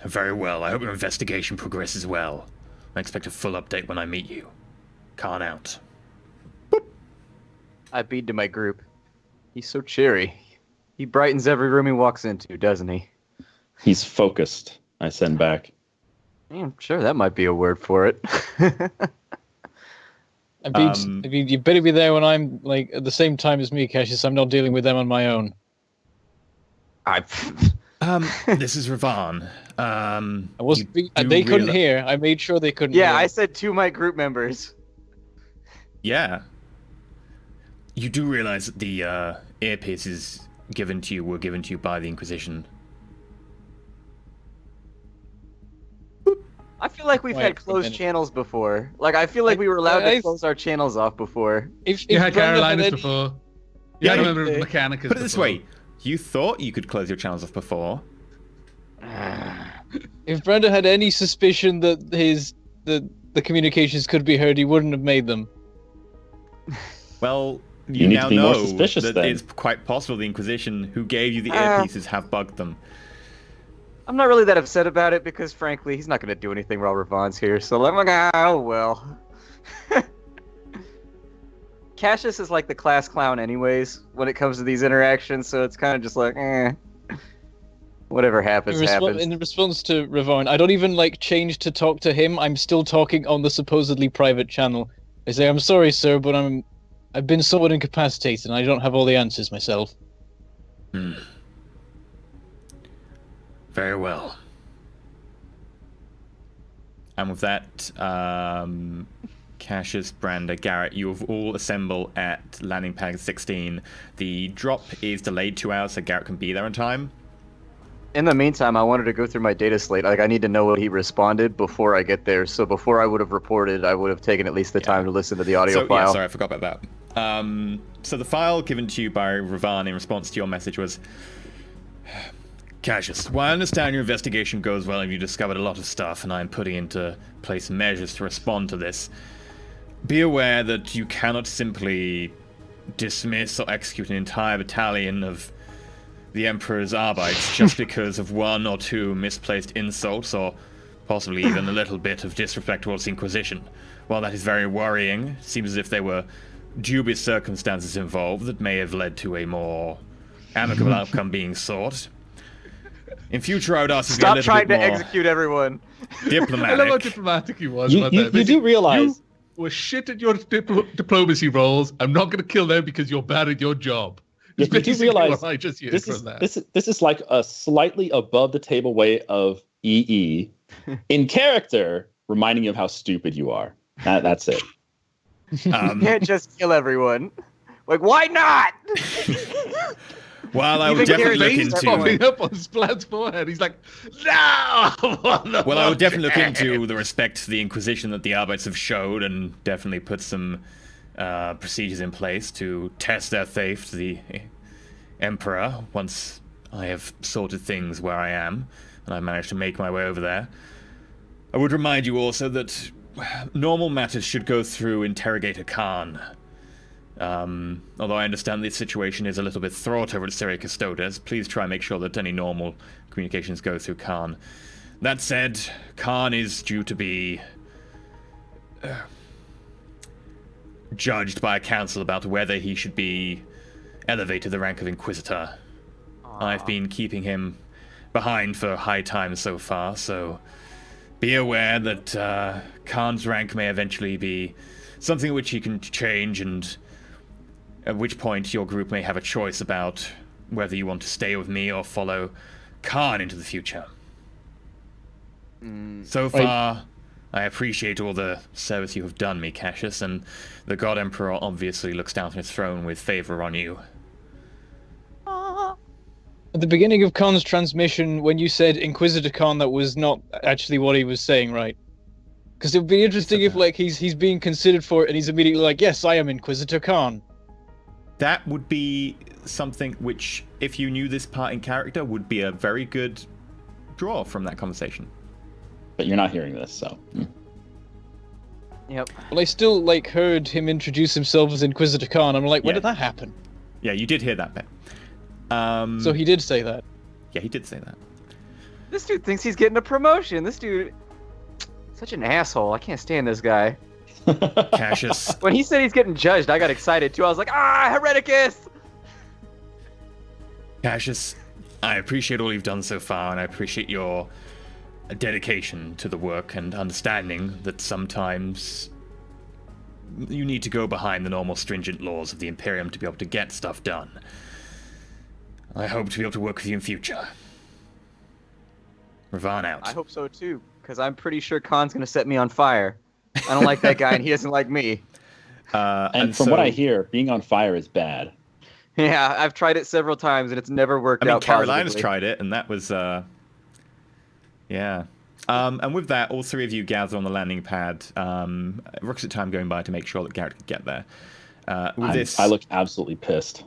Very well. I hope your investigation progresses well. I expect a full update when I meet you. Khan out. I beat to my group. He's so cheery. He brightens every room he walks into, doesn't he? He's focused, I send back. Yeah, I'm sure that might be a word for it. I mean, you better be there when I'm like at the same time as me, Cassius. I'm not dealing with them on my own. This is Ravan. I was. They couldn't hear. I made sure they couldn't. Yeah, hear. I said to my group members. Yeah. You do realize that the earpieces were given to you by the Inquisition. I feel like we've had closed channels before. Like, I feel like we were allowed to close our channels off before. You had Carolinas before. You had a member of the Mechanicus Put it this way. You thought you could close your channels off before. If Brenda had any suspicion that the communications could be heard, he wouldn't have made them. Well, You need now to be more know suspicious, that then. it's quite possible the Inquisition who gave you the earpieces have bugged them. I'm not really that upset about it because, frankly, he's not going to do anything while Ravan's here. So I'm like, oh, well. Cassius is like the class clown anyways when it comes to these interactions, so it's kind of just like, whatever happens, happens. In response to Ravan, I don't even change to talk to him. I'm still talking on the supposedly private channel. I say, I'm sorry, sir, but I've been somewhat incapacitated and I don't have all the answers myself. Very well. And with that, Cassius, Branda, Garrett, you have all assemble at landing pad 16. The drop is delayed 2 hours, so Garrett can be there in time. In the meantime, I wanted to go through my data slate. Like, I need to know what he responded before I get there. So before I would have reported, I would have taken at least the time to listen to the audio file. Yeah, sorry, I forgot about that. So the file given to you by Ravan in response to your message was... Cassius, while I understand your investigation goes well and you discovered a lot of stuff, and I am putting into place measures to respond to this, be aware that you cannot simply dismiss or execute an entire battalion of the Emperor's Arbites just because of one or two misplaced insults or possibly even a little bit of disrespect towards the Inquisition. While that is very worrying, it seems as if there were dubious circumstances involved that may have led to a more amicable outcome being sought. In future, I would ask you to be a little bit more... Stop trying to execute everyone. Diplomatic. I love how diplomatic he was. You do realize... You were shit at your diplomacy roles. I'm not going to kill them because you're bad at your job. You do realize this is like a slightly above the table way of EE in character, reminding you of how stupid you are. That's it. You can't just kill everyone. Like, why not? Well, I would definitely look into... popping up on Splat's forehead. He's like, no! Well, I would definitely look into the respect to the Inquisition that the Arbites have showed and definitely put some procedures in place to test their faith to the Emperor once I have sorted things where I am and I've managed to make my way over there. I would remind you also that normal matters should go through Interrogator Khan. Although I understand the situation is a little bit fraught over at Syria Custodes, please try and make sure that any normal communications go through Khan. That said, Khan is due to be judged by a council about whether he should be elevated to the rank of Inquisitor. I've been keeping him behind for high time so far, so be aware that Khan's rank may eventually be something which he can change, and at which point your group may have a choice about whether you want to stay with me or follow Khan into the future. So far, I appreciate all the service you have done me, Cassius, and the God Emperor obviously looks down from his throne with favor on you. At the beginning of Khan's transmission, when you said Inquisitor Khan, that was not actually what he was saying, right? Because it would be interesting if he's being considered for it and he's immediately like, yes, I am Inquisitor Khan. That would be something which, if you knew this part in character, would be a very good draw from that conversation. But you're not hearing this, so... Yep. Well, I still like heard him introduce himself as Inquisitor Khan. I'm like, when Yeah. did that happen? Yeah, you did hear that bit. So he did say that. Yeah, he did say that. This dude thinks he's getting a promotion. This dude, such an asshole. I can't stand this guy. Cassius. When he said he's getting judged, I got excited too. I was like, Hereticus! Cassius, I appreciate all you've done so far, and I appreciate your dedication to the work and understanding that sometimes you need to go behind the normal stringent laws of the Imperium to be able to get stuff done. I hope to be able to work with you in future. Ravan out. I hope so too, because I'm pretty sure Khan's gonna set me on fire. I don't like that guy, and he doesn't like me. And from what I hear, being on fire is bad. Yeah, I've tried it several times, and it's never worked I mean, out Carolina's positively. tried it, and that was, yeah. And with that, all three of you gather on the landing pad. Requisite time going by to make sure that Garrett can get there. I look absolutely pissed.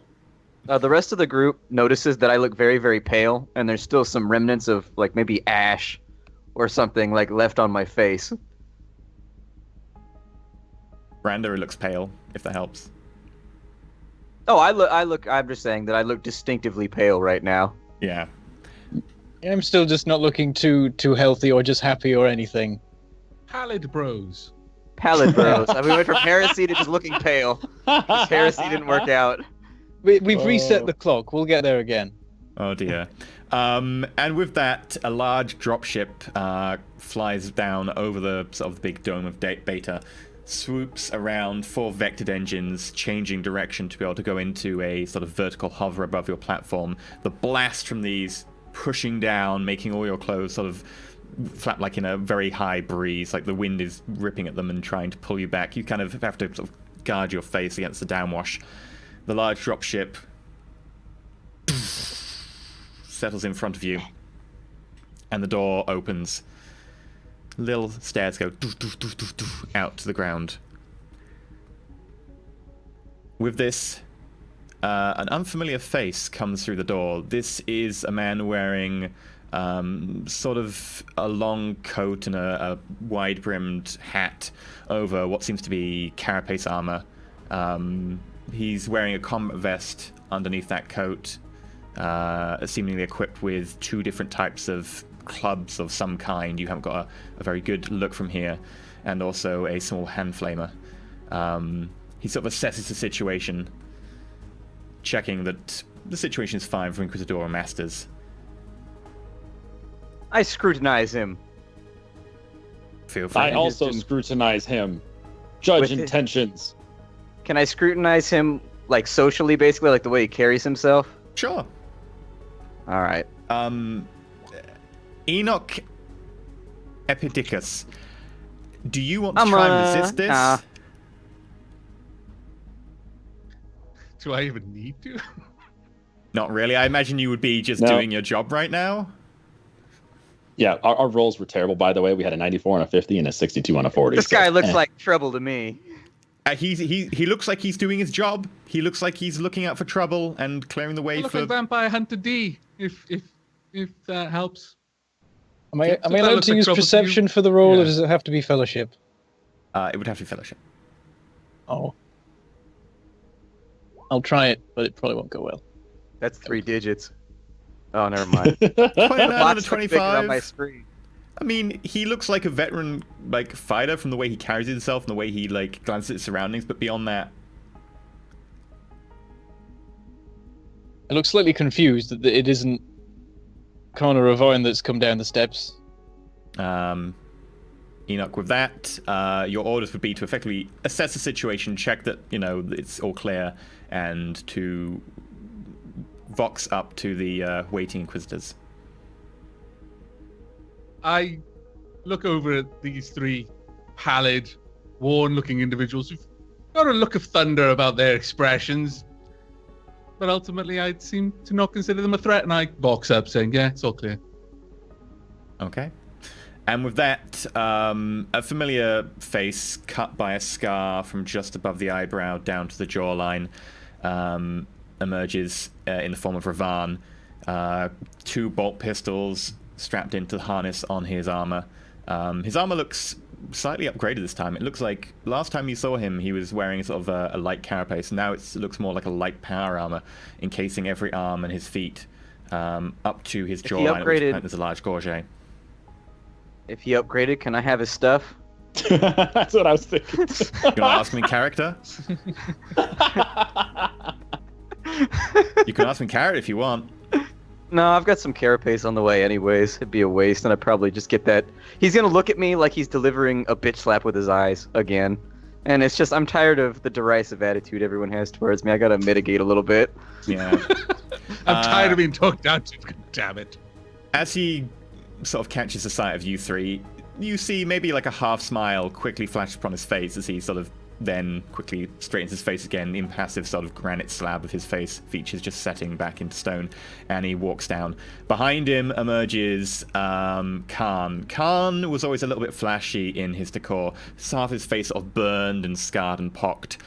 The rest of the group notices that I look very, very pale, and there's still some remnants of, like, maybe ash or something, like, left on my face. Randa looks pale, if that helps. Oh, I'm just saying that I look distinctively pale right now. Yeah. I'm still just not looking too healthy or just happy or anything. Pallid bros. Pallid bros. We went from heresy to just looking pale. This heresy didn't work out. We've reset the clock. We'll get there again. Oh dear. And with that, a large dropship flies down over the sort of big dome of Beta, swoops around 4 vectored engines, changing direction to be able to go into a sort of vertical hover above your platform. The blast from these pushing down, making all your clothes sort of flap like in a very high breeze, like the wind is ripping at them and trying to pull you back. You kind of have to sort of guard your face against the downwash. The large dropship settles in front of you, and the door opens. Little stairs go out to the ground. With this, an unfamiliar face comes through the door. This is a man wearing sort of a long coat and a wide-brimmed hat over what seems to be carapace armor. He's wearing a combat vest underneath that coat, seemingly equipped with 2 different types of clubs of some kind. You haven't got a very good look from here, and also a small hand flamer. He sort of assesses the situation, checking that the situation is fine for Inquisitor and Masters. I scrutinize him. Feel free. I also scrutinize him. Judge With it. intentions. Can I scrutinize him, like, socially, basically, like the way he carries himself? Sure. All right. Enoch Epidicus, do you want to try and resist this? nah. Do I even need to? Not really. I imagine you would be just No. doing your job right now. Yeah, our rolls were terrible, by the way. We had a 94 on a 50 and a 62 on a 40. This so, guy looks eh. like trouble to me. He looks like he's doing his job. He looks like he's looking out for trouble and clearing the way I look for. like Vampire Hunter D, if that helps. Am I Does that allowed look to like use trouble to you? perception for the roll, Yeah. or does it have to be fellowship? It would have to be fellowship. Oh. I'll try it, but it probably won't go well. That's 3 digits. Oh, never mind. 29 out of Lots bigger on my 25. screen. I mean, he looks like a veteran, like, fighter from the way he carries himself and the way he, like, glances at his surroundings, but beyond that, I look slightly confused that it isn't Connor Ravoyan that's come down the steps. Enoch, with that, your orders would be to effectively assess the situation, check that, it's all clear, and to vox up to the waiting Inquisitors. I look over at these 3 pallid, worn-looking individuals who've got a look of thunder about their expressions. But ultimately, I seem to not consider them a threat, and I box up, saying, yeah, it's all clear. Okay. And with that, a familiar face cut by a scar from just above the eyebrow down to the jawline emerges in the form of Ravan. 2 bolt pistols strapped into the harness on his armor. His armor looks slightly upgraded this time. It looks like last time you saw him, he was wearing sort of a light carapace. Now it looks more like a light power armor, encasing every arm and his feet up to his jawline, at which point there's a large gorget. If he upgraded, can I have his stuff? That's what I was thinking. You want to ask me in character? You can ask me in character if you want. No, I've got some carapace on the way anyways. It'd be a waste, and I'd probably just get that. He's gonna look at me like he's delivering a bitch slap with his eyes again. And it's just, I'm tired of the derisive attitude everyone has towards me. I gotta mitigate a little bit. Yeah. I'm tired of being talked down to. Damn it. As he sort of catches the sight of you three, you see maybe like a half smile quickly flash upon his face as he sort of then quickly straightens his face again, the impassive sort of granite slab of his face features just setting back into stone, and he walks down. Behind him emerges Khan. Khan was always a little bit flashy in his decor, half his face sort of burned and scarred and pocked.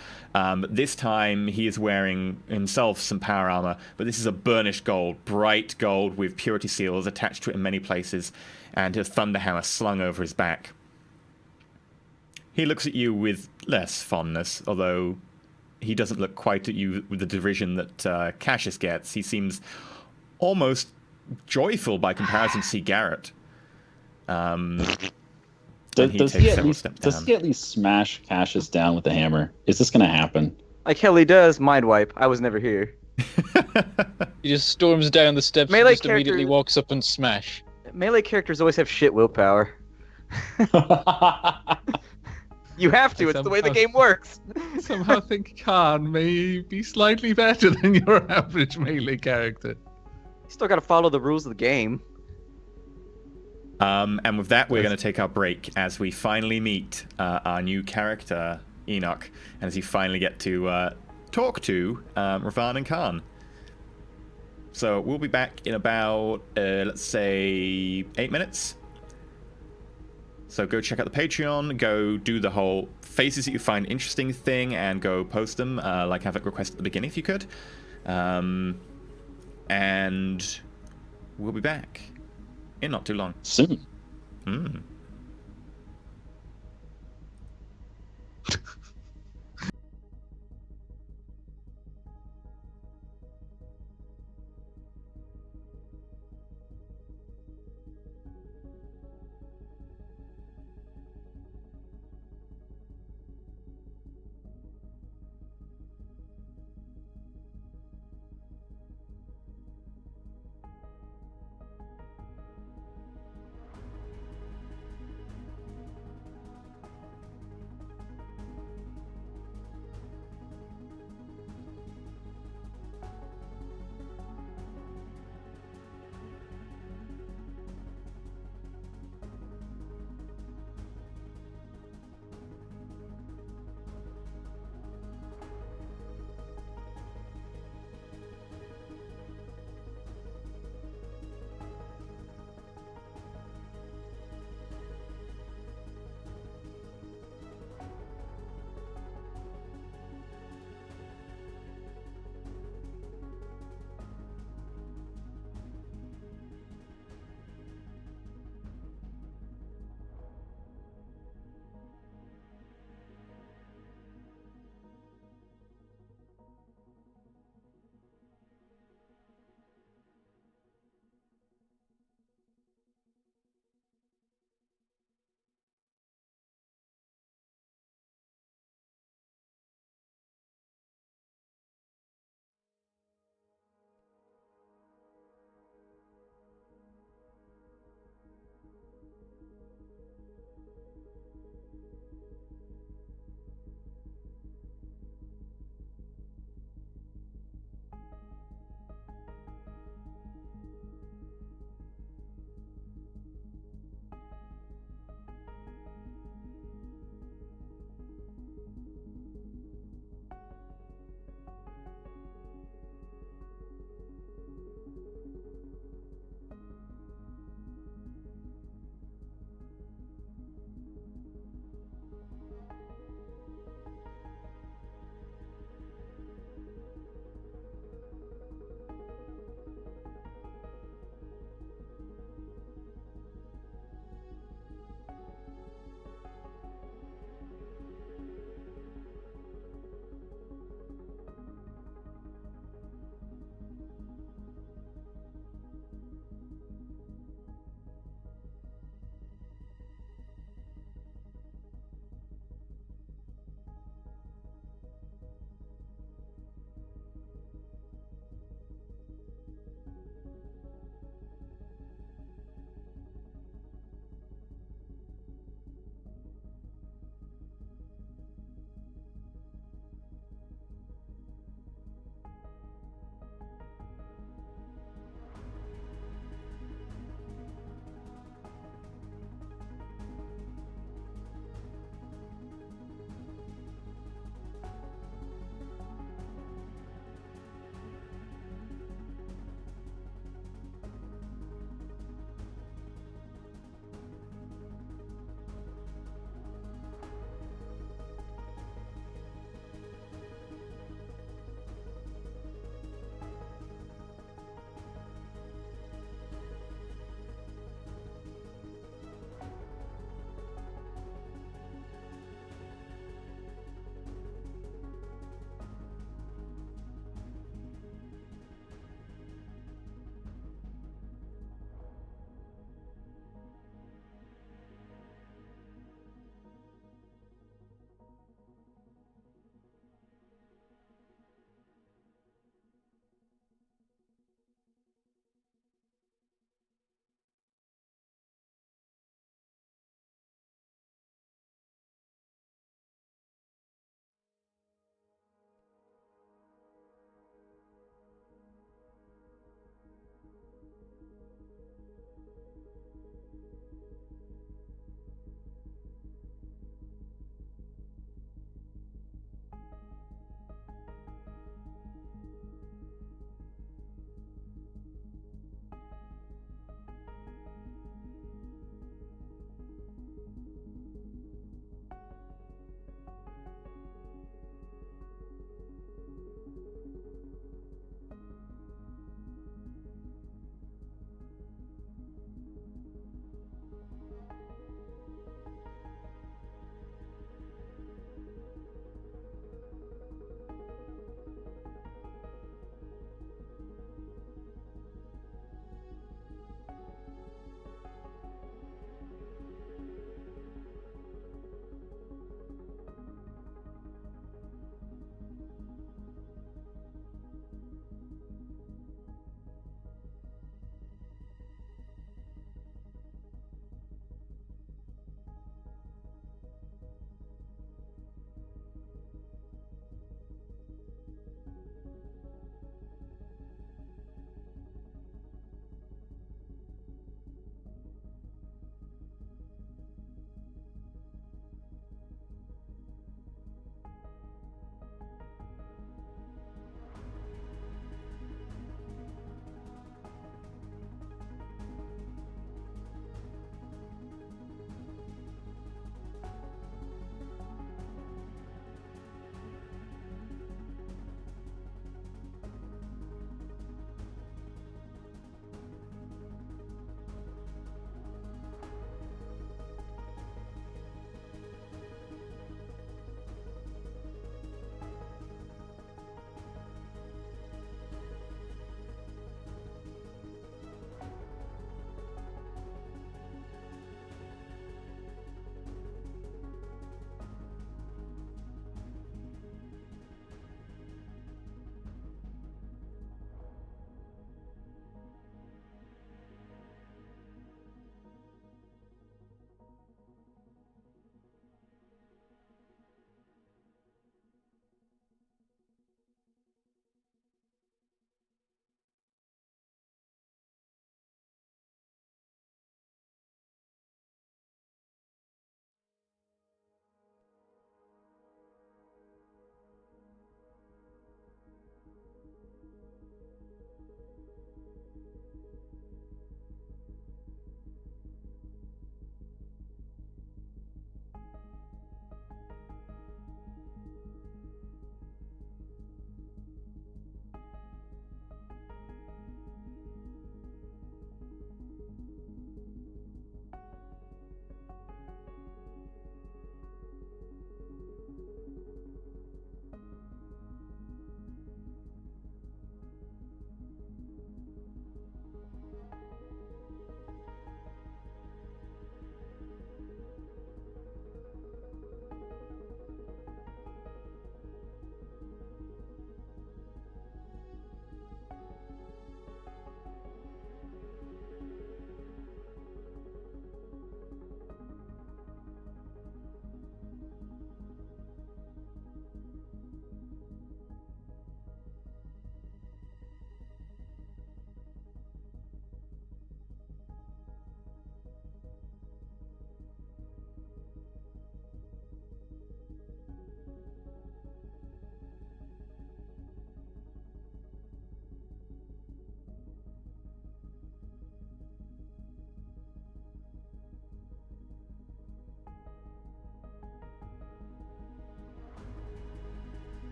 This time he is wearing himself some power armor, but this is a burnished gold, bright gold with purity seals attached to it in many places, and a thunderhammer slung over his back. He looks at you with less fondness, although he doesn't look quite at you with the derision that Cassius gets. He seems almost joyful by comparison to see Garrett. Does he at least smash Cassius down with the hammer? Is this going to happen? Like hell he does, mind wipe. I was never here. He just storms down the steps Melee and just immediately walks up and smash. Melee characters always have shit willpower. You have to, it's the way the game works. Somehow think Khan may be slightly better than your average melee character. You still gotta follow the rules of the game. And with that, we're going to take our break as we finally meet our new character, Enoch, and as you finally get to talk to Ravan and Khan. So we'll be back in about, let's say, 8 minutes. So go check out the Patreon, go do the whole faces that you find interesting thing, and go post them, like Havoc requested at the beginning if you could. And we'll be back in not too long. Soon.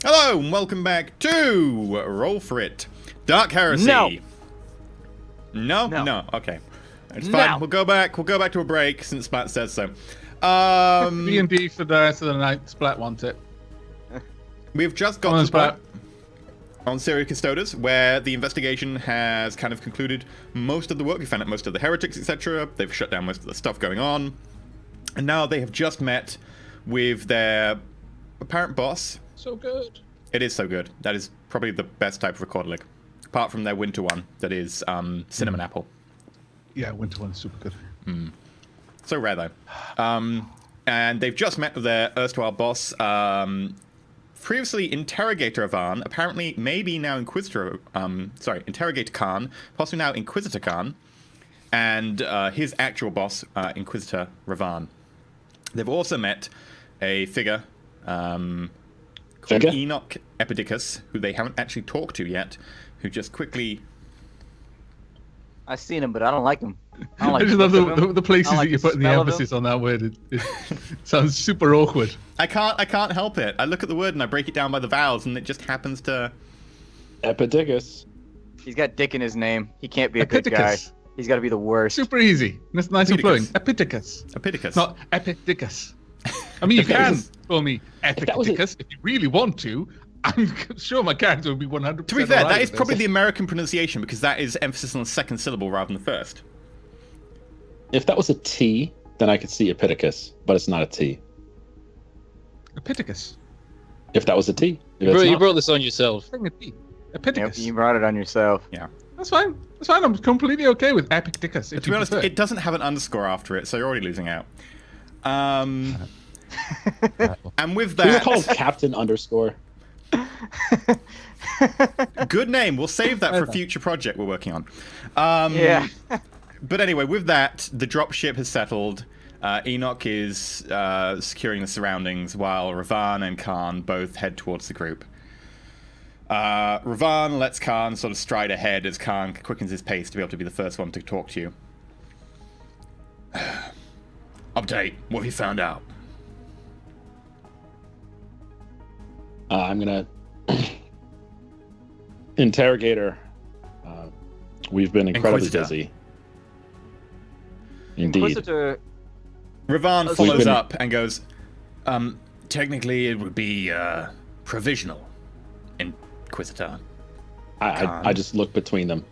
Hello, and welcome back to Roll4It. Dark Heresy. No. No? Okay. It's fine. No. We'll go back to a break since Splat says so. D&D for the rest of the night. Splat wants it. We've just Come got on, to the Splat. point on Serial Custodes, where the investigation has kind of concluded most of the work. We found out most of the heretics, etc. They've shut down most of the stuff going on. And now they have just met with their apparent boss. So good. It is so good. That is probably the best type of Recorderlig. Apart from their winter one, that is cinnamon apple. Yeah, winter one's super good. So rare, though. And they've just met with their erstwhile boss, previously Interrogator Ivan, apparently maybe now Interrogator Khan, possibly now Inquisitor Khan, and his actual boss, Inquisitor Ravan. They've also met a figure called Enoch Epidicus, who they haven't actually talked to yet, who just quickly... I've seen him, but I don't like him. I don't I like just the love look of him. the places I don't that like you the put in the smell of emphasis on that word. It sounds super awkward. I can't help it. I look at the word and I break it down by the vowels, and it just happens to... Epidicus. He's got dick in his name. He can't be a good guy. Epidicus. He's got to be the worst. Super easy. That's nice and flowing. Epidicus. Epidicus. Epidicus. Not Epidicus. I mean, you If that can was- call me that was Epidicus if you really want to. I'm sure my character would be 100%. To be fair, alright that is with probably this. the American pronunciation, because that is emphasis on the second syllable rather than the first. If that was a T, then I could see Epidicus, but it's not a T. Epidicus. If that was a T. If You it's not- brought this on yourself. Saying a T. Yep, Epidicus. you brought it on yourself. That's fine. That's fine. I'm completely okay with Epidicus. To be honest, it doesn't have an underscore after it, so you're already losing out. And with We were called that, Captain underscore. good name. We'll save that for a future project we're working on. Yeah. But anyway, with that, the dropship has settled. Enoch is securing the surroundings, while Ravan and Khan both head towards the group. Ravan lets Khan sort of stride ahead as Khan quickens his pace to be able to be the first one to talk to you. Update. What have you found out? I'm gonna interrogator. We've been incredibly Inquisitor. busy. Indeed. Inquisitor. Ravan We've follows been- up and goes, technically it would be provisional, Inquisitor. I just look between them.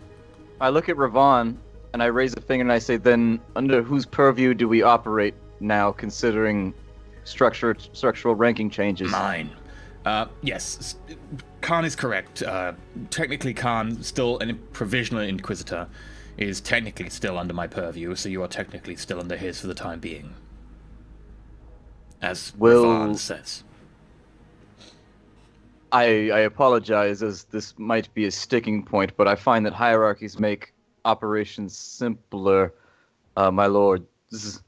I look at Ravan and I raise a finger and I say, then under whose purview do we operate now, considering structural ranking changes? Mine. Yes, Khan is correct. Technically, Khan, still a provisional Inquisitor, is technically still under my purview, so you are technically still under his for the time being. As Will- Ravan says. I apologize, as this might be a sticking point, but I find that hierarchies make operations simpler, my lord. This is...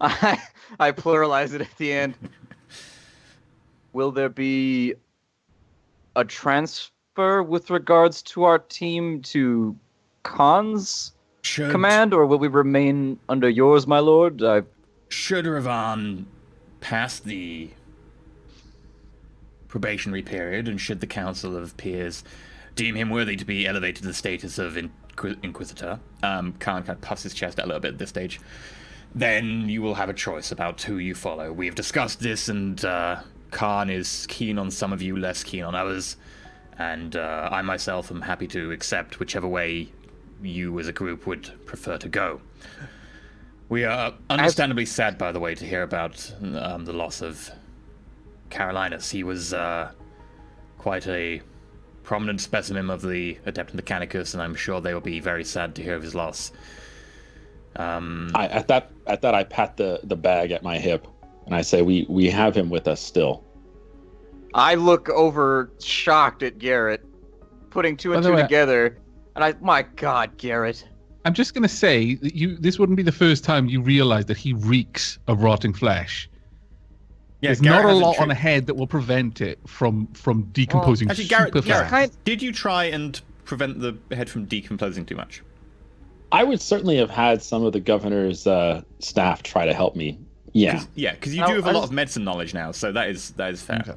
I pluralize it at the end. Will there be a transfer with regards to our team to Khan's command, or will we remain under yours, my lord? Should Ravan pass the probationary period, and should the Council of Peers deem him worthy to be elevated to the status of Inquisitor, Khan kind of puffs his chest out a little bit at this stage, then you will have a choice about who you follow. We've discussed this, and Khan is keen on some of you, less keen on others, and I myself am happy to accept whichever way you as a group would prefer to go. We are understandably sad, by the way, to hear about the loss of Carolinus. He was quite a prominent specimen of the Adept Mechanicus, and I'm sure they will be very sad to hear of his loss. At that I pat the bag at my hip and I say we have him with us still. I look over shocked at Garrett, putting two and By the two way- together, and my God, Garrett. I'm just going to say that this wouldn't be the first time you realize that he reeks of rotting flesh. Yeah, There's Garrett not a hasn't lot on a head that will prevent it from decomposing Actually, Garrett, super fast. did you try and prevent the head from decomposing too much? I would certainly have had some of the governor's staff try to help me. Yeah. Because you do have a lot of medicine knowledge now, so that is fair. Okay.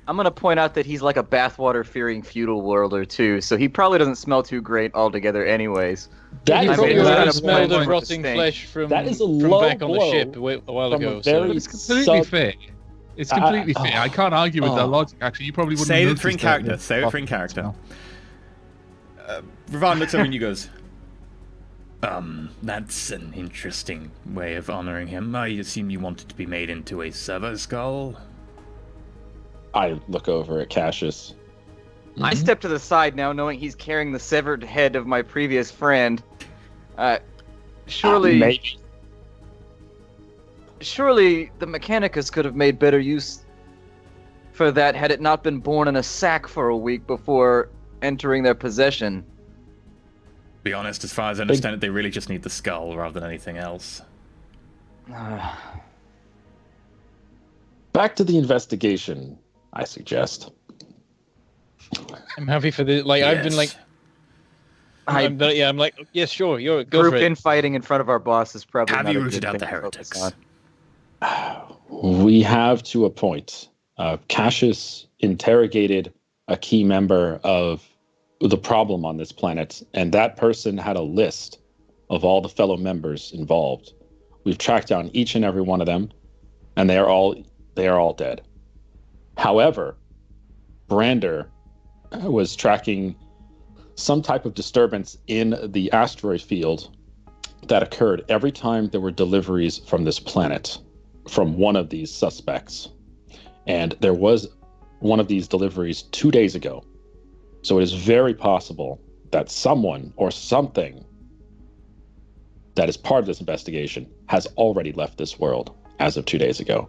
I'm gonna point out that he's like a bathwater-fearing feudal warlord too, so he probably doesn't smell too great altogether, anyways. That He is probably mean, a that already is smelled point of to rotting stink. flesh from That is a from low back on the blow ship a while from a ago. very So It's completely fair. It's completely fair. I can't argue with that oh. logic. Actually, you probably wouldn't Save it notice for in that character. the Save it for in character. Ravan looks over and you goes, that's an interesting way of honoring him. I assume you want it to be made into a servo skull? I look over at Cassius. I step to the side now, knowing he's carrying the severed head of my previous friend. Surely the Mechanicus could have made better use for that had it not been born in a sack for a week before entering their possession. Be honest, as far as I understand it, they really just need the skull rather than anything else. Back to the investigation, I suggest. I'm happy for the I've been like. I'm like, yes, sure, go Group for it. infighting in front of our boss is probably Have not you a rooted good out thing the to focus heretics? on. We have to a point. Cassius interrogated a key member of the problem on this planet, and that person had a list of all the fellow members involved. We've tracked down each and every one of them, and they are all dead. However, Brander was tracking some type of disturbance in the asteroid field that occurred every time there were deliveries from this planet from one of these suspects. And there was one of these deliveries 2 days ago. So it is very possible that someone or something that is part of this investigation has already left this world as of 2 days ago.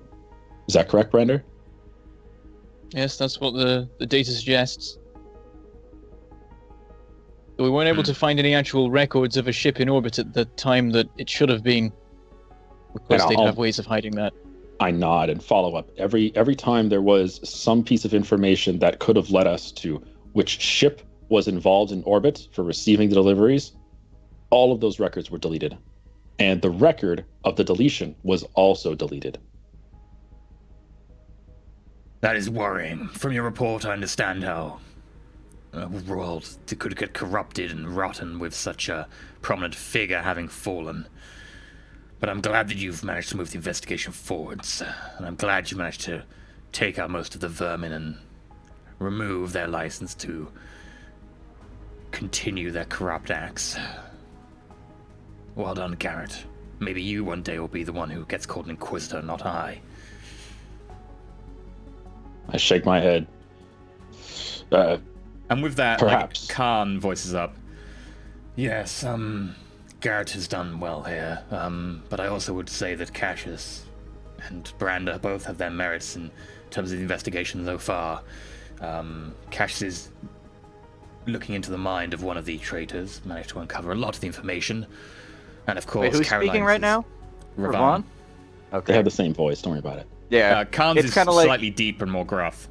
Is that correct, Brander? Yes, that's what the data suggests. We weren't able to find any actual records of a ship in orbit at the time that it should have been. Of course, they'd have ways of hiding that. I nod and follow up. Every time there was some piece of information that could have led us to which ship was involved in orbit for receiving the deliveries, all of those records were deleted. And the record of the deletion was also deleted. That is worrying. From your report, I understand how a world could get corrupted and rotten with such a prominent figure having fallen. But I'm glad that you've managed to move the investigation forwards, and I'm glad you managed to take out most of the vermin and remove their license to continue their corrupt acts. Well done, Garrett. Maybe you one day will be the one who gets called an Inquisitor, not I. I shake my head. And with that, Perhaps. Khan voices up. Yes, Garrett has done well here, but I also would say that Cassius and Brander both have their merits in terms of the investigation so far. Cassius is looking into the mind of one of the traitors, managed to uncover a lot of the information, and of course, Wait, who's Caroline speaking right now? Ravan. They Okay. have the same voice, don't worry about it. Yeah. Khan's It's is kinda like- slightly deeper and more gruff.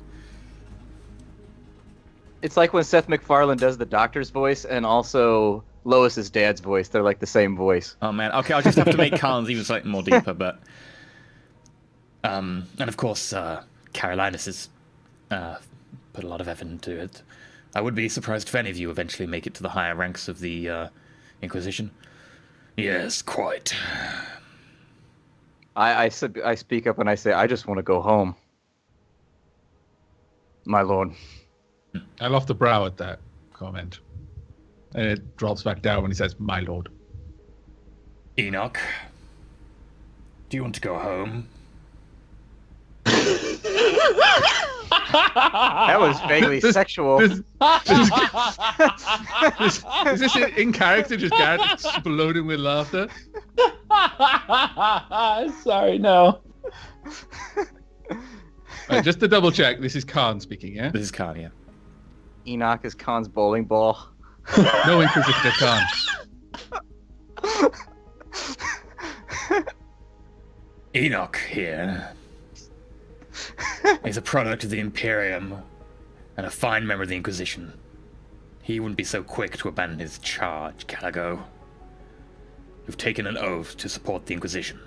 It's like when Seth MacFarlane does the Doctor's voice and also Lois's dad's voice. They're like the same voice. Oh man, okay, I'll just have to make Khan's even slightly more deeper, but... and of course, Carolinus has put a lot of effort into it. I would be surprised if any of you eventually make it to the higher ranks of the Inquisition. Yes, quite. I speak up and I say, I just want to go home. My lord. I love the brow at that comment. And it drops back down when he says, my lord. Enoch, do you want to go home? That was vaguely sexual. Is this in character, just Garrett exploding with laughter? Sorry, no. Right, just to double check, this is Khan speaking, yeah? This is Khan, yeah. Enoch is Khan's bowling ball. No Inquisitor Khan. Enoch here is a product of the Imperium and a fine member of the Inquisition. He wouldn't be so quick to abandon his charge, Caligo. You've taken an oath to support the Inquisition.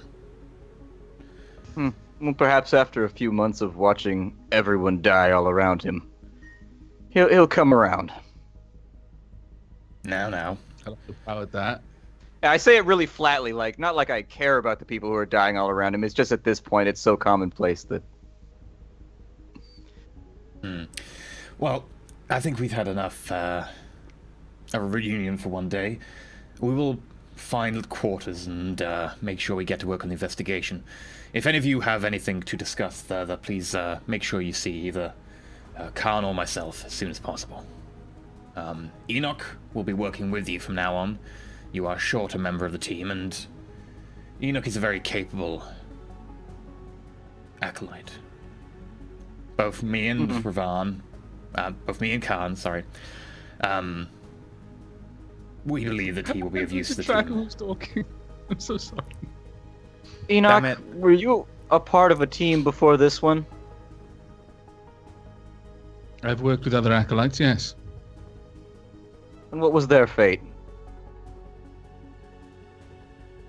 Well, perhaps after a few months of watching everyone die all around him, he'll come around. Now. I'll power that. I say it really flatly, like not like I care about the people who are dying all around him. It's just at this point, it's so commonplace that. Well, I think we've had enough a reunion for one day. We will find quarters and make sure we get to work on the investigation. If any of you have anything to discuss further, please make sure you see either Khan or myself as soon as possible. Enoch will be working with you from now on. You are short a member of the team, and Enoch is a very capable acolyte. Both me and Ravan, both me and Khan, sorry, we believe that he will be of use to the Track team. who's talking. I'm so sorry. Enoch, Damn it. were you a part of a team before this one? I've worked with other acolytes, yes. And what was their fate?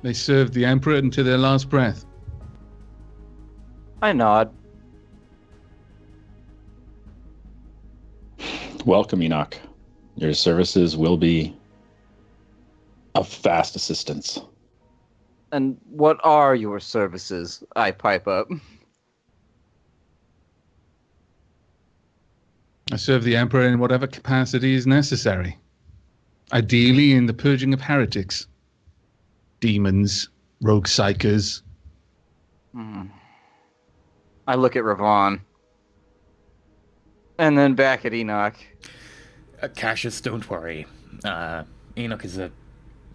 They served the Emperor until their last breath. I nod. Welcome, Enoch. Your services will be of vast assistance. And what are your services? I pipe up. I serve the Emperor in whatever capacity is necessary. Ideally in the purging of heretics. Demons, rogue psychers. I look at Ravan. And then back at Enoch. Cassius, don't worry. Enoch is a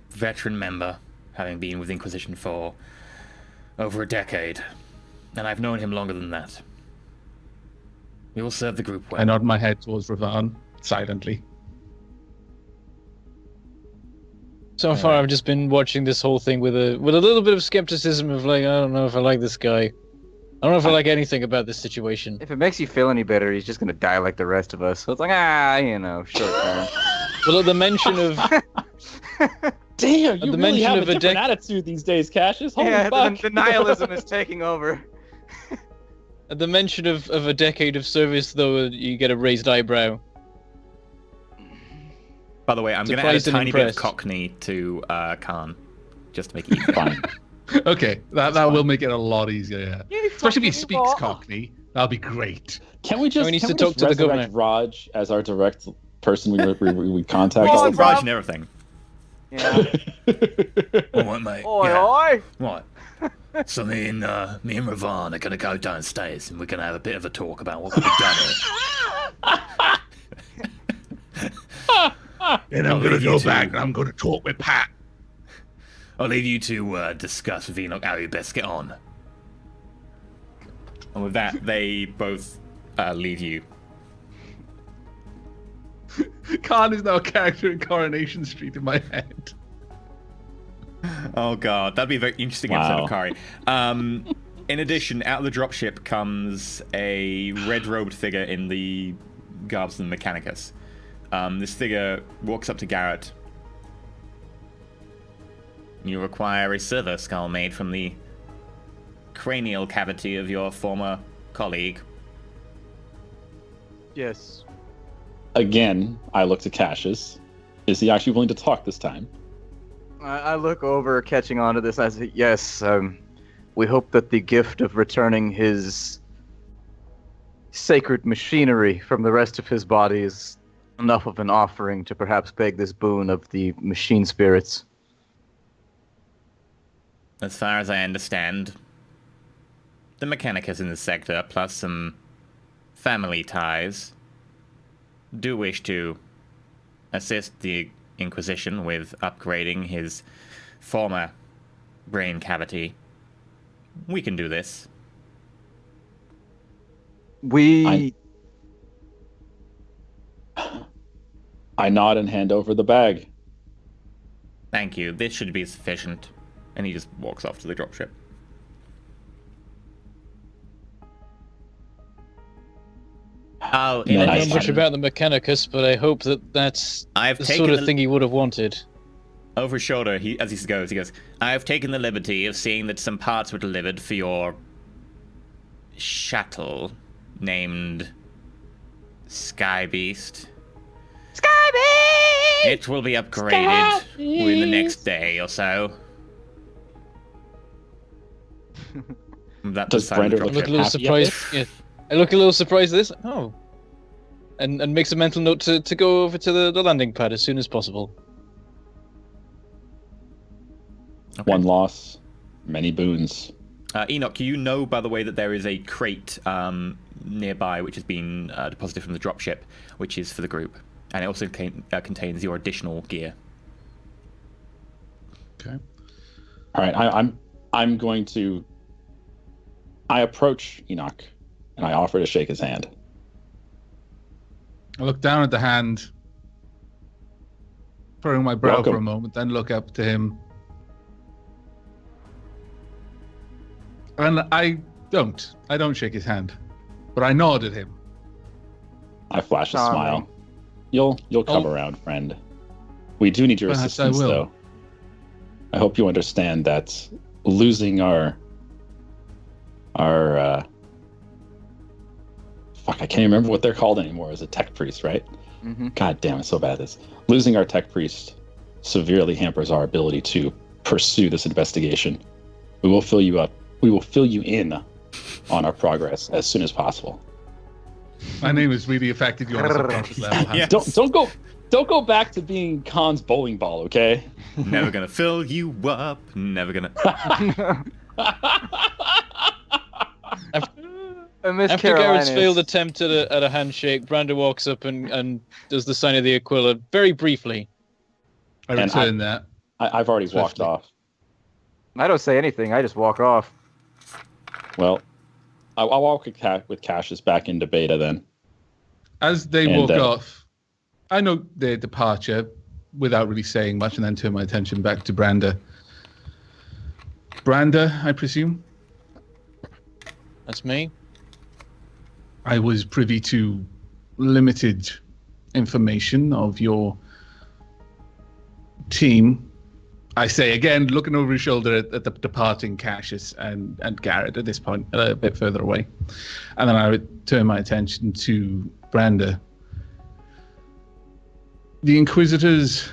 veteran member, having been with Inquisition for over a decade. And I've known him longer than that. We will serve the group well. I nod my head towards Ravan, silently. So far, I've just been watching this whole thing with a little bit of skepticism of like, I don't know if I like this guy. I don't know if I like anything about this situation. If it makes you feel any better, he's just gonna die like the rest of us. So it's like, short term. Well, at the mention of Damn, you the really mention have a of a different attitude these days, Cassius. Holy Yeah, fuck. the nihilism is taking over. at the mention of a decade of service, though, you get a raised eyebrow. By the way, I'm going to add a Surprised and tiny bit of impressed. Cockney to Khan, just to make it easier. Fine. Okay, that will make it a lot easier, yeah. Especially if he speaks Cockney. That'll be great. Can we just, he needs can to we talk just to the resurrect governor. Raj as our direct person we contact? Oh, all Well, the Raj time? and everything. Yeah. All right, mate. Oi, Yeah. oi! What? So me and Ravan are gonna go downstairs and we're gonna have a bit of a talk about what we've done here. And I'm gonna go back and I'm gonna talk with Pat. I'll leave you to discuss with Enoch how you best get on. And with that, they both leave you. Khan is now a character in Coronation Street in my head. Oh god, that'd be a very interesting episode of Kari. In addition, out of the dropship comes a red-robed figure in the garbs of the Mechanicus. This figure walks up to Garrett. You require a silver skull made from the cranial cavity of your former colleague. Yes. Again, I look to Cassius. Is he actually willing to talk this time? I look over, catching on to this. I say, yes, we hope that the gift of returning his sacred machinery from the rest of his body is enough of an offering to perhaps beg this boon of the machine spirits. As far as I understand, the Mechanicus in the sector, plus some family ties, do wish to assist the Inquisition with upgrading his former brain cavity. We can do this. I nod and hand over the bag. Thank you. This should be sufficient. And he just walks off to the dropship. Oh, in No, I don't know addition, much about the Mechanicus, but I hope that that's I've the taken sort of thing he would have wanted. over his shoulder, as he goes, I have taken the liberty of seeing that some parts were delivered for your shuttle named Sky Beast. Sky Beast! It will be upgraded within the next day or so. That Does side of the Brander I look look a little happy surprised. at Yeah, I look a little surprised at this. Oh, and makes a mental note to go over to the landing pad as soon as possible. Okay. One loss, many boons. Enoch, you know, by the way, that there is a crate nearby which has been deposited from the dropship, which is for the group, and it also contains your additional gear. Okay. All right, I'm going to. I approach Enoch, and I offer to shake his hand. I look down at the hand, furrowing my brow Welcome. for a moment, then look up to him. And I don't shake his hand, but I nod at him. I flash a Charming. smile. You'll come around, friend. We do need your Perhaps I assistance, will. though. I hope you understand that losing our fuck, I can't even remember what they're called anymore. As a tech priest, right? Mm-hmm. God damn, it's so bad at this. Losing our tech priest severely hampers our ability to pursue this investigation. We will fill you up. We will fill you in on our progress as soon as possible. My name has really affected you on a subconscious level. hasn't it? Yes. Don't go back to being Khan's bowling ball, okay? Never gonna fill you up. Never gonna. I miss After Carolina's. Garrett's failed attempt at a handshake, Brander walks up and does the sign of the Aquila very briefly. I And return that. I've already walked Swiftly. off. I don't say anything. I just walk off. Well, I'll walk with Cassius back into beta then. As they And, walk off, I note their departure without really saying much and then turn my attention back to Brander. Brander, I presume? That's me. I was privy to limited information of your team. I say again, looking over his shoulder at the departing Cassius and Garrett at this point, a bit further away. And then I would turn my attention to Brander. The Inquisitors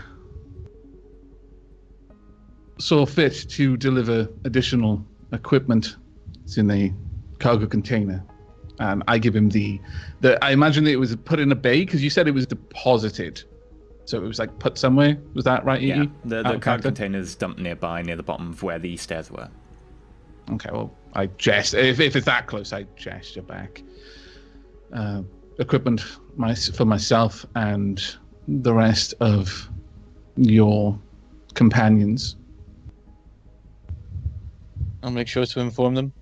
saw fit to deliver additional equipment. It's in a cargo container. And I give him the I imagine that it was put in a bay because you said it was deposited. So it was like put somewhere. Was that right, Yeah, Iggy? the Out of cargo character? container's dumped nearby, near the bottom of where the stairs were. Okay, well, I gesture. If it's that close, I gesture back. Equipment for myself and the rest of your companions. I'll make sure to inform them.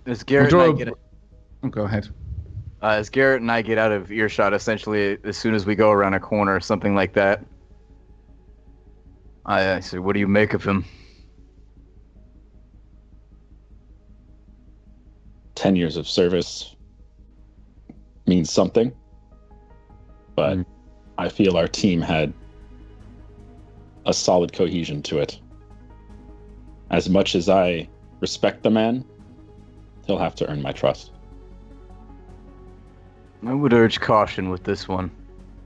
As Garrett and I get Oh, go ahead. as Garrett and I get out of earshot, essentially as soon as we go around a corner, something like that, I say, "What do you make of him?" 10 years of service means something, but I feel our team had a solid cohesion to it. As much as I respect the man, he'll have to earn my trust. I would urge caution with this one.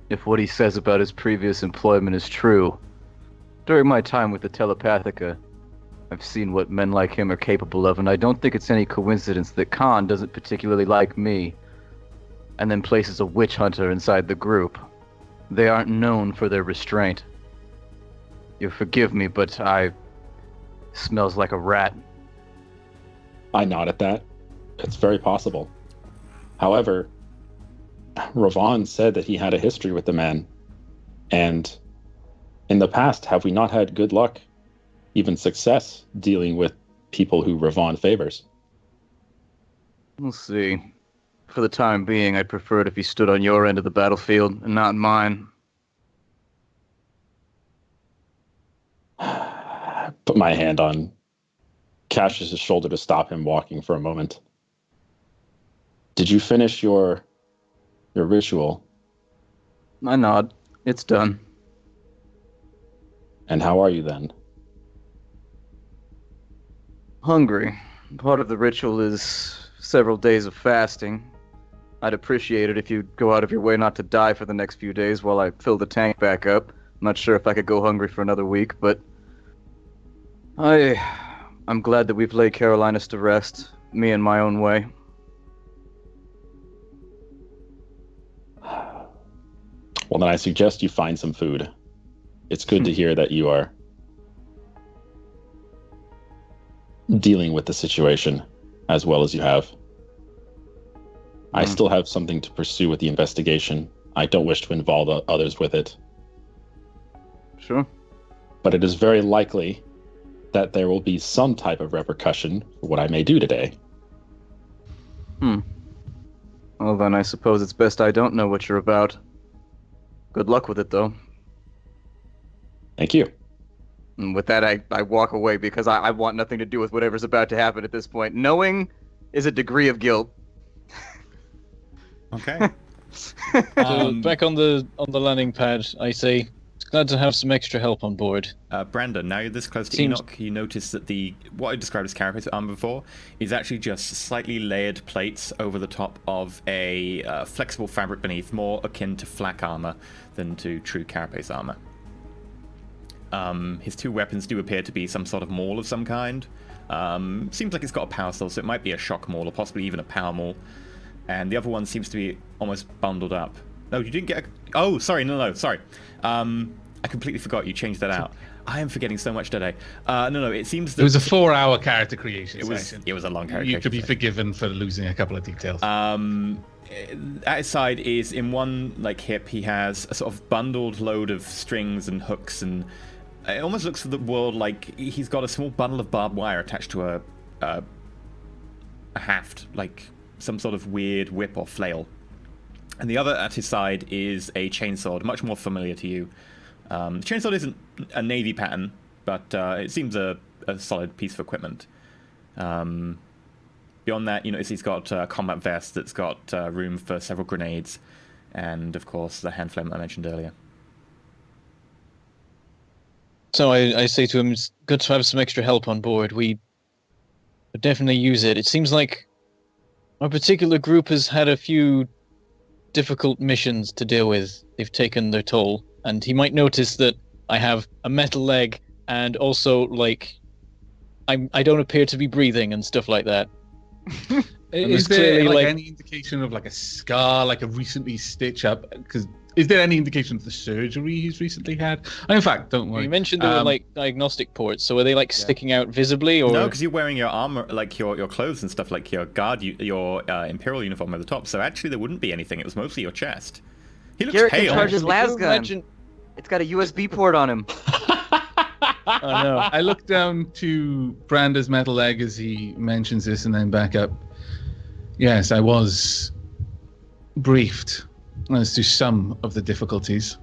If what he says about his previous employment is true, during my time with the Telepathica, I've seen what men like him are capable of, and I don't think it's any coincidence that Khan doesn't particularly like me, and then places a witch hunter inside the group. They aren't known for their restraint. You forgive me, but I... smells like a rat. I nod at that. It's very possible. However, Ravon said that he had a history with the man. And in the past, have we not had good luck, even success, dealing with people who Ravon favors? We'll see. For the time being, I'd prefer it if he stood on your end of the battlefield and not mine. Put my hand on Cassius's shoulder to stop him walking for a moment. Did you finish your ritual? I nod. It's done. And how are you then? Hungry. Part of the ritual is several days of fasting. I'd appreciate it if you'd go out of your way not to die for the next few days while I fill the tank back up. I'm not sure if I could go hungry for another week, but I'm glad that we've laid Carolinas to rest, me in my own way. Well, then I suggest you find some food. It's good to hear that you are dealing with the situation as well as you have. I still have something to pursue with the investigation. I don't wish to involve others with it. Sure. But it is very likely that there will be some type of repercussion for what I may do today. Well, then I suppose it's best I don't know what you're about. Good luck with it, though. Thank you. And with that, I walk away because I want nothing to do with whatever's about to happen at this point. Knowing is a degree of guilt. Okay. So back on the landing pad, I say, it's glad to have some extra help on board. Brandon, now you're this close to Seems- Enoch, you notice that what I described as carapace armor before is actually just slightly layered plates over the top of a flexible fabric beneath, more akin to flak armor than to true carapace armor. His two weapons do appear to be some sort of maul of some kind. Seems like it's got a power source, so it might be a shock maul or possibly even a power maul. And the other one seems to be almost bundled up. No, you didn't get Oh, sorry, no, sorry. I completely forgot you changed that out. I am forgetting so much today. No, it seems that... It was a 4-hour character creation session. It was a long character You could be session. forgiven for losing a couple of details. At his side is, in one hip, he has a sort of bundled load of strings and hooks, and it almost looks for the world like he's got a small bundle of barbed wire attached to a haft, like some sort of weird whip or flail. And the other at his side is a chainsword, much more familiar to you. The chainsword isn't a navy pattern, but it seems a solid piece of equipment. Beyond that, he's got a combat vest that's got room for several grenades, and of course the hand flame that I mentioned earlier. So I say to him, it's good to have some extra help on board. We could definitely use it. It seems like our particular group has had a few difficult missions to deal with. They've taken their toll. And he might notice that I have a metal leg and also, I don't appear to be breathing and stuff like that. Is there any indication of a scar, like a recently stitched up? Because is there any indication of the surgery he's recently had? In fact, don't worry. You mentioned there were diagnostic ports, so are they sticking out visibly, or no? Because you're wearing your armor, your clothes and stuff, like your guard, your imperial uniform over the top. So actually, there wouldn't be anything. It was mostly your chest. He looks Garrett pale. can charge his las gun. Imagine... It's got a USB port on him. Oh no! I look down to Branda's metal leg as he mentions this, and then back up. Yes, I was briefed as to some of the difficulties.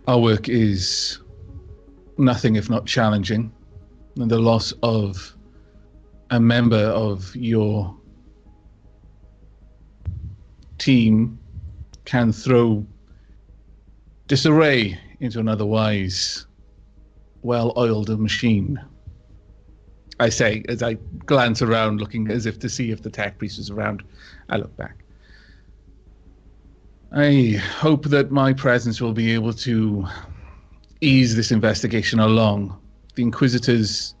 Our work is nothing if not challenging, and the loss of a member of your team can throw disarray into an otherwise well-oiled machine. I say as I glance around, looking as if to see if the tech priest is around. I look back. I hope that my presence will be able to ease this investigation along. The Inquisitors,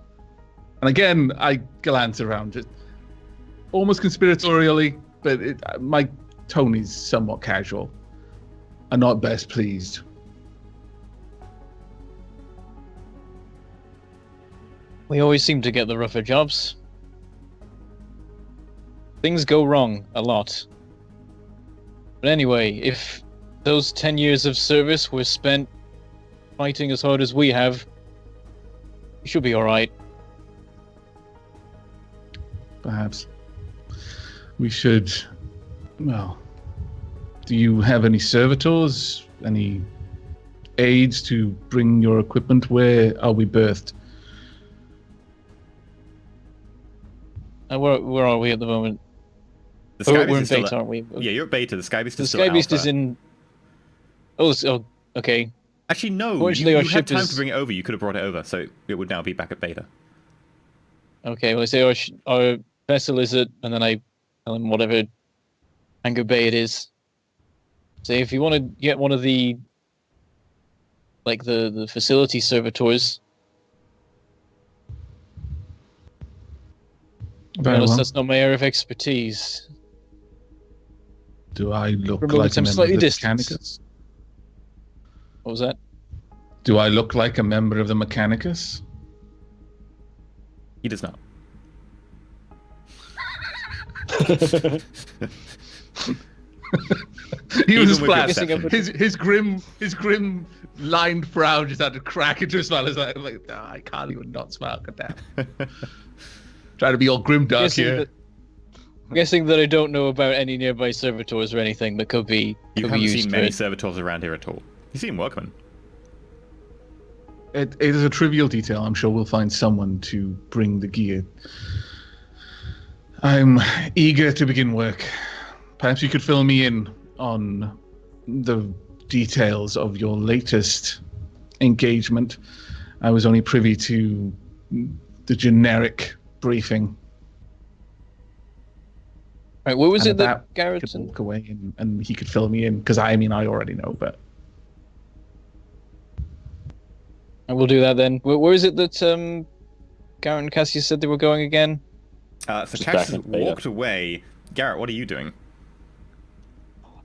and again, I glance around, just almost conspiratorially, but my tone is somewhat casual, are not best pleased. We always seem to get the rougher jobs. Things go wrong a lot. But anyway, if those 10 years of service were spent fighting as hard as we have, we should be alright. Perhaps we should. Well, do you have any servitors? Any aids to bring your equipment? Where are we berthed? Where are we at the moment? The Sky Beast we're in is still beta, aren't we? Yeah, you're at beta. The Sky Beast The is still Sky Beast alpha. is in... Oh, okay. Actually, no. Fortunately, You our had ship time is- to bring it over. You could have brought it over, so it would now be back at beta. Okay, well, I say our vessel is it, and then I tell him whatever Anchor Bay it is. Say if you want to get one of the facility servitors. Very Honest, well. that's not my area of expertise. Do I look Remember, like a I'm member slightly of the distant. Mechanicus? What was that? Do I look like a member of the Mechanicus? He does not. He was Even with your flat. perception. His grim lined frown just had to crack into a smile. It's like "Oh, I can't even not smile. God damn. Trying to be all grim dark here. I'm guessing that I don't know about any nearby servitors or anything that could be You could be haven't used seen for many it. servitors around here at all. You've seen workmen. It is a trivial detail. I'm sure we'll find someone to bring the gear. I'm eager to begin work. Perhaps you could fill me in on the details of your latest engagement. I was only privy to the generic briefing. Right, what was And it that could Garrett? walk away and he could fill me in, because I already know, but I will do that then. Where is it that Garrett and Cassius said they were going again? So Just Cassius back in beta. walked away. Garrett, what are you doing?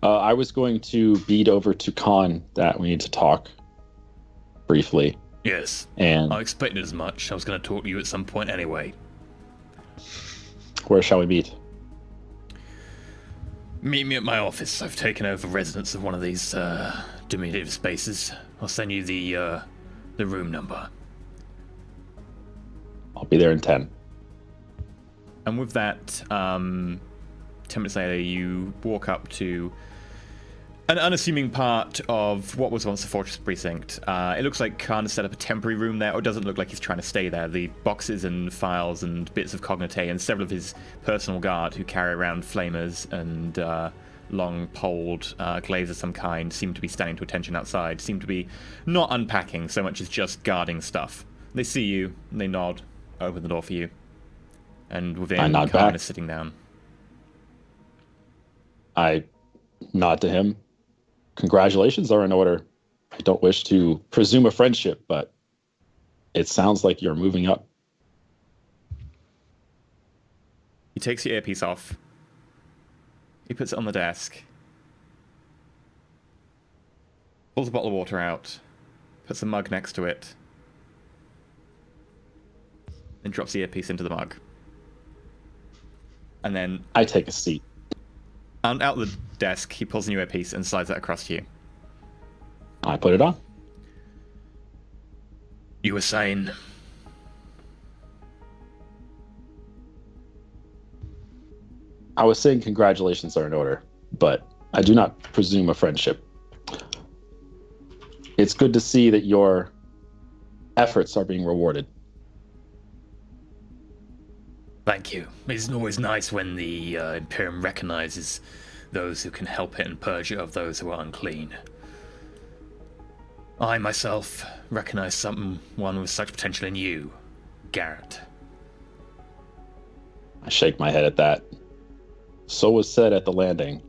I was going to bead over to Khan that we need to talk briefly. Yes, And I expected as much. I was going to talk to you at some point anyway. where shall we meet? Meet me at my office. I've taken over residence of one of these diminutive spaces. I'll send you the room number. I'll be there in 10. And with that, 10 minutes later, you walk up to an unassuming part of what was once the Fortress Precinct. It looks like Khan has set up a temporary room there, or it doesn't look like he's trying to stay there. The boxes and files and bits of Cognite and several of his personal guard who carry around flamers and long poled glaives of some kind seem to be standing to attention outside, seem to be not unpacking so much as just guarding stuff. They see you, and they nod, open the door for you. And within, I nod Khan back. is sitting down. I nod to him. Congratulations are in order. I don't wish to presume a friendship, but it sounds like you're moving up. He takes your earpiece off. He puts it on the desk. Pulls a bottle of water out. Puts a mug next to it. Then drops the earpiece into the mug. And then I take a seat. out the desk, he pulls a new earpiece and slides that across to you. I put it on. You were saying... I was saying congratulations are in order, but I do not presume a friendship. It's good to see that your efforts are being rewarded. Thank you. It's always nice when the Imperium recognizes those who can help it and purge it of those who are unclean. I myself recognize someone with such potential in you, Garrett. I shake my head at that. So was said at the landing.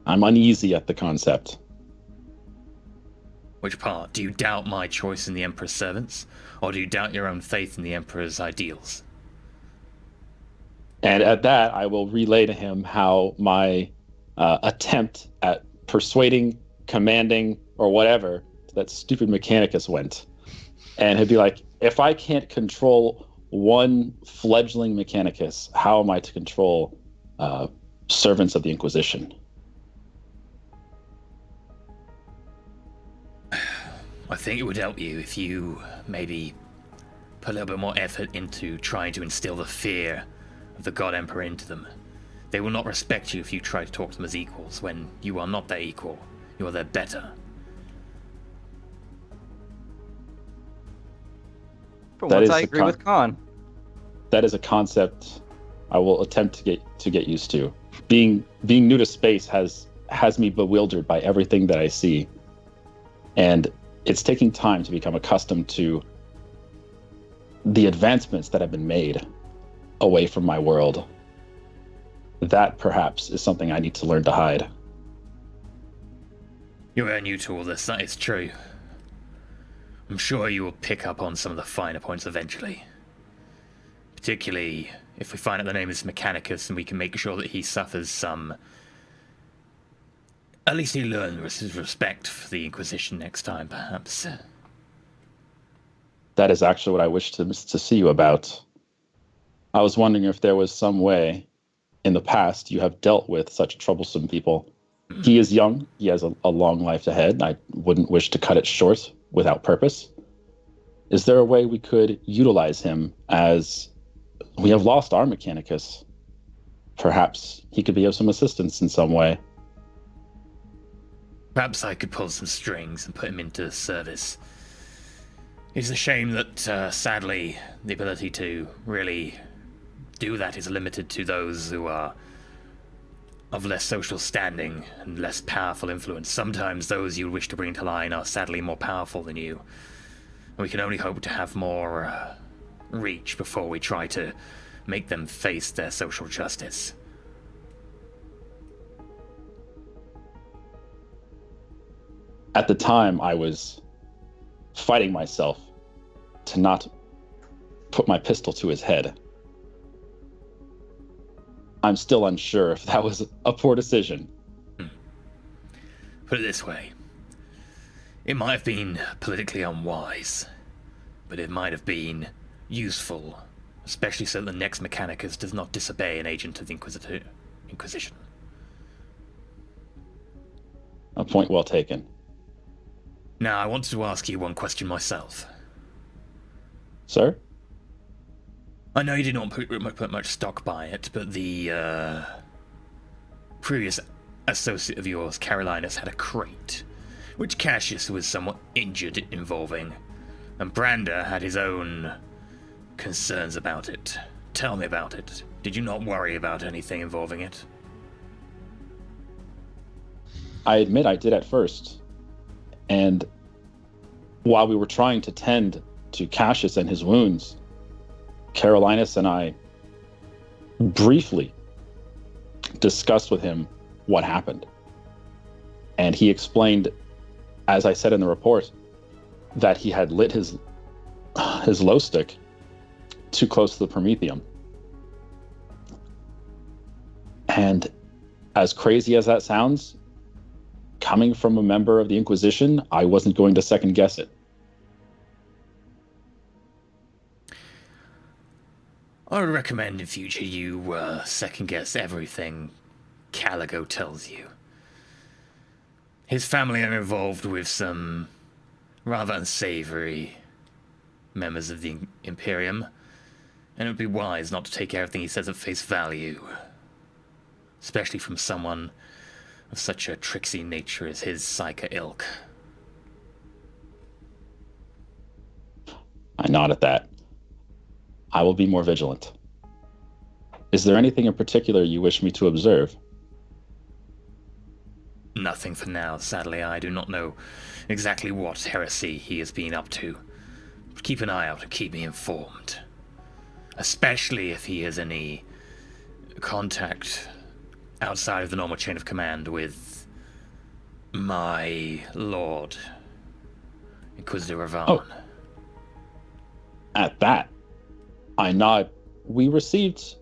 I'm uneasy at the concept. Which part? Do you doubt my choice in the Emperor's servants? Or do you doubt your own faith in the Emperor's ideals? And at that, I will relay to him how my attempt at persuading, commanding, or whatever that stupid Mechanicus went. And he'd be like, if I can't control one fledgling Mechanicus, how am I to control servants of the Inquisition? I think it would help you if you maybe put a little bit more effort into trying to instill the fear of the God Emperor into them. They will not respect you if you try to talk to them as equals when you are not their equal. You are their better. For That once, is I the agree with Khan. That is a concept I will attempt to get used to. Being new to space has me bewildered by everything that I see. And it's taking time to become accustomed to the advancements that have been made. away from my world. That perhaps is something I need to learn to hide. You are new to all this, that is true. I'm sure you will pick up on some of the finer points eventually. Particularly if we find out the name is Mechanicus and we can make sure that he suffers some... At least he learns his respect for the Inquisition next time, perhaps. That is actually what I wish to see you about. I was wondering if there was some way in the past you have dealt with such troublesome people. He is young. He has a long life ahead. I wouldn't wish to cut it short without purpose. Is there a way we could utilize him, as we have lost our Mechanicus? Perhaps he could be of some assistance in some way. Perhaps I could pull some strings and put him into service. It's a shame that, sadly, the ability to really do that is limited to those who are of less social standing and less powerful influence. Sometimes those you wish to bring to line are sadly more powerful than you. And we can only hope to have more reach before we try to make them face their social justice. At the time, I was fighting myself to not put my pistol to his head. I'm still unsure if that was a poor decision. Put it this way. It might have been politically unwise, but it might have been useful, especially so that the next Mechanicus does not disobey an agent of the Inquisition. A point well taken. Now, I wanted to ask you one question myself. Sir? I know you did not put much stock by it, but the previous associate of yours, Carolinus, had a crate, which Cassius was somewhat injured involving, and Brander had his own concerns about it. Tell me about it. Did you not worry about anything involving it? I admit I did at first. And while we were trying to tend to Cassius and his wounds, Carolinus and I briefly discussed with him what happened. And he explained, as I said in the report, that he had lit his glow stick too close to the Prometheum. And as crazy as that sounds, coming from a member of the Inquisition, I wasn't going to second guess it. I would recommend in future you second guess everything Caligo tells you. His family are involved with some rather unsavory members of the Imperium, and it would be wise not to take everything he says at face value, especially from someone of such a tricksy nature as his Psyker ilk. I nod at that. I will be more vigilant. Is there anything in particular you wish me to observe? Nothing for now, sadly. I do not know exactly what heresy he has been up to. But keep an eye out and keep me informed. Especially if he has any contact outside of the normal chain of command with my lord, Inquisitor Ravan. Oh. At that, I nod. We received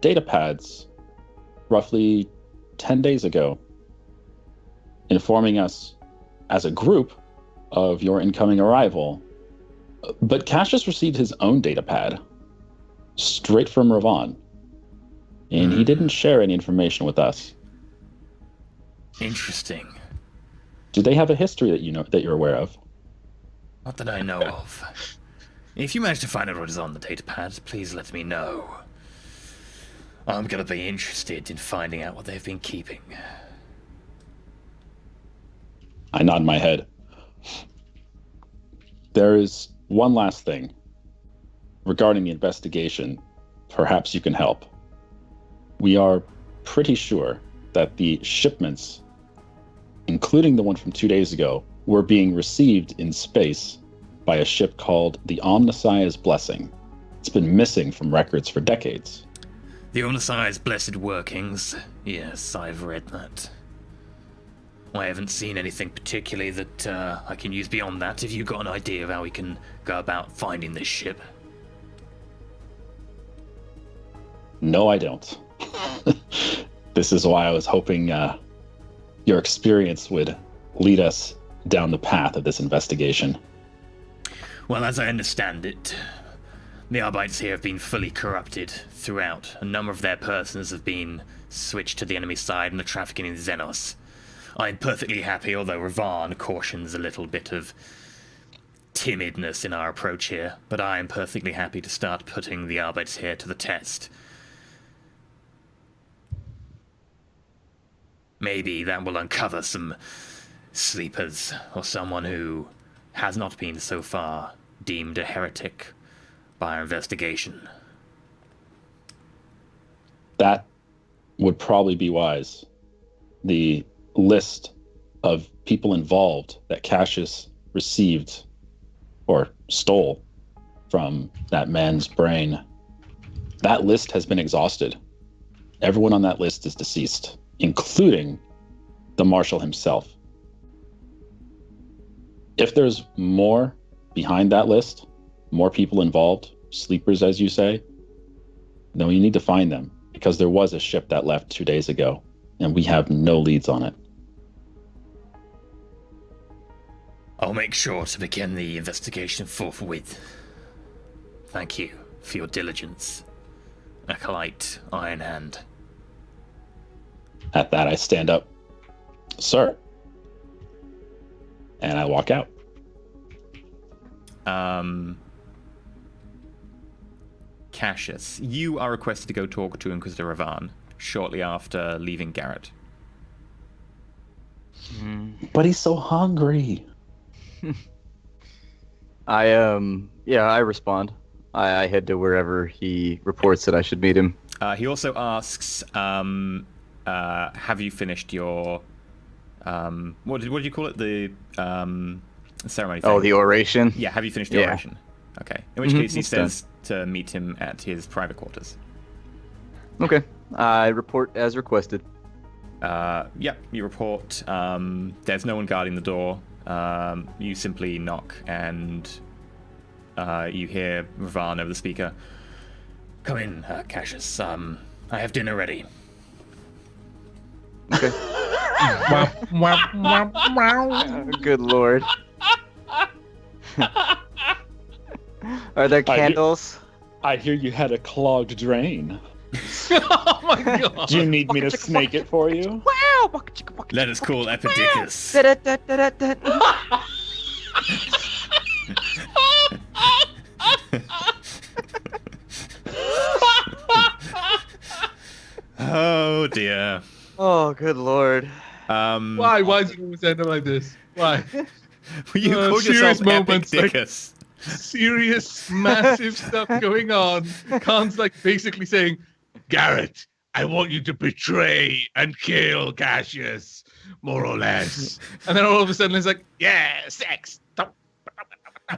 data pads roughly 10 days ago, informing us as a group of your incoming arrival. But Cassius received his own data pad straight from Ravan, and he didn't share any information with us. Interesting. Do they have a history that you're aware of? Not that I know of. If you manage to find out what is on the datapad, please let me know. I'm gonna be interested in finding out what they've been keeping. I nod my head. There is one last thing. Regarding the investigation, perhaps you can help. We are pretty sure that the shipments, including the one from 2 days ago, were being received in space by a ship called the Omnissiah's Blessing. It's been missing from records for decades. The Onasai's blessed workings. Yes, I've read that. I haven't seen anything particularly that I can use beyond that. Have you got an idea of how we can go about finding this ship? No, I don't. This is why I was hoping your experience would lead us down the path of this investigation. Well, as I understand it, the Arbites here have been fully corrupted throughout. A number of their persons have been switched to the enemy side and are trafficking in Xenos. I'm perfectly happy, although Ravan cautions a little bit of timidness in our approach here, but I am perfectly happy to start putting the Arbites here to the test. Maybe that will uncover some sleepers, or someone who has not been so far deemed a heretic by our investigation. That would probably be wise. The list of people involved that Cassius received or stole from that man's brain, that list has been exhausted. Everyone on that list is deceased, including the Marshal himself. If there's more behind that list, more people involved, sleepers as you say, then we need to find them, because there was a ship that left 2 days ago and we have no leads on it. I'll make sure to begin the investigation forthwith. Thank you for your diligence, Acolyte Ironhand. At that, I stand up. Sir. And I walk out. Cassius, you are requested to go talk to Inquisitor Ravan shortly after leaving Garrett. But he's so hungry. I respond. I head to wherever he reports that I should meet him. He also asks, have you finished your, what did you call it? The ceremony thing? Oh, the oration? Yeah, have you finished the Yeah. oration? Okay. In which case he it's done. says to meet him at his private quarters. Okay. I report as requested. Yeah, you report. There's no one guarding the door. You simply knock and you hear Ravan over the speaker. Come in, Cassius. I have dinner ready. Okay. Oh, good lord. Are there candles? I hear you had a clogged drain. Oh my god! Do you need me to snake it for you? Wow! Let us call Epidicus. Oh dear. Oh, good lord. Why? Why is it always end up like this? Why? You called yourself serious moments, like- Epidicus. Serious, massive stuff going on. Khan's like basically saying, Garrett, I want you to betray and kill Cassius, more or less. And then all of a sudden it's like, yeah, sex.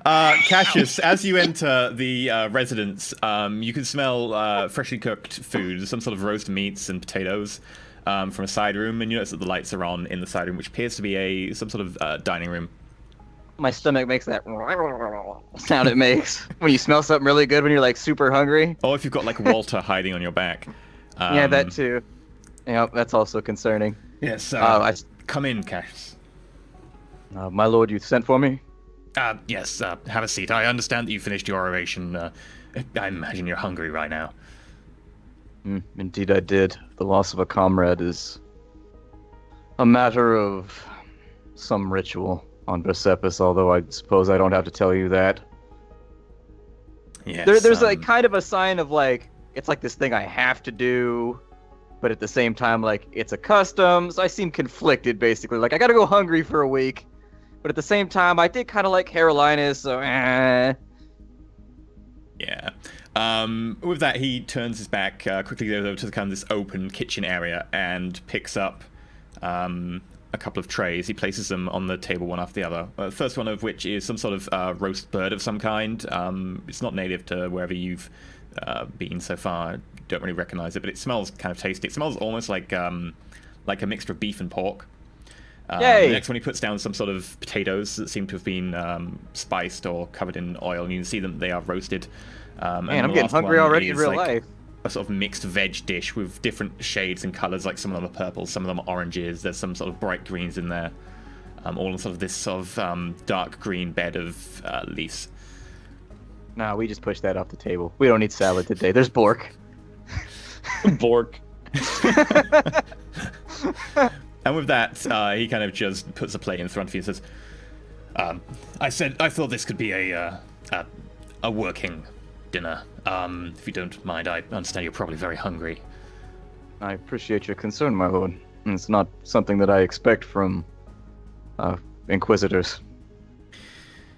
Cassius, as you enter the residence, you can smell freshly cooked food, some sort of roast meats and potatoes from a side room, and you notice that the lights are on in the side room, which appears to be some sort of dining room. My stomach makes that sound it makes when you smell something really good when you're like super hungry. Or if you've got like Walter hiding on your back. Yeah, that too. Yeah, that's also concerning. Yes, come in, Cassius. My lord, you sent for me? Yes, have a seat. I understand that you finished your oration. I imagine you're hungry right now. Indeed I did. The loss of a comrade is a matter of some ritual on Persepolis, although I suppose I don't have to tell you that. Yes, There's like kind of a sign of like, it's like this thing I have to do, but at the same time, like, it's a custom, so I seem conflicted, basically. Like, I gotta go hungry for a week, but at the same time, I did kind of like Carolinas, so Yeah. With that, he turns his back, quickly goes over to kind of this open kitchen area and picks up a couple of trays. He places them on the table one after the other. The first one of which is some sort of roast bird of some kind. It's not native to wherever you've been so far. Don't really recognize it, but it smells kind of tasty. It smells almost like a mixture of beef and pork. Yay! The next one, he puts down some sort of potatoes that seem to have been spiced or covered in oil, and you can see them, they are roasted. Man, I'm getting hungry already in real life. A sort of mixed veg dish with different shades and colors, like some of them are purple, some of them are oranges, there's some sort of bright greens in there. All in sort of this sort of dark green bed of leaves. Nah, we just pushed that off the table. We don't need salad today. There's Bork. Bork. And with that, he kind of just puts a plate in front of you and says, I thought this could be a working dinner. If you don't mind, I understand you're probably very hungry. I appreciate your concern, my lord. It's not something that I expect from Inquisitors.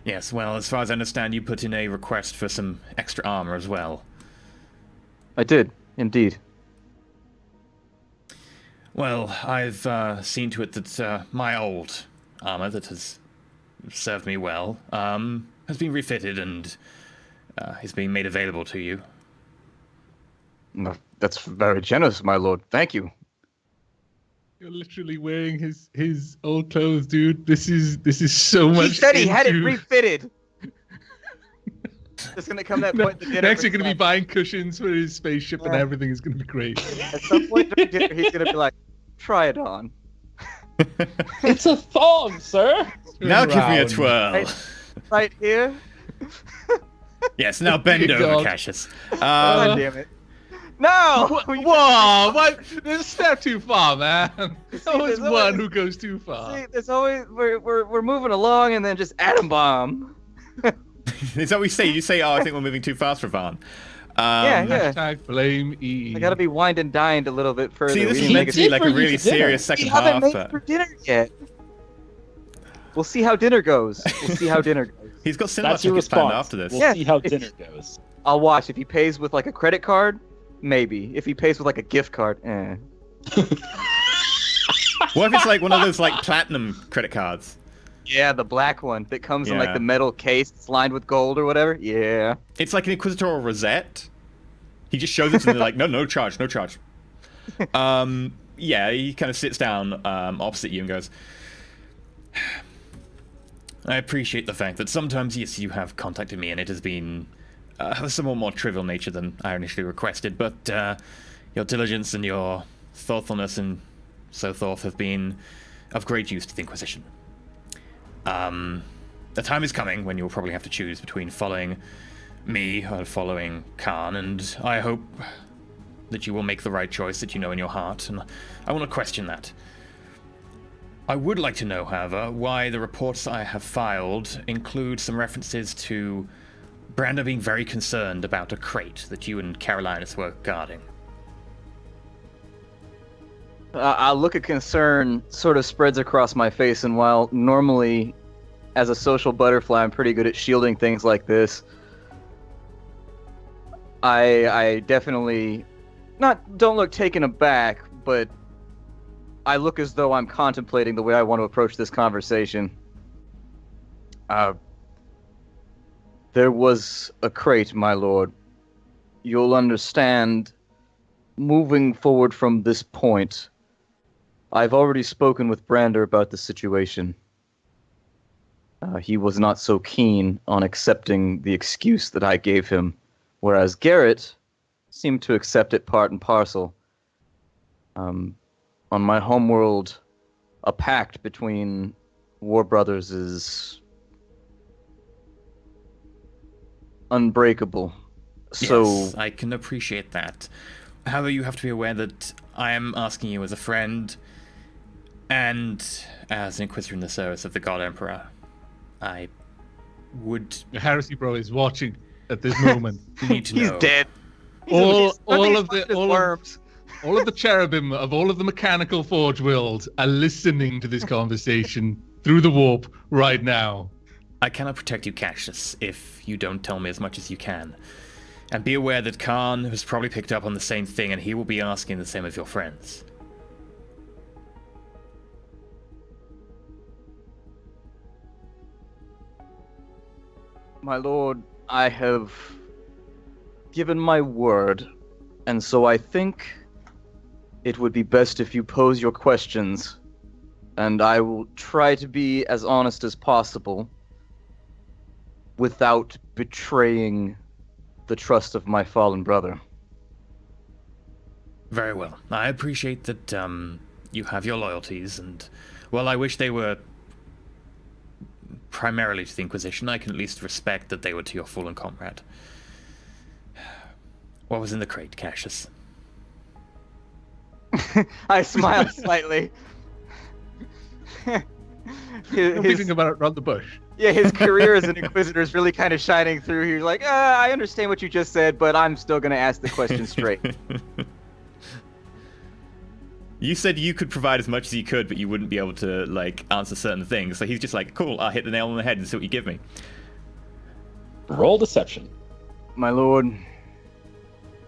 Yes, well, as far as I understand, you put in a request for some extra armor as well. I did, indeed. Well, I've seen to it that my old armor that has served me well has been refitted and is being made available to you. No, that's very generous, my lord. Thank you. You're literally wearing his old clothes, dude. This is so much. He said he had it refitted. It's gonna come that point. Next, you're gonna be buying cushions for his spaceship, and everything is gonna be great. At some point during dinner, he's gonna be like, "Try it on." It's a thong, sir. Now give me a twirl. Right here. Yes, now bend over, God. Cassius. God damn it. No! Whoa! What? There's a step too far, man. There's always there's one always- who goes too far. See, there's always we're moving along, and then just atom bomb. Is that what you say? You say, oh, I think we're moving too fast for Van. Yeah. Hashtag blame E. I gotta be wined and dined a little bit further. See, We this didn't is make meant it- to be like a for you really for dinner. serious second We haven't half. made But for dinner yet. We'll see how dinner goes. We'll see how dinner goes. he's got cinema That's your tickets planned response. after this. We'll Yeah. see how dinner goes. I'll watch. If he pays with like a credit card, maybe. If he pays with like a gift card, What if it's like one of those like platinum credit cards? Yeah, the black one that comes in like Yeah. the metal case, it's lined with gold or whatever. Yeah. It's like an Inquisitorial rosette. He just shows it to them, they're like, no charge, no charge. Yeah, he kind of sits down opposite you and goes, I appreciate the fact that sometimes, yes, you have contacted me and it has been of a somewhat more trivial nature than I initially requested, but your diligence and your thoughtfulness and so forth have been of great use to the Inquisition. The time is coming when you'll probably have to choose between following me or following Khan, and I hope that you will make the right choice that you know in your heart, and I want to question that. I would like to know, however, why the reports I have filed include some references to Brando being very concerned about a crate that you and Carolinus were guarding. A look of concern sort of spreads across my face, and while normally, as a social butterfly, I'm pretty good at shielding things like this, I definitely don't look taken aback, but I look as though I'm contemplating the way I want to approach this conversation. There was a crate, my lord. You'll understand, moving forward from this point, I've already spoken with Brander about the situation. He was not so keen on accepting the excuse that I gave him, whereas Garrett seemed to accept it part and parcel. On my homeworld, a pact between War Brothers is unbreakable. So Yes, I can appreciate that. However, you have to be aware that I am asking you as a friend and as an Inquisitor in the service of the God Emperor. I would The Heresy bro is watching at this moment. need to he's know. dead. all He's of fucking the worms. all of the cherubim of all of the mechanical forge worlds are listening to this conversation through the warp right now. I cannot protect you, Cassius, if you don't tell me as much as you can. And be aware that Khan has probably picked up on the same thing, and he will be asking the same of your friends. My lord, I have given my word, and so I think it would be best if you pose your questions, and I will try to be as honest as possible without betraying the trust of my fallen brother. Very well. I appreciate that you have your loyalties, and while I wish they were primarily to the Inquisition, I can at least respect that they were to your fallen comrade. What was in the crate, Cassius? I smile slightly. No beating about it around the bush. Yeah, his career as an Inquisitor is really kind of shining through. He's like, I understand what you just said, but I'm still going to ask the question straight. You said you could provide as much as you could, but you wouldn't be able to, like, answer certain things. So he's just like, cool, I'll hit the nail on the head and see what you give me. Roll deception. My lord,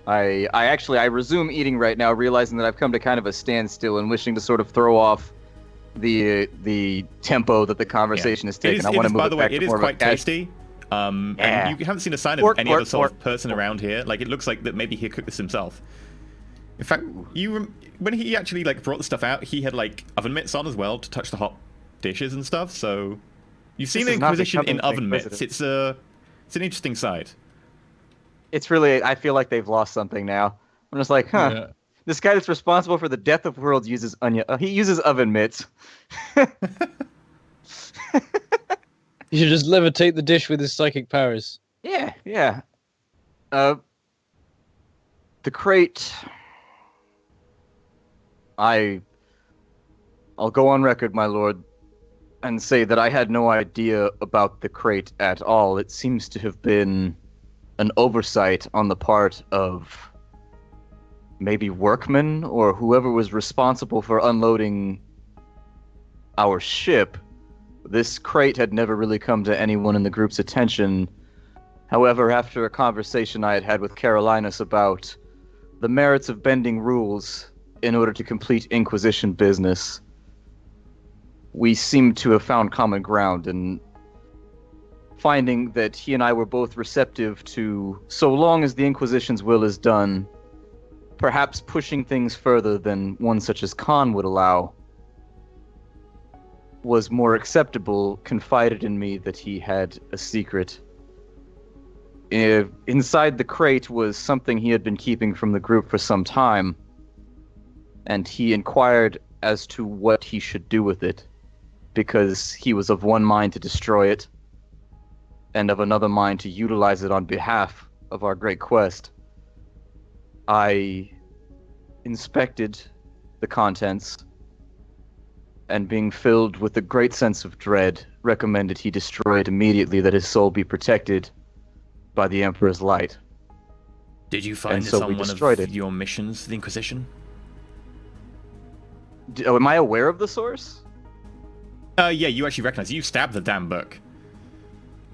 I resume eating right now, realizing that I've come to kind of a standstill and wishing to sort of throw off the tempo that the conversation is taking. I want to move by the way, back it to is more quite of a tasty. And you haven't seen a sign of Pork, any pork, other sort of pork. person around here. Like, it looks like that maybe he cooked this himself. In fact, when he actually, like, brought the stuff out, he had, like, oven mitts on as well to touch the hot dishes and stuff. So you've seen the This is not Inquisition in becoming oven mitts. inquisitive. It's an interesting side. It's really, I feel like they've lost something now. I'm just like, huh. Yeah. This guy that's responsible for the death of worlds uses he uses oven mitts. You should just levitate the dish with his psychic powers. Yeah. The crate. I'll go on record, my lord, and say that I had no idea about the crate at all. It seems to have been an oversight on the part of maybe workmen or whoever was responsible for unloading our ship. This crate had never really come to anyone in the group's attention. However, after a conversation I had had with Carolinus about the merits of bending rules in order to complete Inquisition business, we seemed to have found common ground, and finding that he and I were both receptive to, so long as the Inquisition's will is done, perhaps pushing things further than one such as Khan would allow, was more acceptable, confided in me that he had a secret. Inside the crate was something he had been keeping from the group for some time, and he inquired as to what he should do with it, because he was of one mind to destroy it, and of another mind to utilize it on behalf of our great quest. I inspected the contents, and being filled with a great sense of dread, recommended he destroy it immediately, that his soul be protected by the Emperor's light. Did you find And this so on we one destroyed of it. your missions, the Inquisition? Am I aware of the source? Yeah, you actually recognize it. You stabbed the damn book.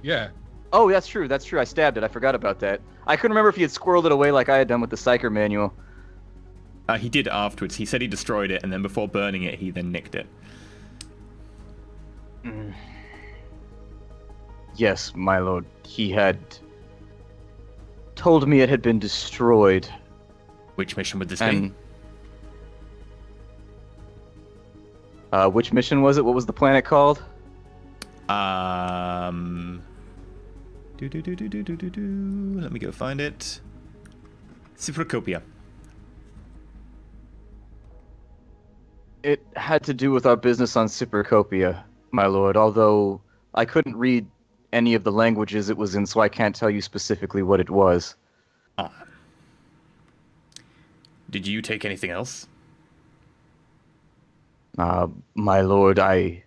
Yeah. Oh, that's true. I stabbed it. I forgot about that. I couldn't remember if he had squirreled it away like I had done with the Psyker manual. He did afterwards. He said he destroyed it, and then before burning it, he then nicked it. Yes, my lord. He had told me it had been destroyed. Which mission would this And which mission was it? What was the planet called? be? Let me go find it. Cyprocopia. It had to do with our business on Cyprocopia, my lord, although I couldn't read any of the languages it was in, so I can't tell you specifically what it was. Did you take anything else? My lord, I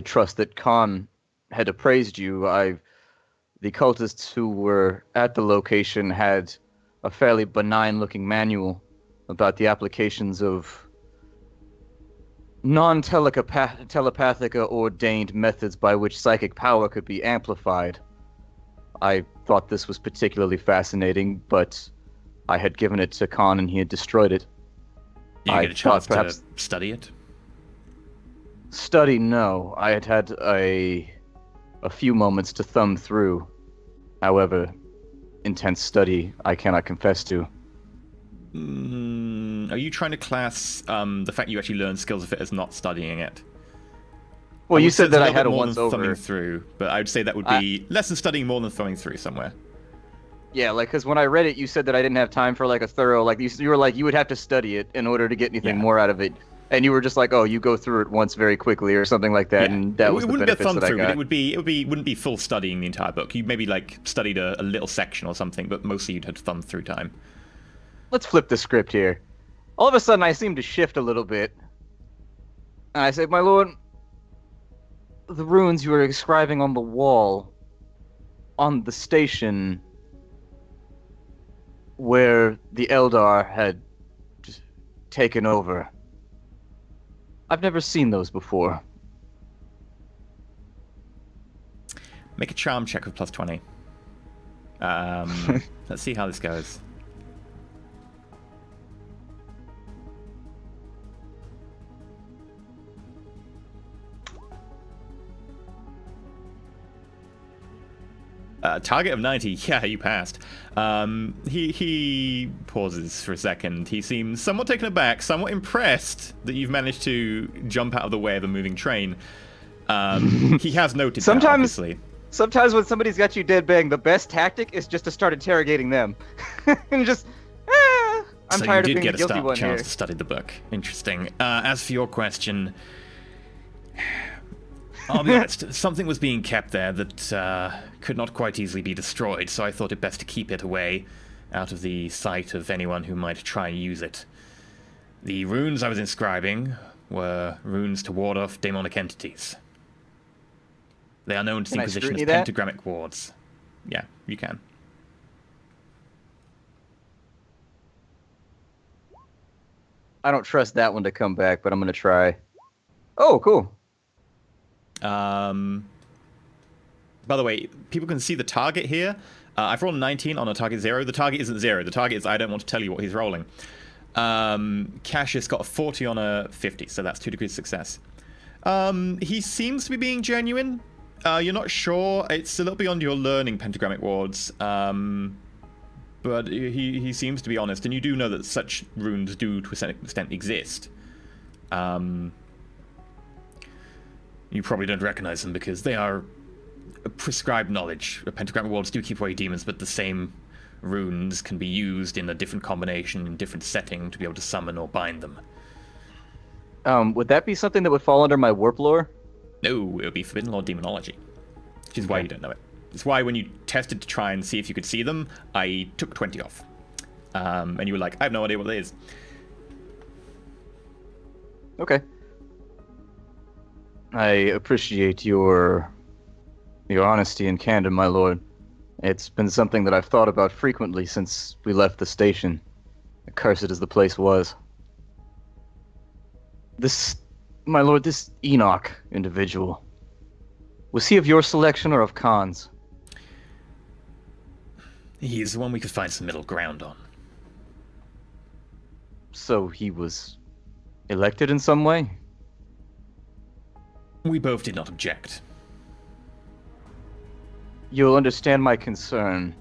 trust that Khan had appraised you. The cultists who were at the location had a fairly benign-looking manual about the applications of non-telepathic ordained methods by which psychic power could be amplified. I thought this was particularly fascinating, but I had given it to Khan and he had destroyed it. Did you I get a chance thought perhaps- to study it? Study, no. I had had a a few moments to thumb through. However, intense study I cannot confess to. Are you trying to class the fact you actually learn skills of it as not studying it? Well, I you would say said it's that a I little had bit a more once than thumbing over. through, but I would say that would be less than studying, more than thumbing through somewhere. Yeah, like, because when I read it, you said that I didn't have time for, like, a thorough, like, you were like, you would have to study it in order to get anything Yeah. more out of it. And you were just like, oh, you go through it once very quickly or something like that, Yeah. and that was it the wouldn't be a benefits thumb that I through, but got. it wouldn't be full studying the entire book. You maybe like studied a little section or something, but mostly you'd had thumb through time. Let's flip the script here. All of a sudden, I seem to shift a little bit. And I say, my lord, the runes you were inscribing on the wall, on the station where the Eldar had just taken over. I've never seen those before. Make a charm check with plus 20. Let's see how this goes. Target of 90. Yeah, you passed. He pauses for a second. He seems somewhat taken aback, somewhat impressed that you've managed to jump out of the way of a moving train. He has noted that, obviously. Sometimes when somebody's got you dead bang, the best tactic is just to start interrogating them. And just, I'm tired of being the guilty one here. So you did get a chance to study the book. Interesting. As for your question, I'll be honest, something was being kept there that could not quite easily be destroyed, so I thought it best to keep it away, out of the sight of anyone who might try and use it. The runes I was inscribing were runes to ward off demonic entities. They are known to the Inquisition as pentagrammic wards. Yeah, you can. I don't trust that one to come back, but I'm going to try. Oh, cool. By the way, people can see the target here. I've rolled 19 on a target 0. The target isn't 0. The target is I don't want to tell you what he's rolling. Cassius got a 40 on a 50, so that's 2 degrees success. He seems to be being genuine. You're not sure. It's a little beyond your learning, pentagrammic wards. But he seems to be honest, and you do know that such runes do, to a certain extent, exist. You probably don't recognize them because they are prescribed knowledge. Pentagrammic wards do keep away demons, but the same runes can be used in a different combination, in a different setting, to be able to summon or bind them. Would that be something that would fall under my warp lore? No, it would be Forbidden Lore Demonology, which is why you don't know it. It's why when you tested to try and see if you could see them, I took 20 off. And you were like, I have no idea what it is. Okay. I appreciate your honesty and candor, my lord. It's been something that I've thought about frequently since we left the station, accursed as the place was. My lord, this Enoch individual, was he of your selection or of Khan's? He's the one we could find some middle ground on. So he was elected in some way? We both did not object. You'll understand my concern,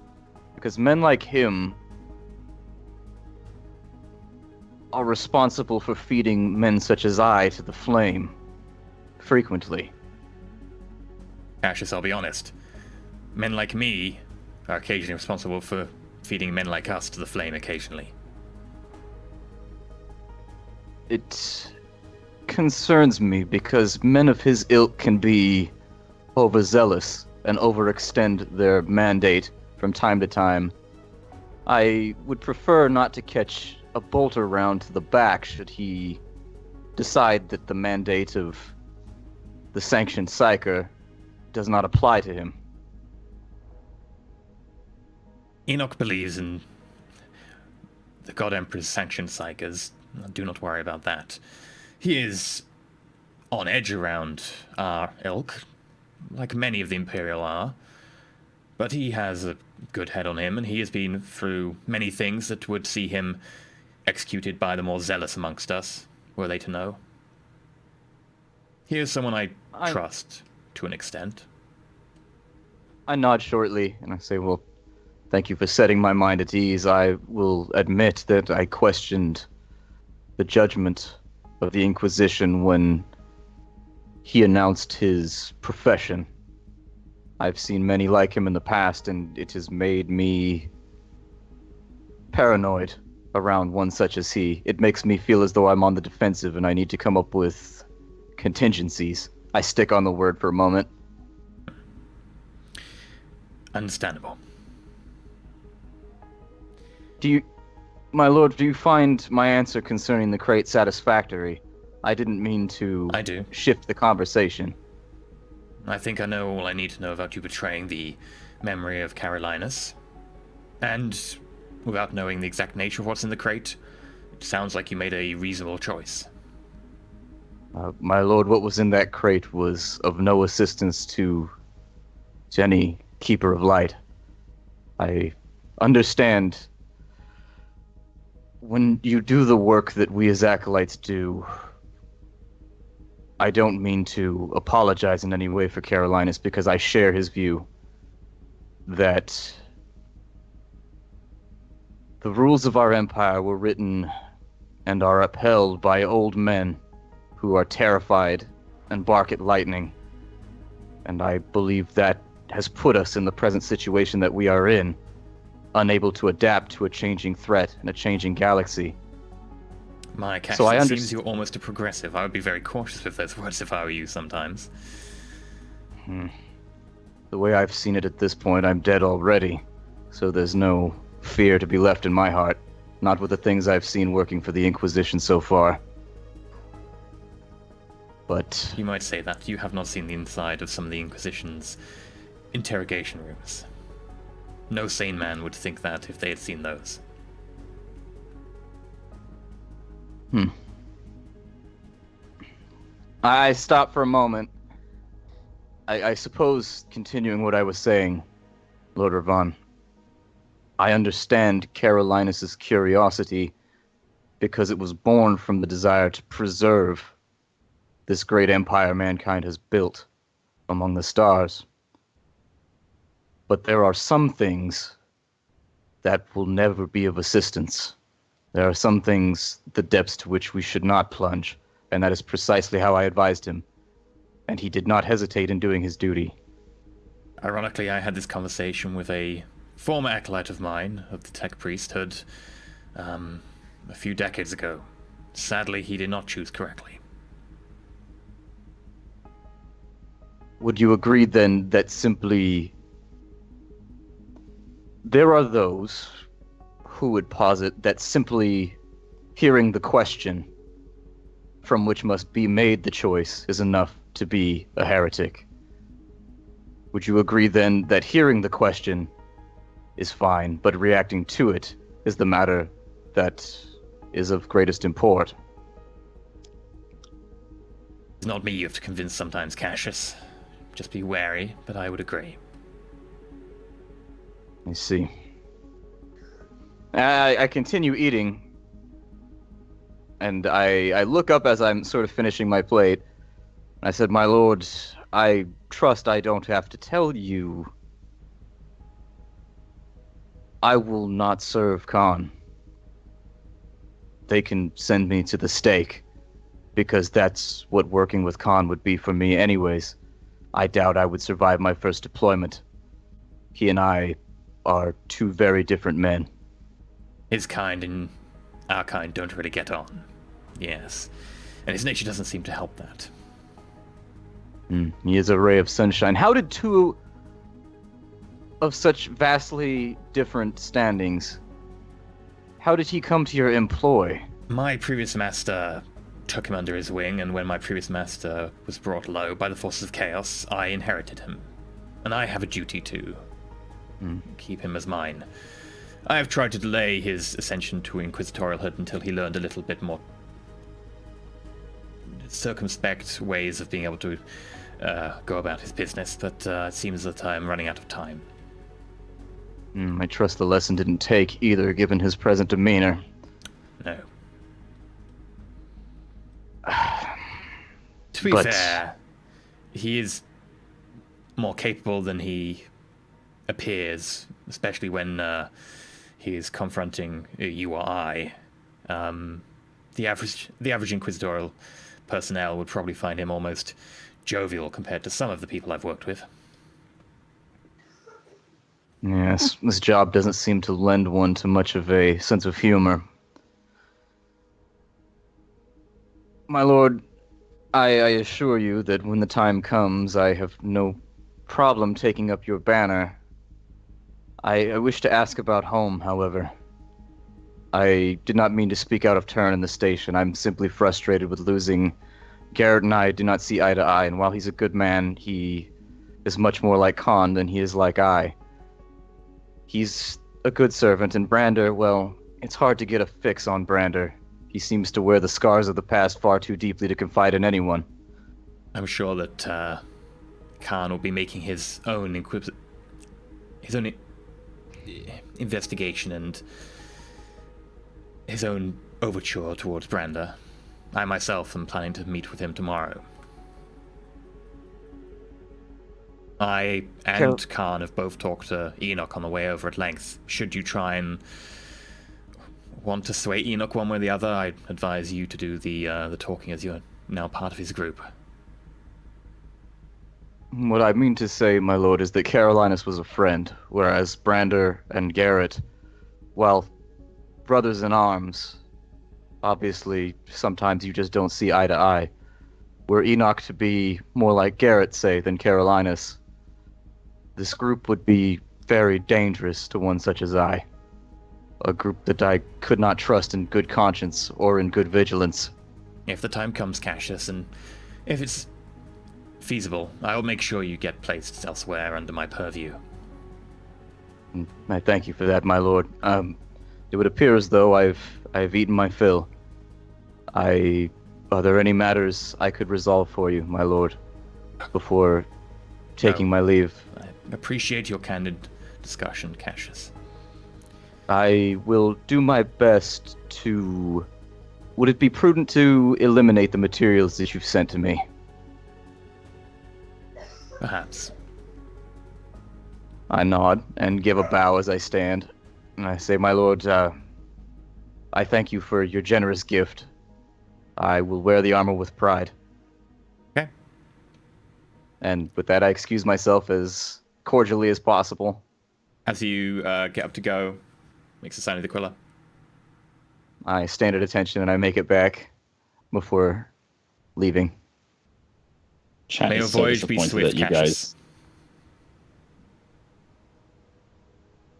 because men like him are responsible for feeding men such as I to the flame, frequently. Cassius, I'll be honest. Men like me are occasionally responsible for feeding men like us to the flame occasionally. It concerns me because men of his ilk can be overzealous and overextend their mandate from time to time. I would prefer not to catch a bolter round to the back should he decide that the mandate of the sanctioned psyker does not apply to him. Enoch believes in the God Emperor's sanctioned psychers. Do not worry about that. He is on edge around our ilk, like many of the Imperial are. But he has a good head on him, and he has been through many things that would see him executed by the more zealous amongst us, were they to know. He is someone I trust, to an extent. I nod shortly and I say, well, thank you for setting my mind at ease. I will admit that I questioned the judgment of the Inquisition when he announced his profession. I've seen many like him in the past, and it has made me paranoid around one such as he. It makes me feel as though I'm on the defensive and I need to come up with contingencies. I stick on the word for a moment. Understandable. My lord, do you find my answer concerning the crate satisfactory? I didn't mean to I do. shift the conversation. I think I know all I need to know about you betraying the memory of Carolinus. And without knowing the exact nature of what's in the crate, it sounds like you made a reasonable choice. My lord, what was in that crate was of no assistance to any Keeper of Light. I understand when you do the work that we as acolytes do. I don't mean to apologize in any way for Carolinus, because I share his view that the rules of our empire were written and are upheld by old men who are terrified and bark at lightning. And I believe that has put us in the present situation that we are in, unable to adapt to a changing threat and a changing galaxy. My Cash, So it seems you're almost a progressive. I would be very cautious with those words if I were you sometimes. The way I've seen it at this point, I'm dead already. So there's no fear to be left in my heart. Not with the things I've seen working for the Inquisition so far. But You might say that. You have not seen the inside of some of the Inquisition's interrogation rooms. No sane man would think that if they had seen those. I stopped for a moment. I suppose, continuing what I was saying, Lord Ravon, I understand Carolinus's curiosity because it was born from the desire to preserve this great empire mankind has built among the stars. But there are some things that will never be of assistance. There are some things, the depths to which we should not plunge, and that is precisely how I advised him. And he did not hesitate in doing his duty. Ironically, I had this conversation with a former acolyte of mine, of the Tech Priesthood, a few decades ago. Sadly, he did not choose correctly. Would you agree, then, that simply there are those who would posit that simply hearing the question from which must be made the choice is enough to be a heretic? Would you agree, then, that hearing the question is fine, but reacting to it is the matter that is of greatest import? It's not me you have to convince sometimes, Cassius. Just be wary, but I would agree. I see. I continue eating, and I look up as I'm sort of finishing my plate. I said, "My lord, I trust I don't have to tell you. I will not serve Khan. They can send me to the stake, because that's what working with Khan would be for me anyways. I doubt I would survive my first deployment. He and I are two very different men." His kind and our kind don't really get on. Yes. And his nature doesn't seem to help that. He is a ray of sunshine. How did two of such vastly different standings, how did he come to your employ? My previous master took him under his wing, and when my previous master was brought low by the forces of chaos, I inherited him. And I have a duty to keep him as mine. I have tried to delay his ascension to inquisitorialhood until he learned a little bit more circumspect ways of being able to go about his business, but it seems that I'm running out of time. I trust the lesson didn't take either, given his present demeanor. No. To be But- fair, he is more capable than he appears, especially when he is confronting you or I. The average inquisitorial personnel would probably find him almost jovial compared to some of the people I've worked with. Yes, this job doesn't seem to lend one to much of a sense of humor. My lord, I assure you that when the time comes, I have no problem taking up your banner. I wish to ask about home, however. I did not mean to speak out of turn in the station. I'm simply frustrated with losing. Garrett and I do not see eye to eye, and while he's a good man, he is much more like Khan than he is like I. He's a good servant, and Brander, well, it's hard to get a fix on Brander. He seems to wear the scars of the past far too deeply to confide in anyone. I'm sure that Khan will be making his own investigation and his own overture towards Brander. I myself am planning to meet with him tomorrow. I and Khan have both talked to Enoch on the way over at length. Should you try and want to sway Enoch one way or the other, I'd advise you to do the talking, as you're now part of his group. What I mean to say, my lord, is that Carolinus was a friend, whereas Brander and Garrett, well, brothers in arms, obviously sometimes you just don't see eye to eye. Were Enoch to be more like Garrett, say, than Carolinus, this group would be very dangerous to one such as I. A group that I could not trust in good conscience or in good vigilance. If the time comes, Cassius, and if it's feasible, I'll make sure you get placed elsewhere under my purview. I thank you for that, my lord. It would appear as though I've eaten my fill. Are there any matters I could resolve for you, my lord, before taking my leave? I appreciate your candid discussion, Cassius. I will do my best to... Would it be prudent to eliminate the materials that you've sent to me? Perhaps. I nod and give a bow as I stand. And I say, my lord, I thank you for your generous gift. I will wear the armor with pride. Okay. And with that, I excuse myself as cordially as possible. As you get up to go, makes a sign of the Aquila. I stand at attention and I make it back before leaving. Chat May is your so voyage be disappointed swift, that you Cassius. guys.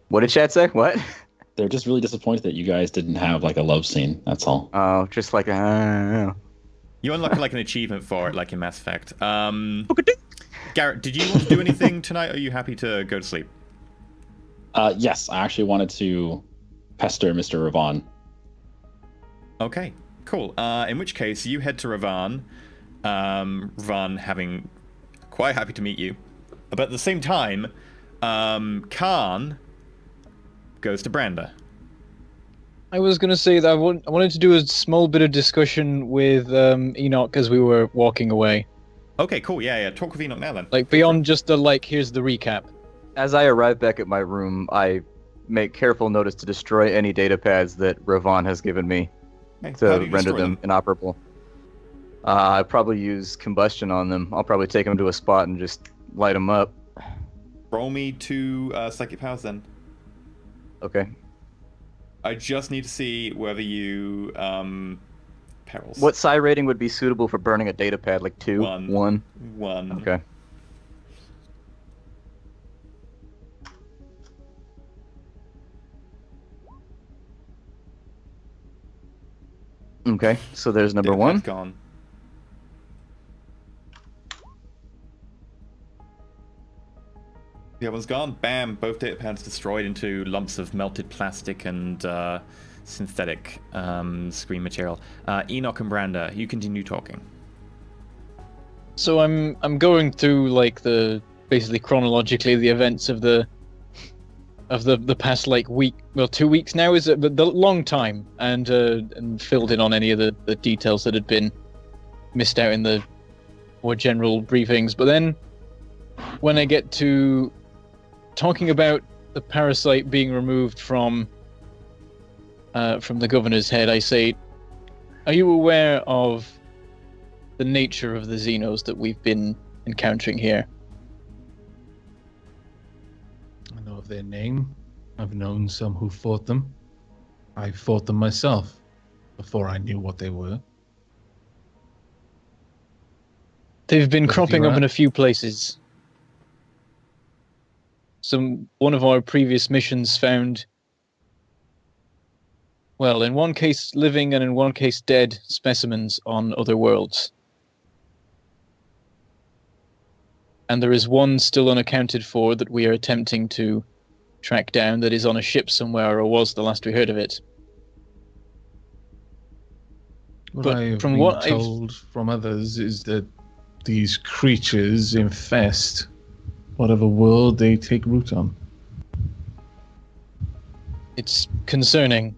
What did chat say? What? They're just really disappointed that you guys didn't have like a love scene. That's all. Oh, just like a... You unlock like an achievement for it, like in Mass Effect. Garrett, did you want to do anything tonight, or are you happy to go to sleep? Yes, I actually wanted to pester Mr. Ravon. Okay, cool. In which case, you head to Ravan. Ravan having quite happy to meet you. But at the same time, Khan goes to Brander. I was going to say that I wanted to do a small bit of discussion with Enoch as we were walking away. Okay, cool. Yeah. Talk with Enoch now then. Like, beyond just the, like, here's the recap. As I arrive back at my room, I make careful notice to destroy any data pads that Ravan has given me Okay, to how do you render destroy them inoperable. I probably use combustion on them. I'll probably take them to a spot and just light them up. Roll me 2 psychic powers then. Okay. I just need to see whether you perils. What psi rating would be suitable for burning a data pad? Like 2? 1. 1? 1. Okay. Okay, so there's number Data 1. pad's gone. The other one's gone. Bam! Both data pads destroyed into lumps of melted plastic and synthetic screen material. Enoch and Brander, you continue talking. So I'm going through, like, basically chronologically the events of the past, like, week, well, 2 weeks now, is it? But the long time, and filled in on any of the details that had been missed out in the more general briefings. But then when I get to talking about the parasite being removed from the governor's head, I say, are you aware of the nature of the Xenos that we've been encountering here? I know of their name. I've known some who fought them. I fought them myself before I knew what they were. They've been But if cropping you're up in at- a few places. One of our previous missions found, well, in one case living and in one case dead specimens on other worlds. And there is one still unaccounted for that we are attempting to track down that is on a ship somewhere, or was the last we heard of it. What But I have from been what I've- told from others is that these creatures infest whatever world they take root on. It's concerning.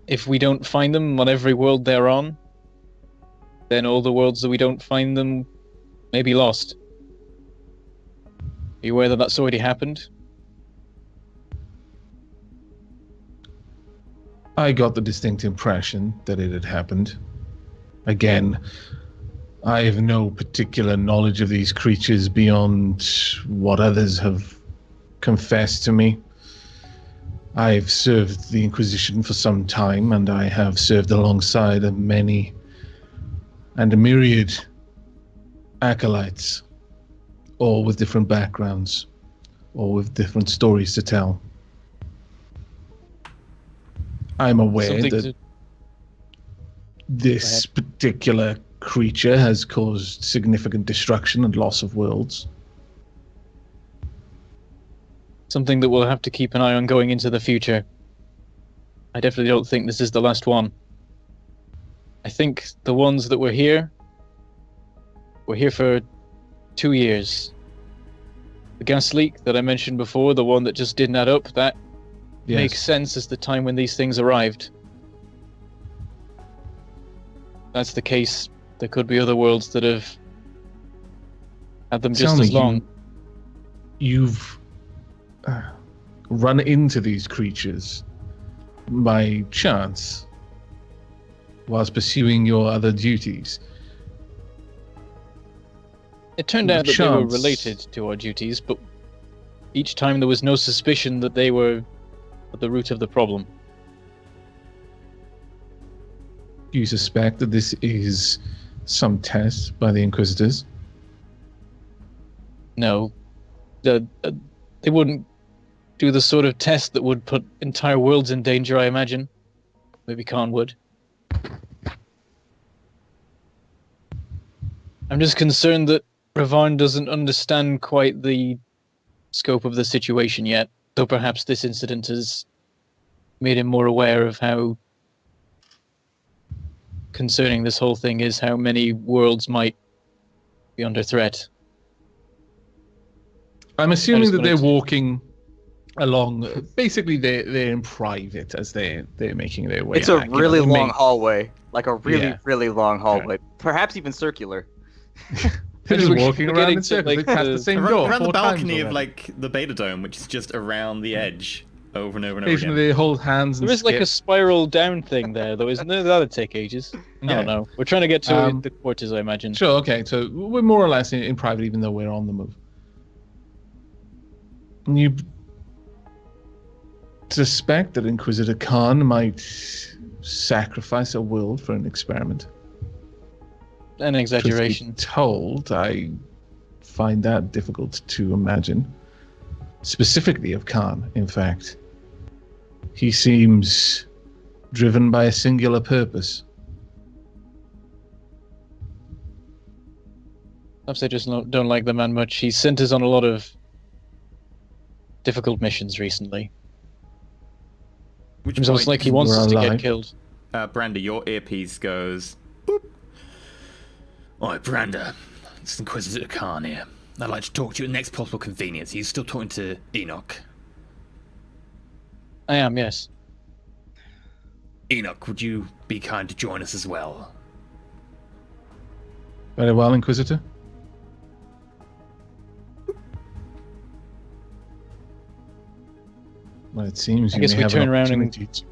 If we don't find them on every world they're on, then all the worlds that we don't find them may be lost. Are you aware that that's already happened? I got the distinct impression that it had happened. Again, I have no particular knowledge of these creatures beyond what others have confessed to me. I've served the Inquisition for some time, and I have served alongside a myriad acolytes, all with different backgrounds, all with different stories to tell. I'm aware Something that to- this particular creature has caused significant destruction and loss of worlds. Something that we'll have to keep an eye on going into the future. I definitely don't think this is the last one. I think the ones that were here for 2 years. The gas leak that I mentioned before, the one that just didn't add up, that makes sense as the time when these things arrived. That's the case. There could be other worlds that have had them just Tell as me, long. You've run into these creatures by chance whilst pursuing your other duties. It turned out that they were chance. related to our duties, but each time there was no suspicion that they were at the root of the problem. Do you suspect that this is some test by the Inquisitors? No, they wouldn't do the sort of test that would put entire worlds in danger, I imagine. Maybe Khan would. I'm just concerned that Ravarn doesn't understand quite the scope of the situation yet, though perhaps this incident has made him more aware of how concerning this whole thing is, how many worlds might be under threat. I'm assuming just that they're wanted to- walking along. Basically, they're in private as they're making their way. It's a back. You know, really they long may- hallway, like a really, Yeah. really long hallway, perhaps even circular. They're just We're walking around getting in to, circles. like, They passed the the- same Around, door around the 4 times balcony of already. like the beta dome, which is just around the edge, over and over and over Occasionally, again. they hold hands and There is like a skip. spiral down thing there, though, isn't there? That'd take ages. I Yeah. don't know. We're trying to get to Um, the quarters, I imagine. Sure, okay. So we're more or less in private, even though we're on the move. You suspect that Inquisitor Khan might sacrifice a world for an experiment? An exaggeration. Truth be told, I find that difficult to imagine. Specifically of Khan, in fact. He seems driven by a singular purpose. Perhaps I just don't like the man much. He's sent us on a lot of difficult missions recently. Which Seems almost point, like he wants We're us to get alive. killed. Brander, your earpiece goes boop. Oi, Brander, it's Inquisitor Khan here. I'd like to talk to you at the next possible convenience. Are you still talking to Enoch? I am, yes. Enoch, would you be kind to join us as well? Very well, Inquisitor. It seems I you guess may we have turn an around and- opportunity to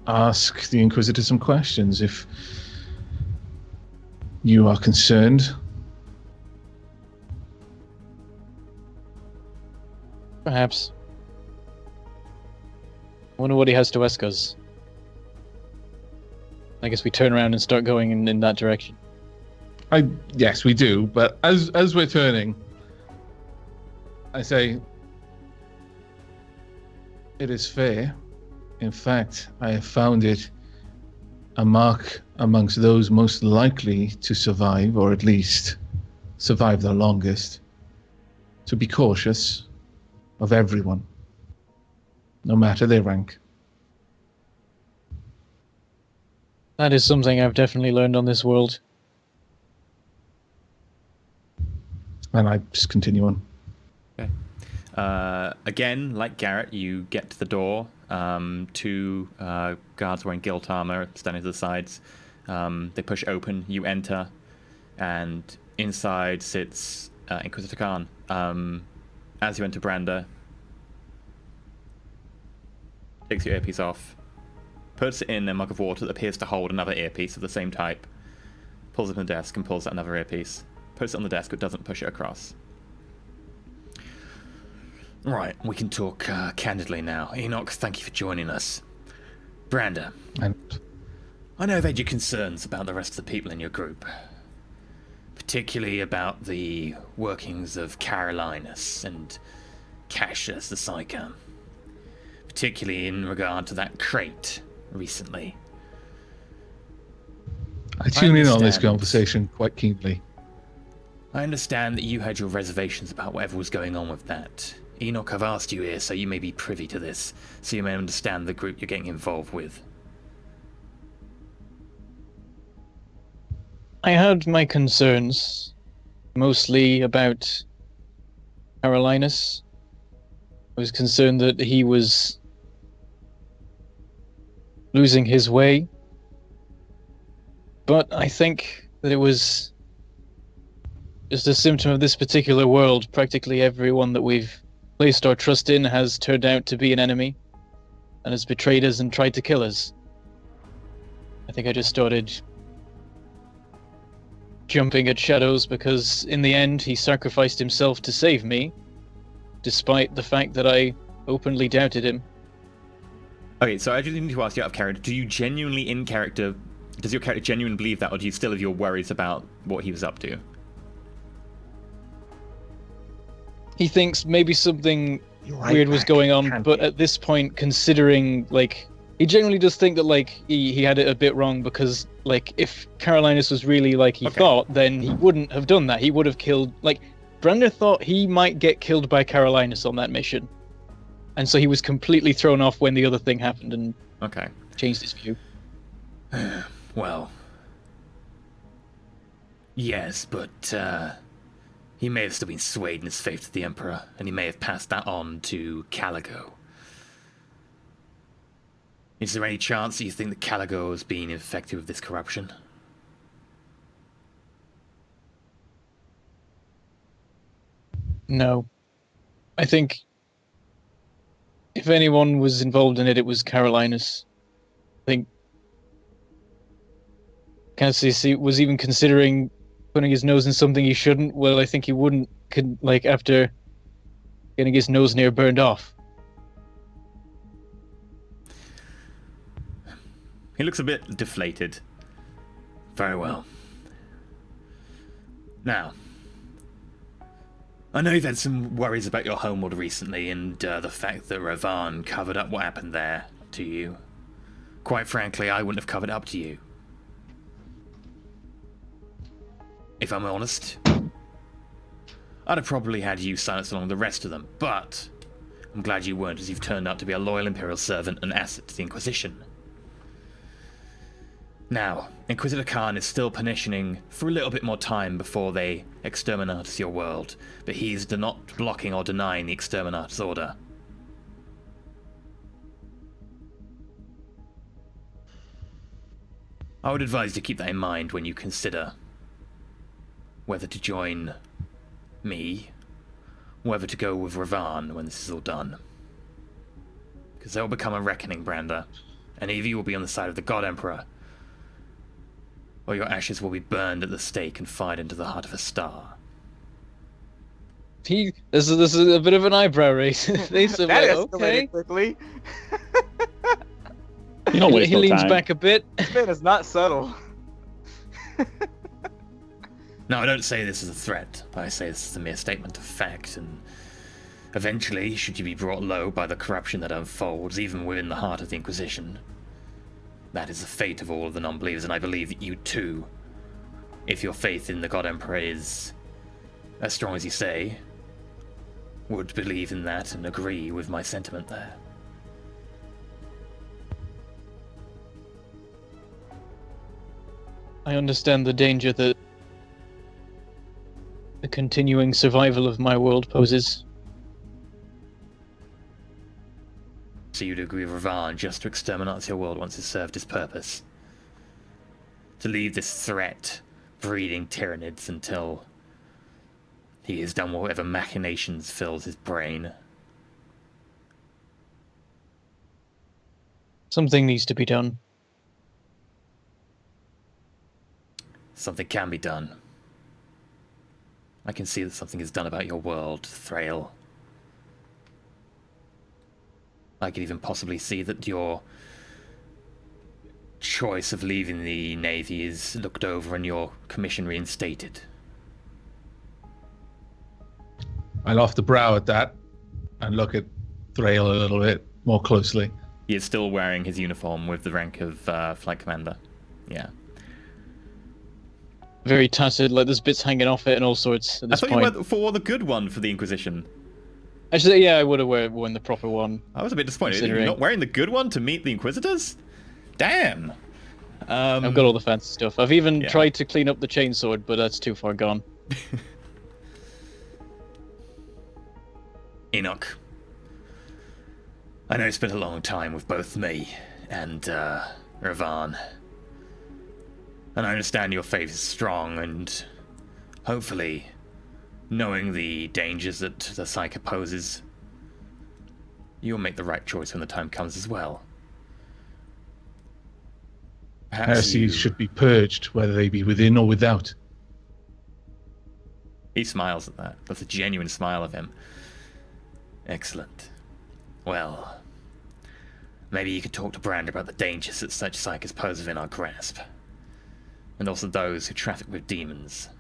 ask the Inquisitor some questions if you are concerned. Perhaps. I wonder what he has to ask us. I guess we turn around and start going in that direction. Yes, we do. But as we're turning, I say, it is fair. In fact, I have found it a mark amongst those most likely to survive, or at least survive the longest, to be cautious of everyone, no matter their rank. That is something I've definitely learned on this world. And I just continue on. Okay. Again, like Garrett, you get to the door. Two guards wearing gilt armor standing to the sides. They push open. You enter, and inside sits Inquisitor Khan. As you enter, Branda takes your earpiece off, puts it in a mug of water that appears to hold another earpiece of the same type, pulls it from the desk and pulls out another earpiece, puts it on the desk but doesn't push it across. Right, we can talk candidly now. Enoch, thank you for joining us. Branda, And I know I've had your concerns about the rest of the people in your group. Particularly about the workings of Carolinus and Cassius the Psycho. Particularly in regard to that crate recently. I tune in on this understand. conversation quite keenly. I understand that you had your reservations about whatever was going on with that. Enoch, I've asked you here so you may be privy to this, so you may understand the group you're getting involved with. I had my concerns, mostly about Carolinus. I was concerned that he was losing his way. But I think that it was just a symptom of this particular world. Practically everyone that we've placed our trust in has turned out to be an enemy and has betrayed us and tried to kill us. I think I just started jumping at Shadows because in the end he sacrificed himself to save me, despite the fact that I openly doubted him. Okay, so I just need to ask you out of character, do you genuinely in character, does your character genuinely believe that, or do you still have your worries about what he was up to? He thinks maybe something Right weird was back, going on, can't but you? at this point, considering, like, he genuinely does think that, like, he had it a bit wrong because, like, if Carolinus was really like he Okay. thought, then he wouldn't have done that. He would have killed, like, Brenda thought he might get killed by Carolinus on that mission. And so he was completely thrown off when the other thing happened and Okay. changed his view. Well, yes, but he may have still been swayed in his faith to the Emperor, and he may have passed that on to Caligo. Is there any chance that you think that Caligo has been infected with this corruption? No. I think if anyone was involved in it, it was Carolinus. I think Cassius was even considering putting his nose in something he shouldn't. Well, I think he wouldn't, like, after getting his nose near burned off. He looks a bit deflated. Very well. Now, I know you've had some worries about your homeworld recently and the fact that Ravan covered up what happened there to you. Quite frankly, I wouldn't have covered up to you. If I'm honest, I'd have probably had you silenced along the rest of them, but I'm glad you weren't, as you've turned out to be a loyal Imperial servant and asset to the Inquisition. Now, Inquisitor Khan is still petitioning for a little bit more time before they exterminate your world, but he's not blocking or denying the exterminatus order. I would advise you to keep that in mind when you consider whether to join me, whether to go with Ravan when this is all done. Because there will become a reckoning, Brander. And either you will be on the side of the God Emperor, or your ashes will be burned at the stake and fired into the heart of a star. This is a bit of an eyebrow raise. They said, That like, escalated okay. quickly. You don't waste He no leans time. back a bit. Man, it's not subtle. No, I don't say this as a threat. I say this is a mere statement of fact, and eventually, should you be brought low by the corruption that unfolds, even within the heart of the Inquisition, that is the fate of all of the non-believers, and I believe that you too, if your faith in the God Emperor is as strong as you say, would believe in that and agree with my sentiment there. I understand the danger that the continuing survival of my world poses. So you'd agree with Ravan just to exterminate your world once it's served its purpose? To leave this threat breeding tyrannids until he has done whatever machinations fills his brain? Something needs to be done. Something can be done. I can see that something is done about your world, Thrail. I could even possibly see that your choice of leaving the Navy is looked over and your commission reinstated. I loft the brow at that and look at Thrail a little bit more closely. He is still wearing his uniform with the rank of Flight Commander. Yeah. Very tattered, like there's bits hanging off it and all sorts at I this thought point. you went for the good one for the Inquisition. Actually, yeah, I would have worn the proper one. I was a bit disappointed. You're Considering. not wearing the good one to meet the Inquisitors? Damn. I've got all the fancy stuff. I've even Yeah. tried to clean up the chainsword, but that's too far gone. Enoch, I know you spent a long time with both me and Ravan. And I understand your faith is strong, and hopefully, knowing the dangers that the Psyche poses, you'll make the right choice when the time comes as well. Perhaps Heresies should be purged, whether they be within or without. He smiles at that. That's a genuine smile of him. Excellent. Well, maybe you could talk to Brand about the dangers that such psychers pose within our grasp. And also those who traffic with demons.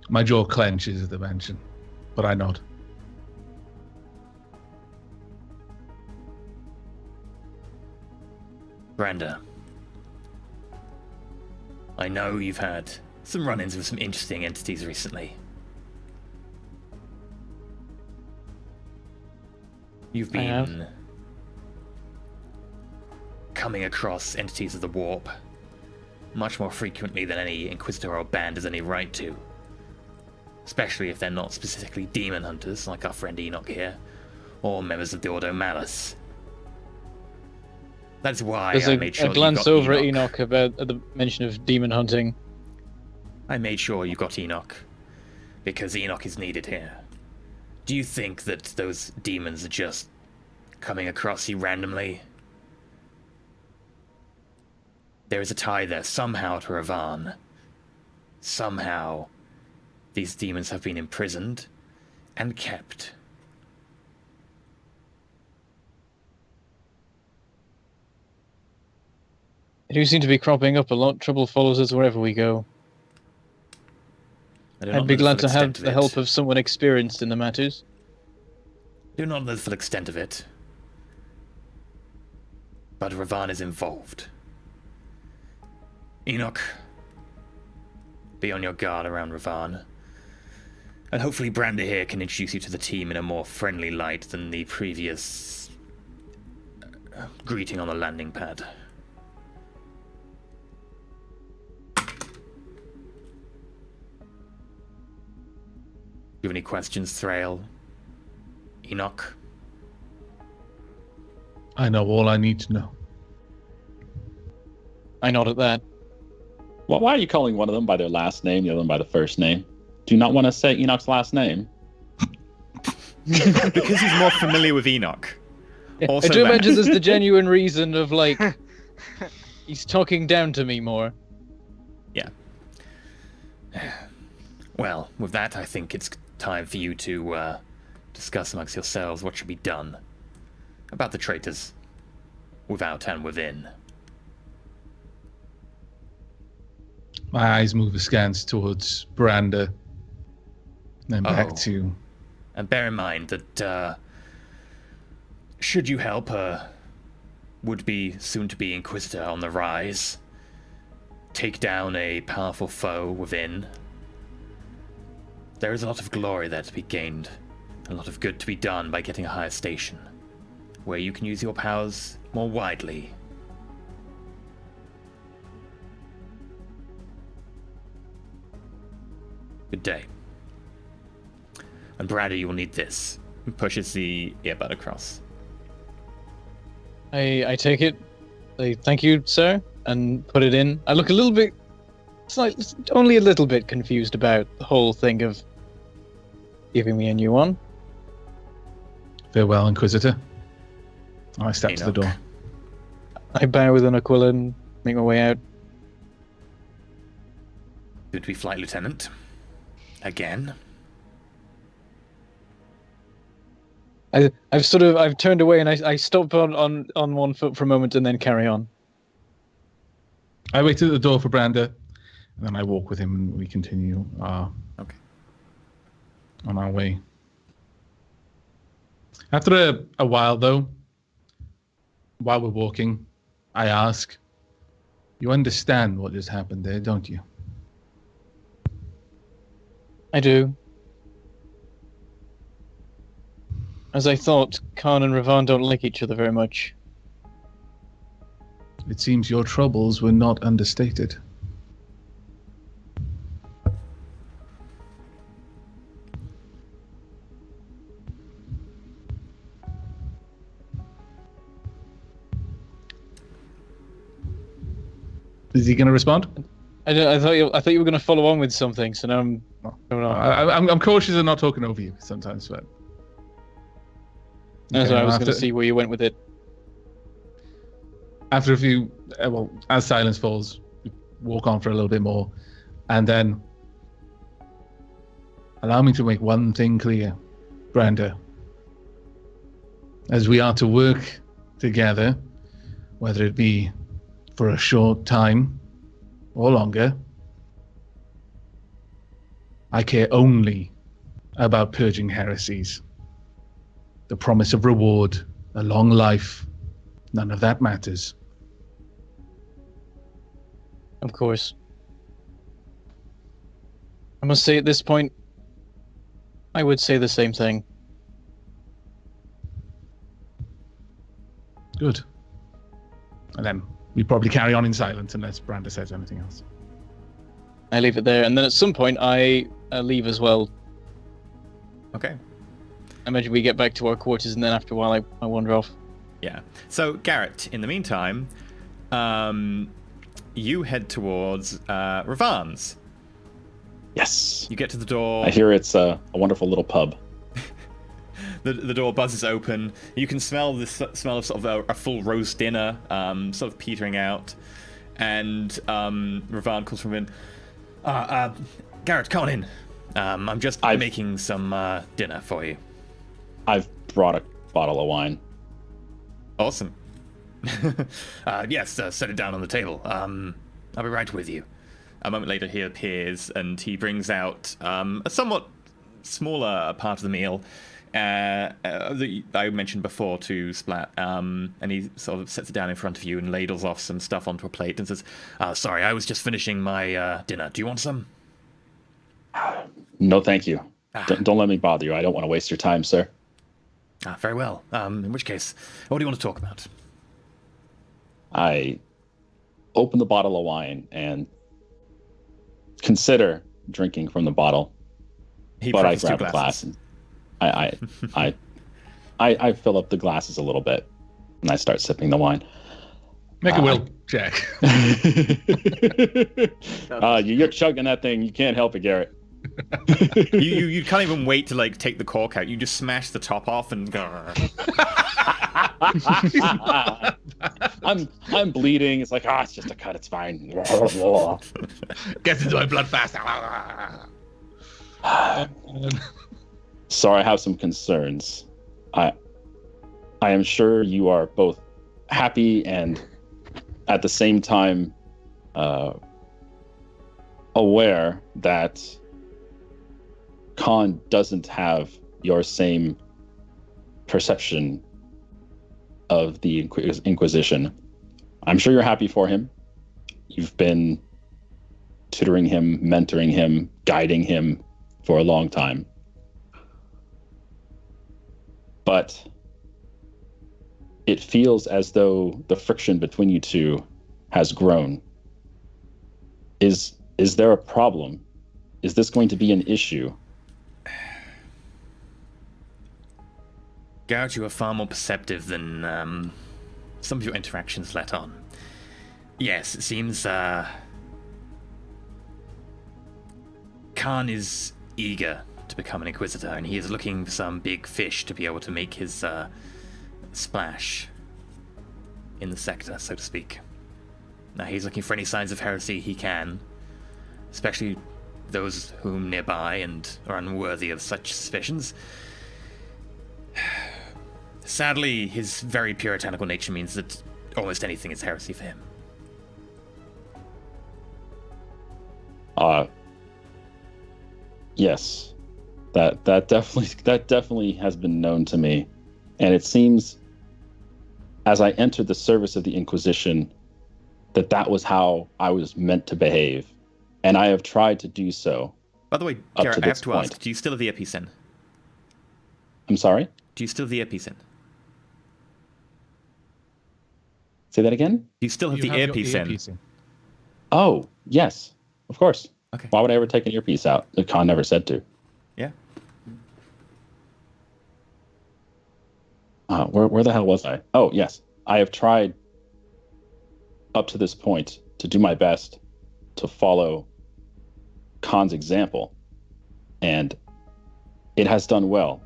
My jaw clenches at the mention, but I nod. Branda, I know you've had some run-ins with some interesting entities recently. You've I have. been coming across entities of the warp much more frequently than any Inquisitor or band has any right to. Especially if they're not specifically demon hunters, like our friend Enoch here, or members of the Ordo Malus. That's why There's I made sure a you glance got over Enoch. at Enoch about at the mention of demon hunting. I made sure you got Enoch, because Enoch is needed here. Do you think that those demons are just coming across you randomly? There is a tie there somehow to Ravan. Somehow, these demons have been imprisoned and kept. They do seem to be cropping up a lot. Trouble follows us wherever we go. I do not I'd be know the glad full to have extent of the it. help of someone experienced in the matters. Do not know the full extent of it. But Ravan is involved. Enoch, be on your guard around Ravan. And hopefully Brander here can introduce you to the team in a more friendly light than the previous greeting on the landing pad. Do you have any questions, Thrail? Enoch? I know all I need to know. I nod at that. Well, why are you calling one of them by their last name, the other one by the first name? Do you not want to say Enoch's last name? Because he's more familiar with Enoch. Also I do that. imagine there's the genuine reason of, like, he's talking down to me more. Yeah. Well, with that, I think it's time for you to discuss amongst yourselves what should be done about the traitors, without and within. My eyes move askance towards Branda, then back Oh. to... And bear in mind that should you help a would-be, soon-to-be Inquisitor on the rise take down a powerful foe within, there is a lot of glory there to be gained, a lot of good to be done by getting a higher station, where you can use your powers more widely. Good day. And Brady, you will need this. He pushes the earbud across. I take it. I thank you, sir, and put it in. I look a little bit, only a little bit confused about the whole thing of giving me a new one. Farewell, Inquisitor. I step to the Enoch. door. I bow with an Aquila and make my way out. Good to be Flight Lieutenant. Again. I've turned away and I stop on one foot for a moment and then carry on. I wait at the door for Branda, and then I walk with him and we continue Okay. on our way. After a while, though, while we're walking, I ask, you understand what just happened there, don't you? I do. As I thought, Khan and Ravan don't like each other very much. It seems your troubles were not understated. Is he going to respond? I thought you were going to follow on with something, so now I'm going on. I'm cautious of not talking over you sometimes, but... That's Okay, why I was after- going to see where you went with it. After a few, as silence falls, we walk on for a little bit more, and then allow me to make one thing clear, Branda. As we are to work together, whether it be for a short time or longer, I care only about purging heresies. The promise of reward, a long life, none of that matters. Of course. I must say at this point, I would say the same thing. Good. And then we probably carry on in silence unless Branda says anything else. I leave it there, and then at some point I leave as well. Okay. I imagine we get back to our quarters, and then after a while I wander off. Yeah. So, Garrett, in the meantime, you head towards Ravan's. Yes. You get to the door. I hear it's a wonderful little pub. The door buzzes open. You can smell the smell of sort of a full roast dinner, sort of petering out. And Ravan calls from in. Garrett, come on in. I'm just making some dinner for you. I've brought a bottle of wine. Awesome. Yes, set it down on the table. I'll be right with you. A moment later, he appears and he brings out a somewhat smaller part of the meal that I mentioned before to Splat. And he sort of sets it down in front of you and ladles off some stuff onto a plate and says, Sorry, I was just finishing my dinner. Do you want some? No, thank you. Don't let me bother you. I don't want to waste your time, sir. Very well. In which case, what do you want to talk about? I open the bottle of wine and consider drinking from the bottle, but I presses two grab a glass glasses. and I fill up the glasses a little bit and I start sipping the wine. Make a will check. You're chugging that thing. You can't help it, Garrett. You can't even wait to like take the cork out. You just smash the top off and I'm bleeding. It's like, it's just a cut. It's fine. Get into my blood fast. So I have some concerns. I am sure you are both happy and at the same time aware that Khan doesn't have your same perception of the Inquisition. I'm sure you're happy for him. You've been tutoring him, mentoring him, guiding him for a long time. But it feels as though the friction between you two has grown. Is there a problem? Is this going to be an issue? Garrett, you are far more perceptive than some of your interactions let on. Yes, it seems Khan is eager to become an Inquisitor, and he is looking for some big fish to be able to make his splash in the sector, so to speak. Now, he's looking for any signs of heresy he can, especially those whom nearby and are unworthy of such suspicions. Sadly, his very puritanical nature means that almost anything is heresy for him. Yes. That definitely has been known to me. And it seems, as I entered the service of the Inquisition, that was how I was meant to behave. And I have tried to do so. By the way, Garrett, I have to ask, do you still have the earpiece in? I'm sorry? Do you still have the earpiece in? Say that again? Do you still have the earpiece in? Oh, yes. Of course. Okay. Why would I ever take an earpiece out? The Khan never said to. Yeah. Where the hell was I? Oh, yes. I have tried up to this point to do my best to follow Khan's example, and it has done well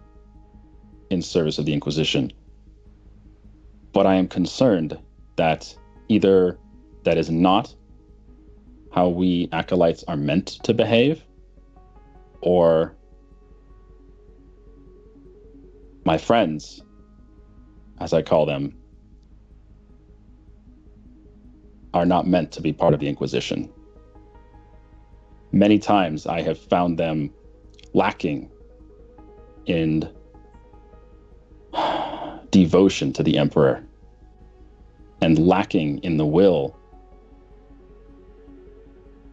in service of the Inquisition. But I am concerned that either that is not how we acolytes are meant to behave, or my friends, as I call them, are not meant to be part of the Inquisition. Many times I have found them lacking in devotion to the Emperor and lacking in the will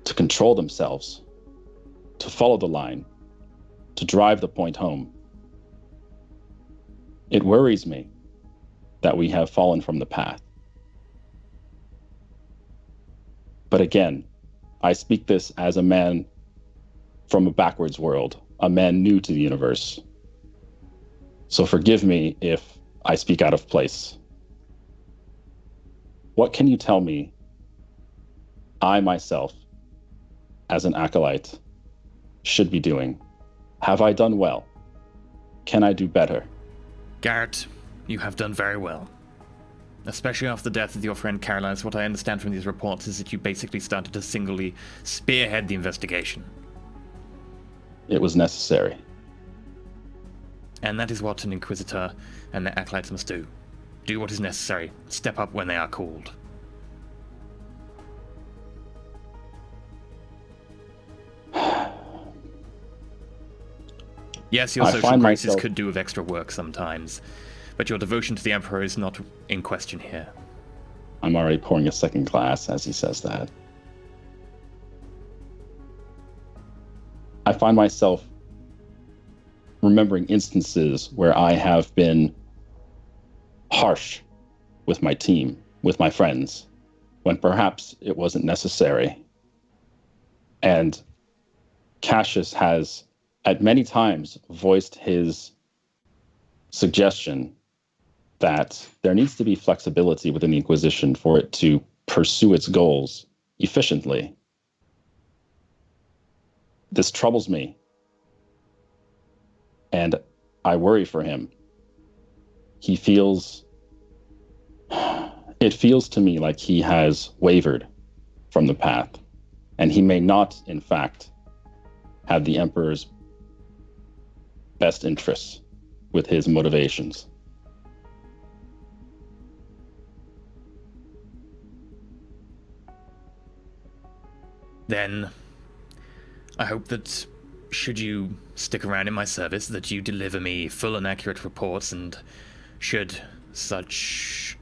to control themselves, to follow the line, to drive the point home. It worries me that we have fallen from the path. But again, I speak this as a man from a backwards world, a man new to the universe. So forgive me if I speak out of place. What can you tell me I myself, as an acolyte, should be doing? Have I done well? Can I do better? Garrett, you have done very well. Especially after the death of your friend Caroline. What I understand from these reports is that you basically started to singly spearhead the investigation. It was necessary. And that is what an Inquisitor and their acolytes must do. Do what is necessary. Step up when they are called. Yes, your social graces could do with extra work sometimes, but your devotion to the Emperor is not in question here. I'm already pouring a second glass as he says that. I find myself remembering instances where I have been harsh with my team, with my friends, when perhaps it wasn't necessary. And Cassius has at many times voiced his suggestion that there needs to be flexibility within the Inquisition for it to pursue its goals efficiently. This troubles me And I worry for him. He feels... It feels to me like he has wavered from the path, and he may not, in fact, have the Emperor's best interests with his motivations. Then, I hope that, should you stick around in my service, that you deliver me full and accurate reports, and should such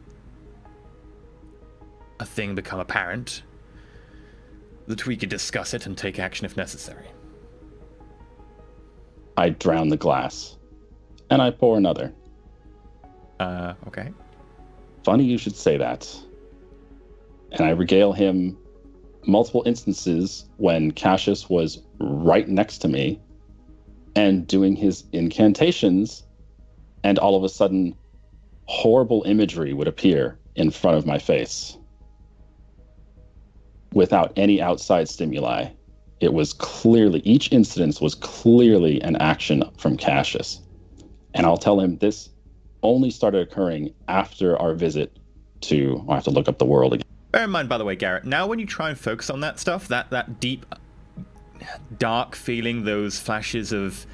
a thing become apparent, that we could discuss it and take action if necessary. I drown the glass, and I pour another. Okay. Funny you should say that. And I regale him multiple instances when Cassius was right next to me and doing his incantations, and all of a sudden, horrible imagery would appear in front of my face. Without any outside stimuli. It was clearly, each incident was clearly an action from Cassius. And I'll tell him this only started occurring after our visit to, I have to look up the world again. Bear in mind, by the way, Garrett, now when you try and focus on that stuff, that deep, dark feeling, those flashes of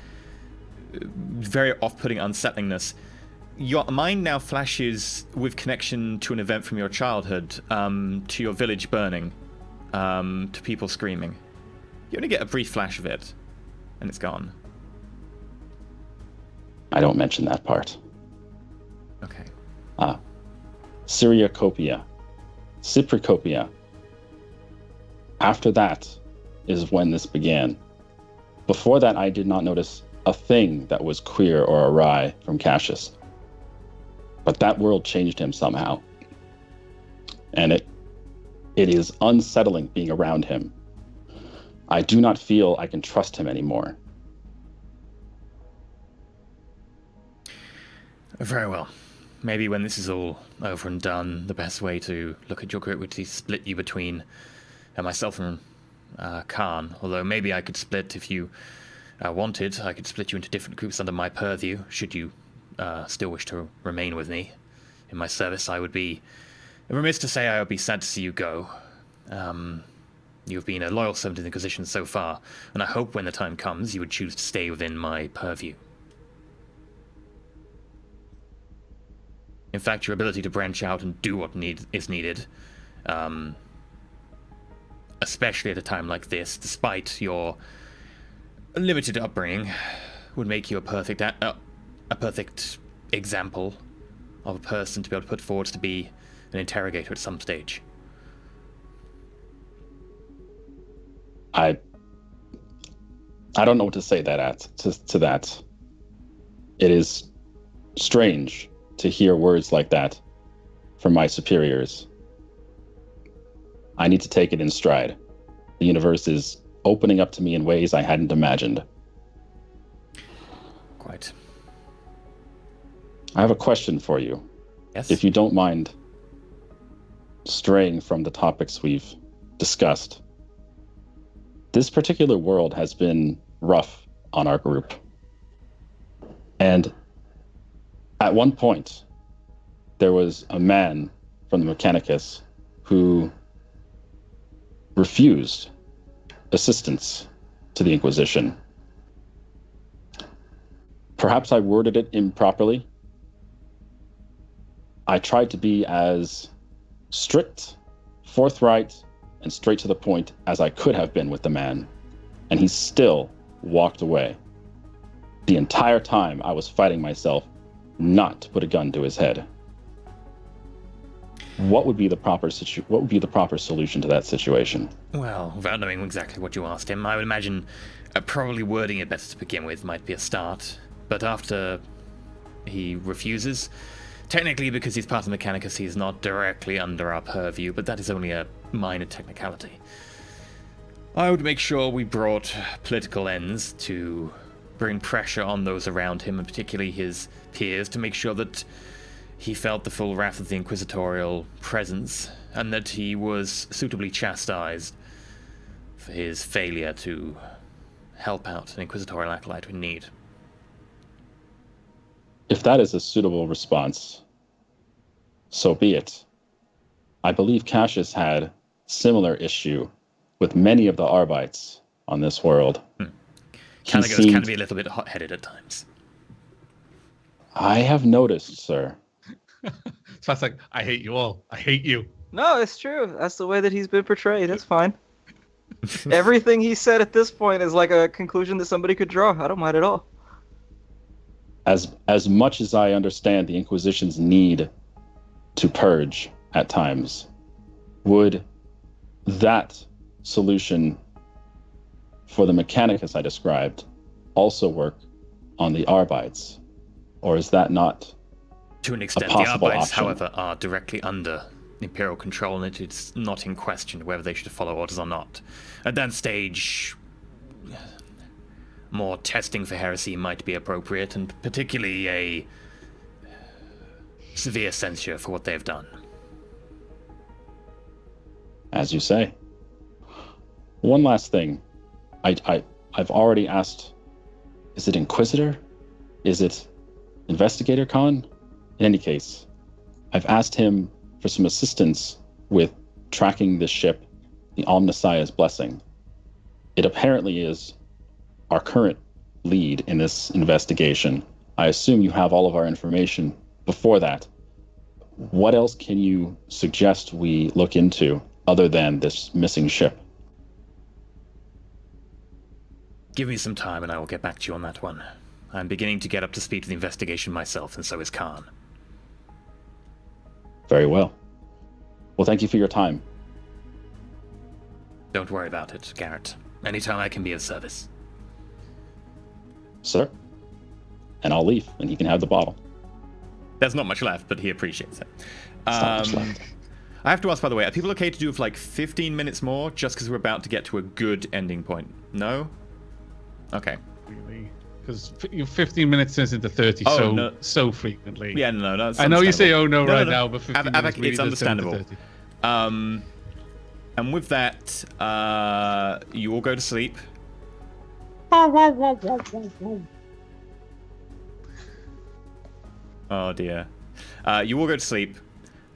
very off-putting unsettlingness, your mind now flashes with connection to an event from your childhood, to your village burning, to people screaming. You only get a brief flash of it, and it's gone. I don't mention that part. Okay. Syriacopia. Cypricopia. After that is when this began. Before that, I did not notice a thing that was queer or awry from Cassius. But that world changed him somehow. And it is unsettling being around him. I do not feel I can trust him anymore. Very well. Maybe when this is all over and done, the best way to look at your group would be to split you between myself and Khan. Although maybe I could split, if you wanted, I could split you into different groups under my purview, should you still wish to remain with me in my service. I would be remiss to say I would be sad to see you go. You've been a loyal servant in the Inquisition so far, and I hope when the time comes you would choose to stay within my purview. In fact, your ability to branch out and do what is needed, especially at a time like this, despite your limited upbringing, would make you a perfect example of a person to be able to put forward to be an interrogator at some stage. I don't know what to say to that. It is strange to hear words like that from my superiors. I need to take it in stride. The universe is opening up to me in ways I hadn't imagined. Quite. I have a question for you. Yes? If you don't mind straying from the topics we've discussed. This particular world has been rough on our group. And at one point, there was a man from the Mechanicus who refused assistance to the Inquisition. Perhaps I worded it improperly. I tried to be as strict, forthright, and straight to the point as I could have been with the man, and he still walked away. The entire time I was fighting myself not to put a gun to his head. What would be the proper solution to that situation? Well, without knowing exactly what you asked him, I would imagine probably wording it better to begin with might be a start. But after he refuses, technically because he's part of Mechanicus, he's not directly under our purview, but that is only a minor technicality. I would make sure we brought political ends to bring pressure on those around him, and particularly his peers, to make sure that he felt the full wrath of the inquisitorial presence, and that he was suitably chastised for his failure to help out an inquisitorial acolyte in need. If that is a suitable response, so be it. I believe Cassius had similar issue with many of the Arbites on this world. Canagos can be a little bit hot-headed at times. I have noticed, sir. So it's like, I hate you all. I hate you. No, it's true. That's the way that he's been portrayed. It's fine. Everything he said at this point is like a conclusion that somebody could draw. I don't mind at all. As much as I understand the Inquisition's need to purge at times, would that solution for the Mechanicus I described also work on the Arbites? Or is that not to an extent? a possible The Arbites, option? however, are directly under Imperial control, and it's not in question whether they should follow orders or not. At that stage, more testing for heresy might be appropriate, and particularly a severe censure for what they've done. As you say. One last thing. I've already asked, is it Inquisitor? Is it Investigator Khan? In any case, I've asked him for some assistance with tracking this ship, the Omnissiah's Blessing. It apparently is our current lead in this investigation. I assume you have all of our information before that. What else can you suggest we look into other than this missing ship? Give me some time and I will get back to you on that one. I'm beginning to get up to speed with the investigation myself, and so is Khan. Very well. Well, thank you for your time. Don't worry about it, Garrett. Anytime I can be of service. Sir. And I'll leave, and he can have the bottle. There's not much left, but he appreciates it. There's not much left. I have to ask, by the way, are people okay to do for like 15 minutes more, just because we're about to get to a good ending point? No? Okay. Really? Because you're 15 minutes turns into 30 so frequently. Yeah, no. I know you say "oh no" right now, but 15 minutes Avak, really it's does turn into understandable. 30. And with that, you all go to sleep. Oh dear. You all go to sleep.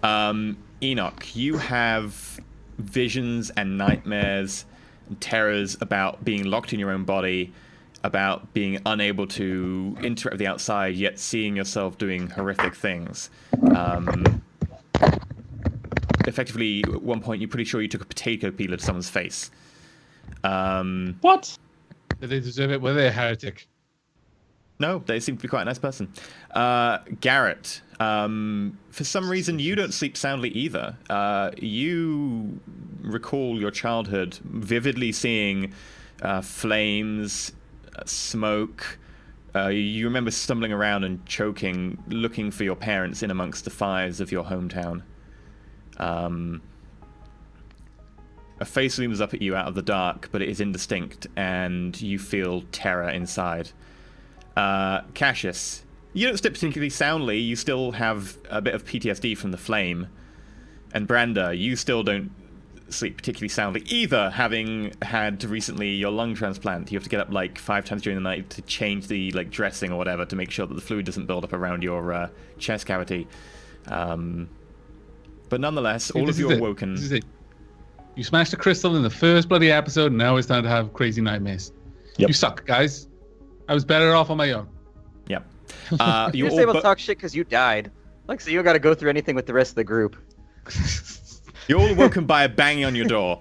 Enoch, you have visions and nightmares and terrors about being locked in your own body, about being unable to interact with the outside, yet seeing yourself doing horrific things. Effectively, at one point, you're pretty sure you took a potato peeler to someone's face. What? Did they deserve it? Were they a heretic? No, they seem to be quite a nice person. Garrett, for some reason, you don't sleep soundly either. You recall your childhood vividly seeing flames, smoke. You remember stumbling around and choking, looking for your parents in amongst the fires of your hometown. A face looms up at you out of the dark, but it is indistinct, and you feel terror inside. Cassius, you don't sleep particularly soundly. You still have a bit of PTSD from the flame. And Branda, you still don't sleep particularly soundly either, having had recently your lung transplant. You have to get up like 5 times during the night to change the dressing or whatever to make sure that the fluid doesn't build up around your chest cavity. But nonetheless, all of you are woken. This is it. You smashed a crystal in the first bloody episode, and now it's time to have crazy nightmares. Yep. You suck, guys. I was better off on my own. Yep. You're just able to talk shit because you died. Like, so you don't got to go through anything with the rest of the group. You're all woken by a banging on your door.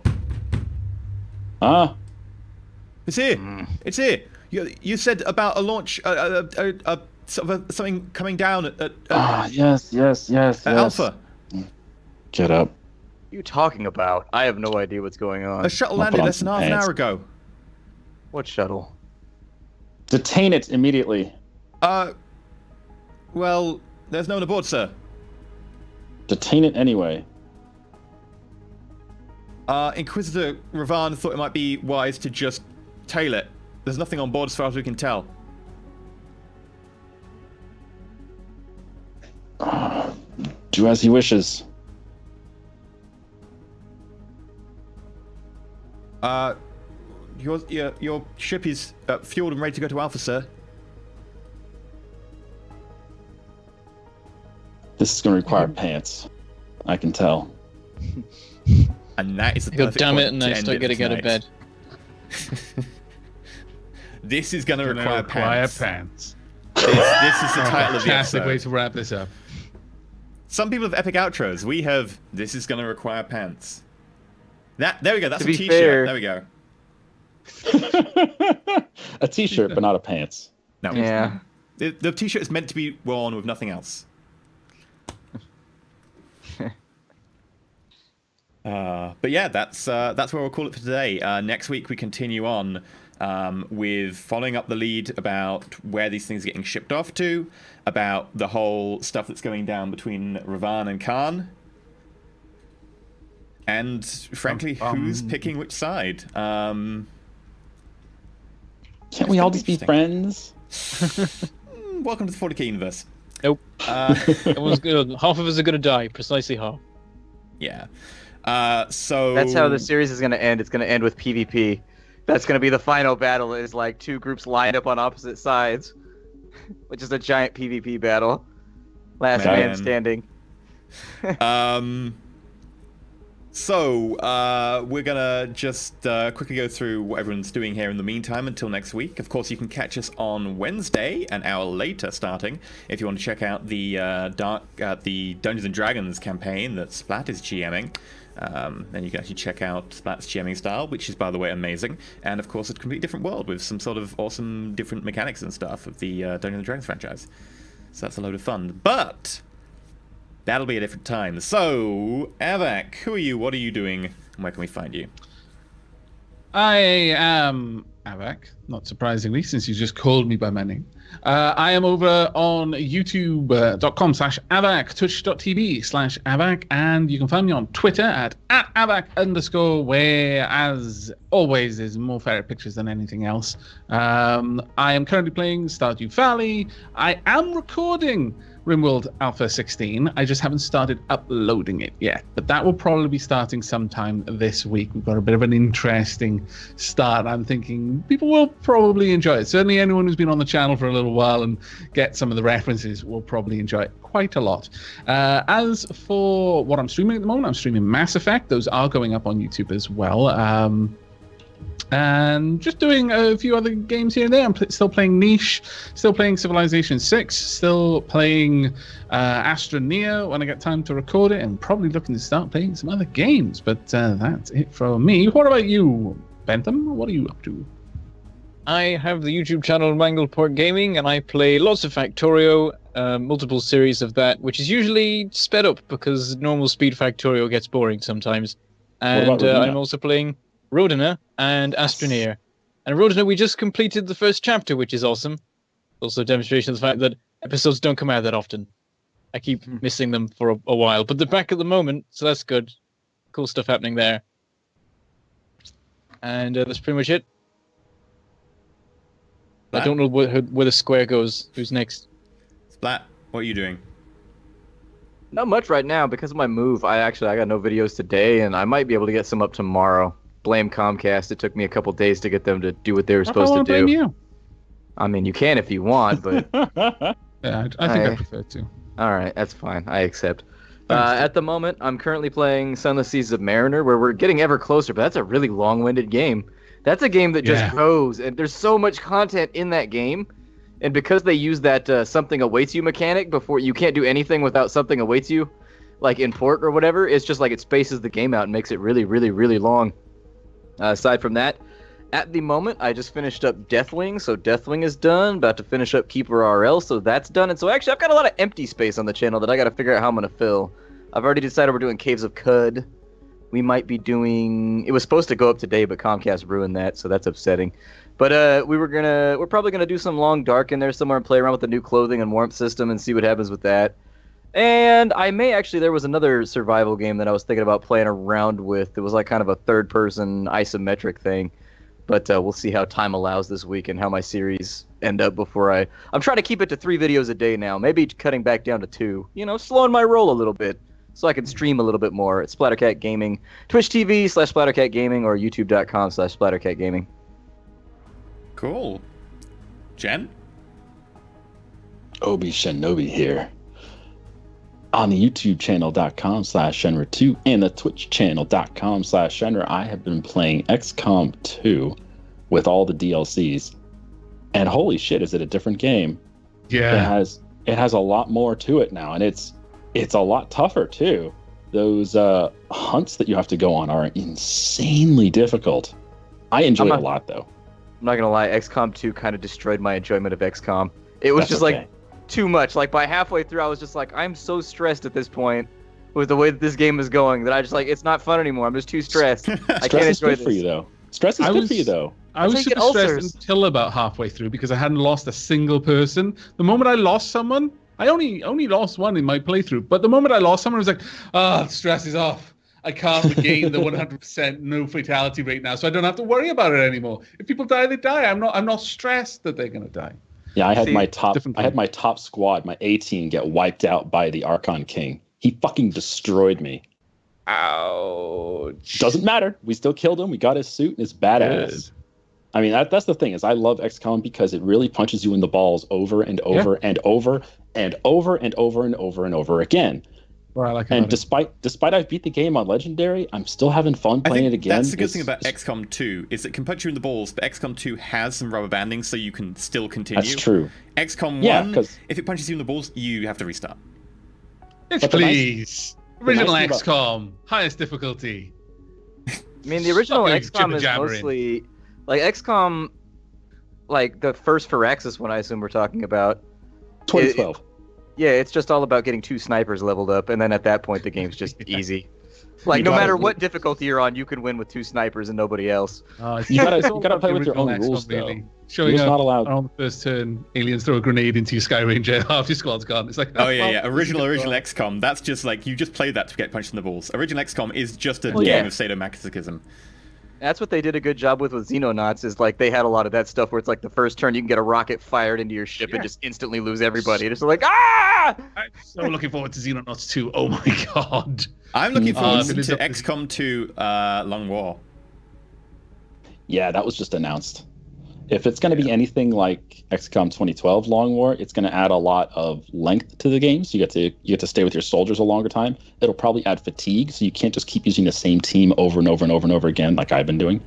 It's here. It's here. You said about a launch, sort of something coming down at Yes. Alpha. Get up. What are you talking about? I have no idea what's going on. A shuttle I'll landed put on less than some half an pants. hour ago. What shuttle? Detain it immediately. Well, there's no one aboard, sir. Detain it anyway. Inquisitor Ravan thought it might be wise to just tail it. There's nothing on board as far as we can tell. Do as he wishes. Your ship is fueled and ready to go to Alpha, sir. This is going to require pants. I can tell. And that is the God perfect damn it, point and to I end start it getting out of tonight. bed. This is going to Gonna require pants. pants. This is the title of the Fantastic way episode. to wrap this up. Some people have epic outros. We have this is going to require pants. There we go. That's To a be t-shirt. fair- There we go. A t-shirt, but not a pants. No. Yeah. The t-shirt is meant to be worn with nothing else. But yeah, that's where we'll call it for today. Next week we continue on with following up the lead about where these things are getting shipped off to, about the whole stuff that's going down between Ravan and Khan, and frankly, who's picking which side. Can't we all just be friends? Welcome to the 40k universe. Nope. Everyone's good. Half of us are going to die. Precisely half. Yeah. So That's how the series is going to end. It's going to end with PvP. That's going to be the final battle. Is like two groups lined up on opposite sides, which is a giant PvP battle. Last man standing. So we're gonna just quickly go through what everyone's doing here in the meantime until next week. Of course, you can catch us on Wednesday, an hour later starting, if you want to check out the the Dungeons and Dragons campaign that Splat is GMing. Then you can actually check out Splat's GMing style, which is, by the way, amazing. And of course, a completely different world with some sort of awesome different mechanics and stuff of the Dungeons and Dragons franchise. So that's a load of fun. But that'll be a different time. So, Avak, who are you? What are you doing? And where can we find you? I am Avak, not surprisingly, since you just called me by my name. I am over on youtube.com/Avak, twitch.tv/Avak, and you can find me on Twitter at @Avak_, where, as always, there's more ferret pictures than anything else. I am currently playing Stardew Valley. I am recording RimWorld Alpha 16. I just haven't started uploading it yet, but that will probably be starting sometime this week. We've got a bit of an interesting start. I'm thinking people will probably enjoy it. Certainly anyone who's been on the channel for a little while and get some of the references will probably enjoy it quite a lot. As for what I'm streaming at the moment, I'm streaming Mass Effect. Those are going up on YouTube as well. And just doing a few other games here and there. I'm still playing Niche, still playing Civilization 6, still playing Astroneer when I get time to record it, and probably looking to start playing some other games. But that's it for me. What about you, Bentham? What are you up to? I have the YouTube channel Mangleport Gaming, and I play lots of Factorio, multiple series of that, which is usually sped up because normal speed Factorio gets boring sometimes. And about Rodina? I'm also playing Rodina and Astroneer. And Rodina, we just completed the first chapter, which is awesome. Also a demonstration of the fact that episodes don't come out that often. I keep missing them for a while, but they're back at the moment, so that's good. Cool stuff happening there. And that's pretty much it. I don't know where the square goes. Who's next? Splat, what are you doing? Not much right now because of my move. I got no videos today, and I might be able to get some up tomorrow. Blame Comcast. It took me a couple days to get them to do what they were supposed to do. Blame you. I mean, you can if you want, but Yeah, I think I prefer to. all right, that's fine. I accept. At the moment, I'm currently playing Sunless Seas of Mariner, where we're getting ever closer, but that's a really long-winded game. That's a game that just goes, and there's so much content in that game. And because they use that something awaits you mechanic before, you can't do anything without something awaits you, like in port or whatever, it's just like it spaces the game out and makes it really, really, really long. Aside from that, at the moment, I just finished up Deathwing, so Deathwing is done. About to finish up Keeper RL, so that's done. And so actually, I've got a lot of empty space on the channel that I got to figure out how I'm going to fill. I've already decided we're doing Caves of Cud. We might be doing... It was supposed to go up today, but Comcast ruined that, so that's upsetting. But we're probably gonna do some Long Dark in there somewhere and play around with the new clothing and warmth system and see what happens with that. And I may actually, there was another survival game that I was thinking about playing around with. It was like kind of a third-person isometric thing. But we'll see how time allows this week and how my series end up before I'm trying to keep it to 3 videos a day now. Maybe cutting back down to 2. You know, slowing my roll a little bit so I can stream a little bit more at Splattercat Gaming, Twitch TV/Splattercat Gaming, or YouTube.com/Splattercat Gaming. Cool. Jen? Obi Shinobi here. on the YouTube channel.com/Shenra2 and the Twitch channel.com/Shenra. I have been playing XCOM 2 with all the DLCs. And holy shit, is it a different game? Yeah. It has a lot more to it now, and it's a lot tougher too. Those hunts that you have to go on are insanely difficult. I enjoy it a lot though. I'm not gonna lie, XCOM 2 kind of destroyed my enjoyment of XCOM. It was just like too much. Like by halfway through, I was just like, I'm so stressed at this point with the way that this game is going that I just like, it's not fun anymore. I'm just too stressed. I can't enjoy this. For you though. Stress is good for you though. I was super stressed until about halfway through because I hadn't lost a single person. The moment I lost someone, I only lost one in my playthrough, but the moment I lost someone, I was like, the stress is off. I can't regain the 100% no fatality rate now, so I don't have to worry about it anymore. If people die, they die. I'm not stressed that they're gonna die. Yeah, I had my top squad, my A team, get wiped out by the Archon King. He fucking destroyed me. Ouch. Doesn't matter. We still killed him. We got his suit and it's badass. Good. I mean, that's the thing is I love XCOM because it really punches you in the balls over and over and over and over and over and over and over again. Well, I like and despite I've beat the game on Legendary, I'm still having fun playing it again. That's the good thing about XCOM 2 is it can punch you in the balls, but XCOM 2 has some rubber banding, so you can still continue. That's true. XCOM 1, if it punches you in the balls, you have to restart. Yes, please. Original XCOM, highest difficulty. I mean, the original XCOM is mostly like XCOM, like the first Firaxis one. I assume we're talking about 2012. Yeah, it's just all about getting 2 snipers leveled up, and then at that point, the game's just easy. Like, no matter what difficulty you're on, you can win with 2 snipers and nobody else. You gotta play with your own rules, though. Really. Showing up not allowed. On the first turn, aliens throw a grenade into your Sky Ranger, half your squad's gone. It's like, original XCOM. That's just like, you just played that to get punched in the balls. Original XCOM is just a game of sadomasochism. That's what they did a good job with Xenonauts, is like they had a lot of that stuff where it's like the first turn you can get a rocket fired into your ship and just instantly lose everybody. It's like, I'm so looking forward to Xenonauts 2. Oh my god. I'm looking forward to XCOM 2 Long War. Yeah, that was just announced. If it's going to be anything like XCOM 2012 Long War, it's going to add a lot of length to the game. So you get to stay with your soldiers a longer time. It'll probably add fatigue, so you can't just keep using the same team over and over and over and over again, like I've been doing.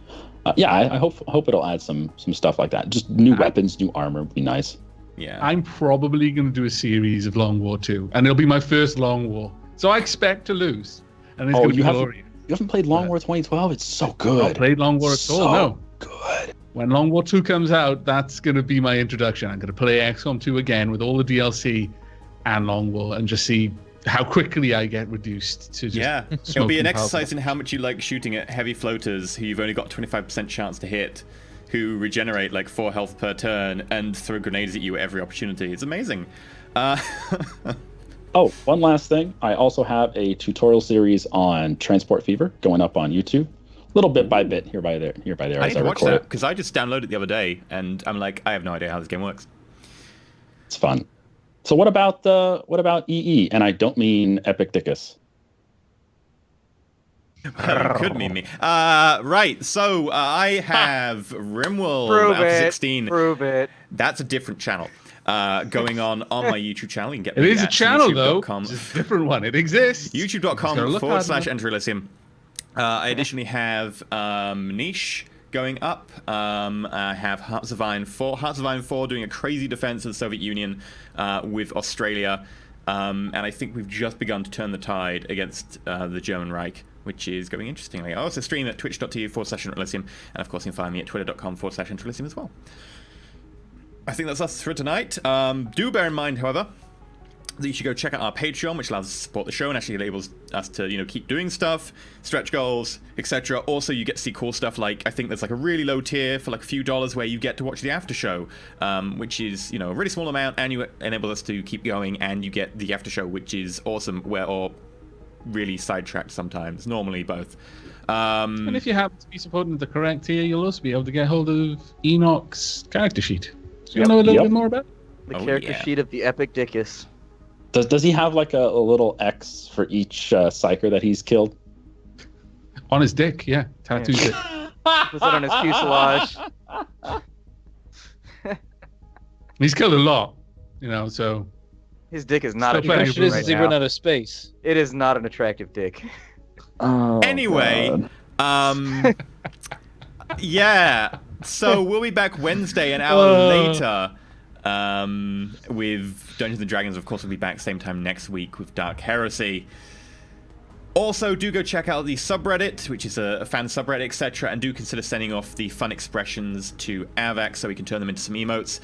I hope it'll add some stuff like that. Just new weapons, new armor would be nice. Yeah, I'm probably going to do a series of Long War 2, and it'll be my first Long War. So I expect to lose, and it's going to be glorious. You haven't played Long War 2012? It's so good. I've not played Long War at all. No. Good. When Long War 2 comes out, that's going to be my introduction. I'm going to play XCOM 2 again with all the DLC and Long War and just see how quickly I get reduced to just it'll be an exercise in how much you like shooting at heavy floaters who you've only got 25% chance to hit, who regenerate like 4 health per turn and throw grenades at you at every opportunity. It's amazing. Oh, one last thing. I also have a tutorial series on Transport Fever going up on YouTube. Little bit by bit, here by there. I need to watch that because I just downloaded it the other day, and I'm like, I have no idea how this game works. It's fun. So what about EE? And I don't mean Epic Dickus. Well, you could mean me. Right. So I have Rimworld Alpha 16. Prove it. That's a different channel. Going on my YouTube channel. You can get it is a channel though. It's a different one. It exists. YouTube.com/Enter Elysium. I additionally have Niche going up. I have Hearts of Iron 4. Hearts of Iron 4 doing a crazy defense of the Soviet Union with Australia. And I think we've just begun to turn the tide against the German Reich, which is going interestingly. I also stream at twitch.tv/Enter Elysium. And of course, you can find me at twitter.com/Enter Elysium as well. I think that's us for tonight. Do bear in mind, however, that you should go check out our Patreon, which allows us to support the show and actually enables us to, keep doing stuff, stretch goals, etc. Also, you get to see cool stuff like, I think there's like a really low tier for like a few dollars where you get to watch the after show, which is, a really small amount, and you enable us to keep going, and you get the after show, which is awesome, or really sidetracked sometimes, normally both. And if you happen to be supporting the correct tier, you'll also be able to get hold of Enoch's character sheet. So you know a little bit more about it? The character sheet of the Epic Dickus. Does he have like a little X for each psyker that he's killed? On his dick, yeah. Tattooed it. Was that on his fuselage? He's killed a lot, so His dick is not Still The playing attractive question is, right has he now. run out of space? It is not an attractive dick. Oh, Anyway, God. yeah. So we'll be back Wednesday, an hour later, with Dungeons and Dragons. Of course, we'll be back same time next week with Dark Heresy. Also, do go check out the subreddit, which is a fan subreddit, etc., and do consider sending off the fun expressions to Avax so we can turn them into some emotes.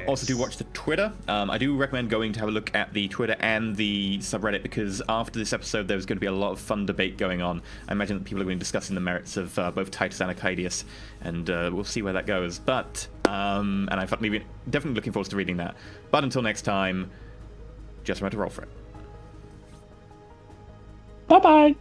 Also, do watch the Twitter. I do recommend going to have a look at the Twitter and the subreddit, because after this episode, there's going to be a lot of fun debate going on. I imagine that people are going to be discussing the merits of both Titus and Arcadius, and we'll see where that goes. But, and I'm definitely looking forward to reading that. But until next time, just remember to roll for it. Bye-bye.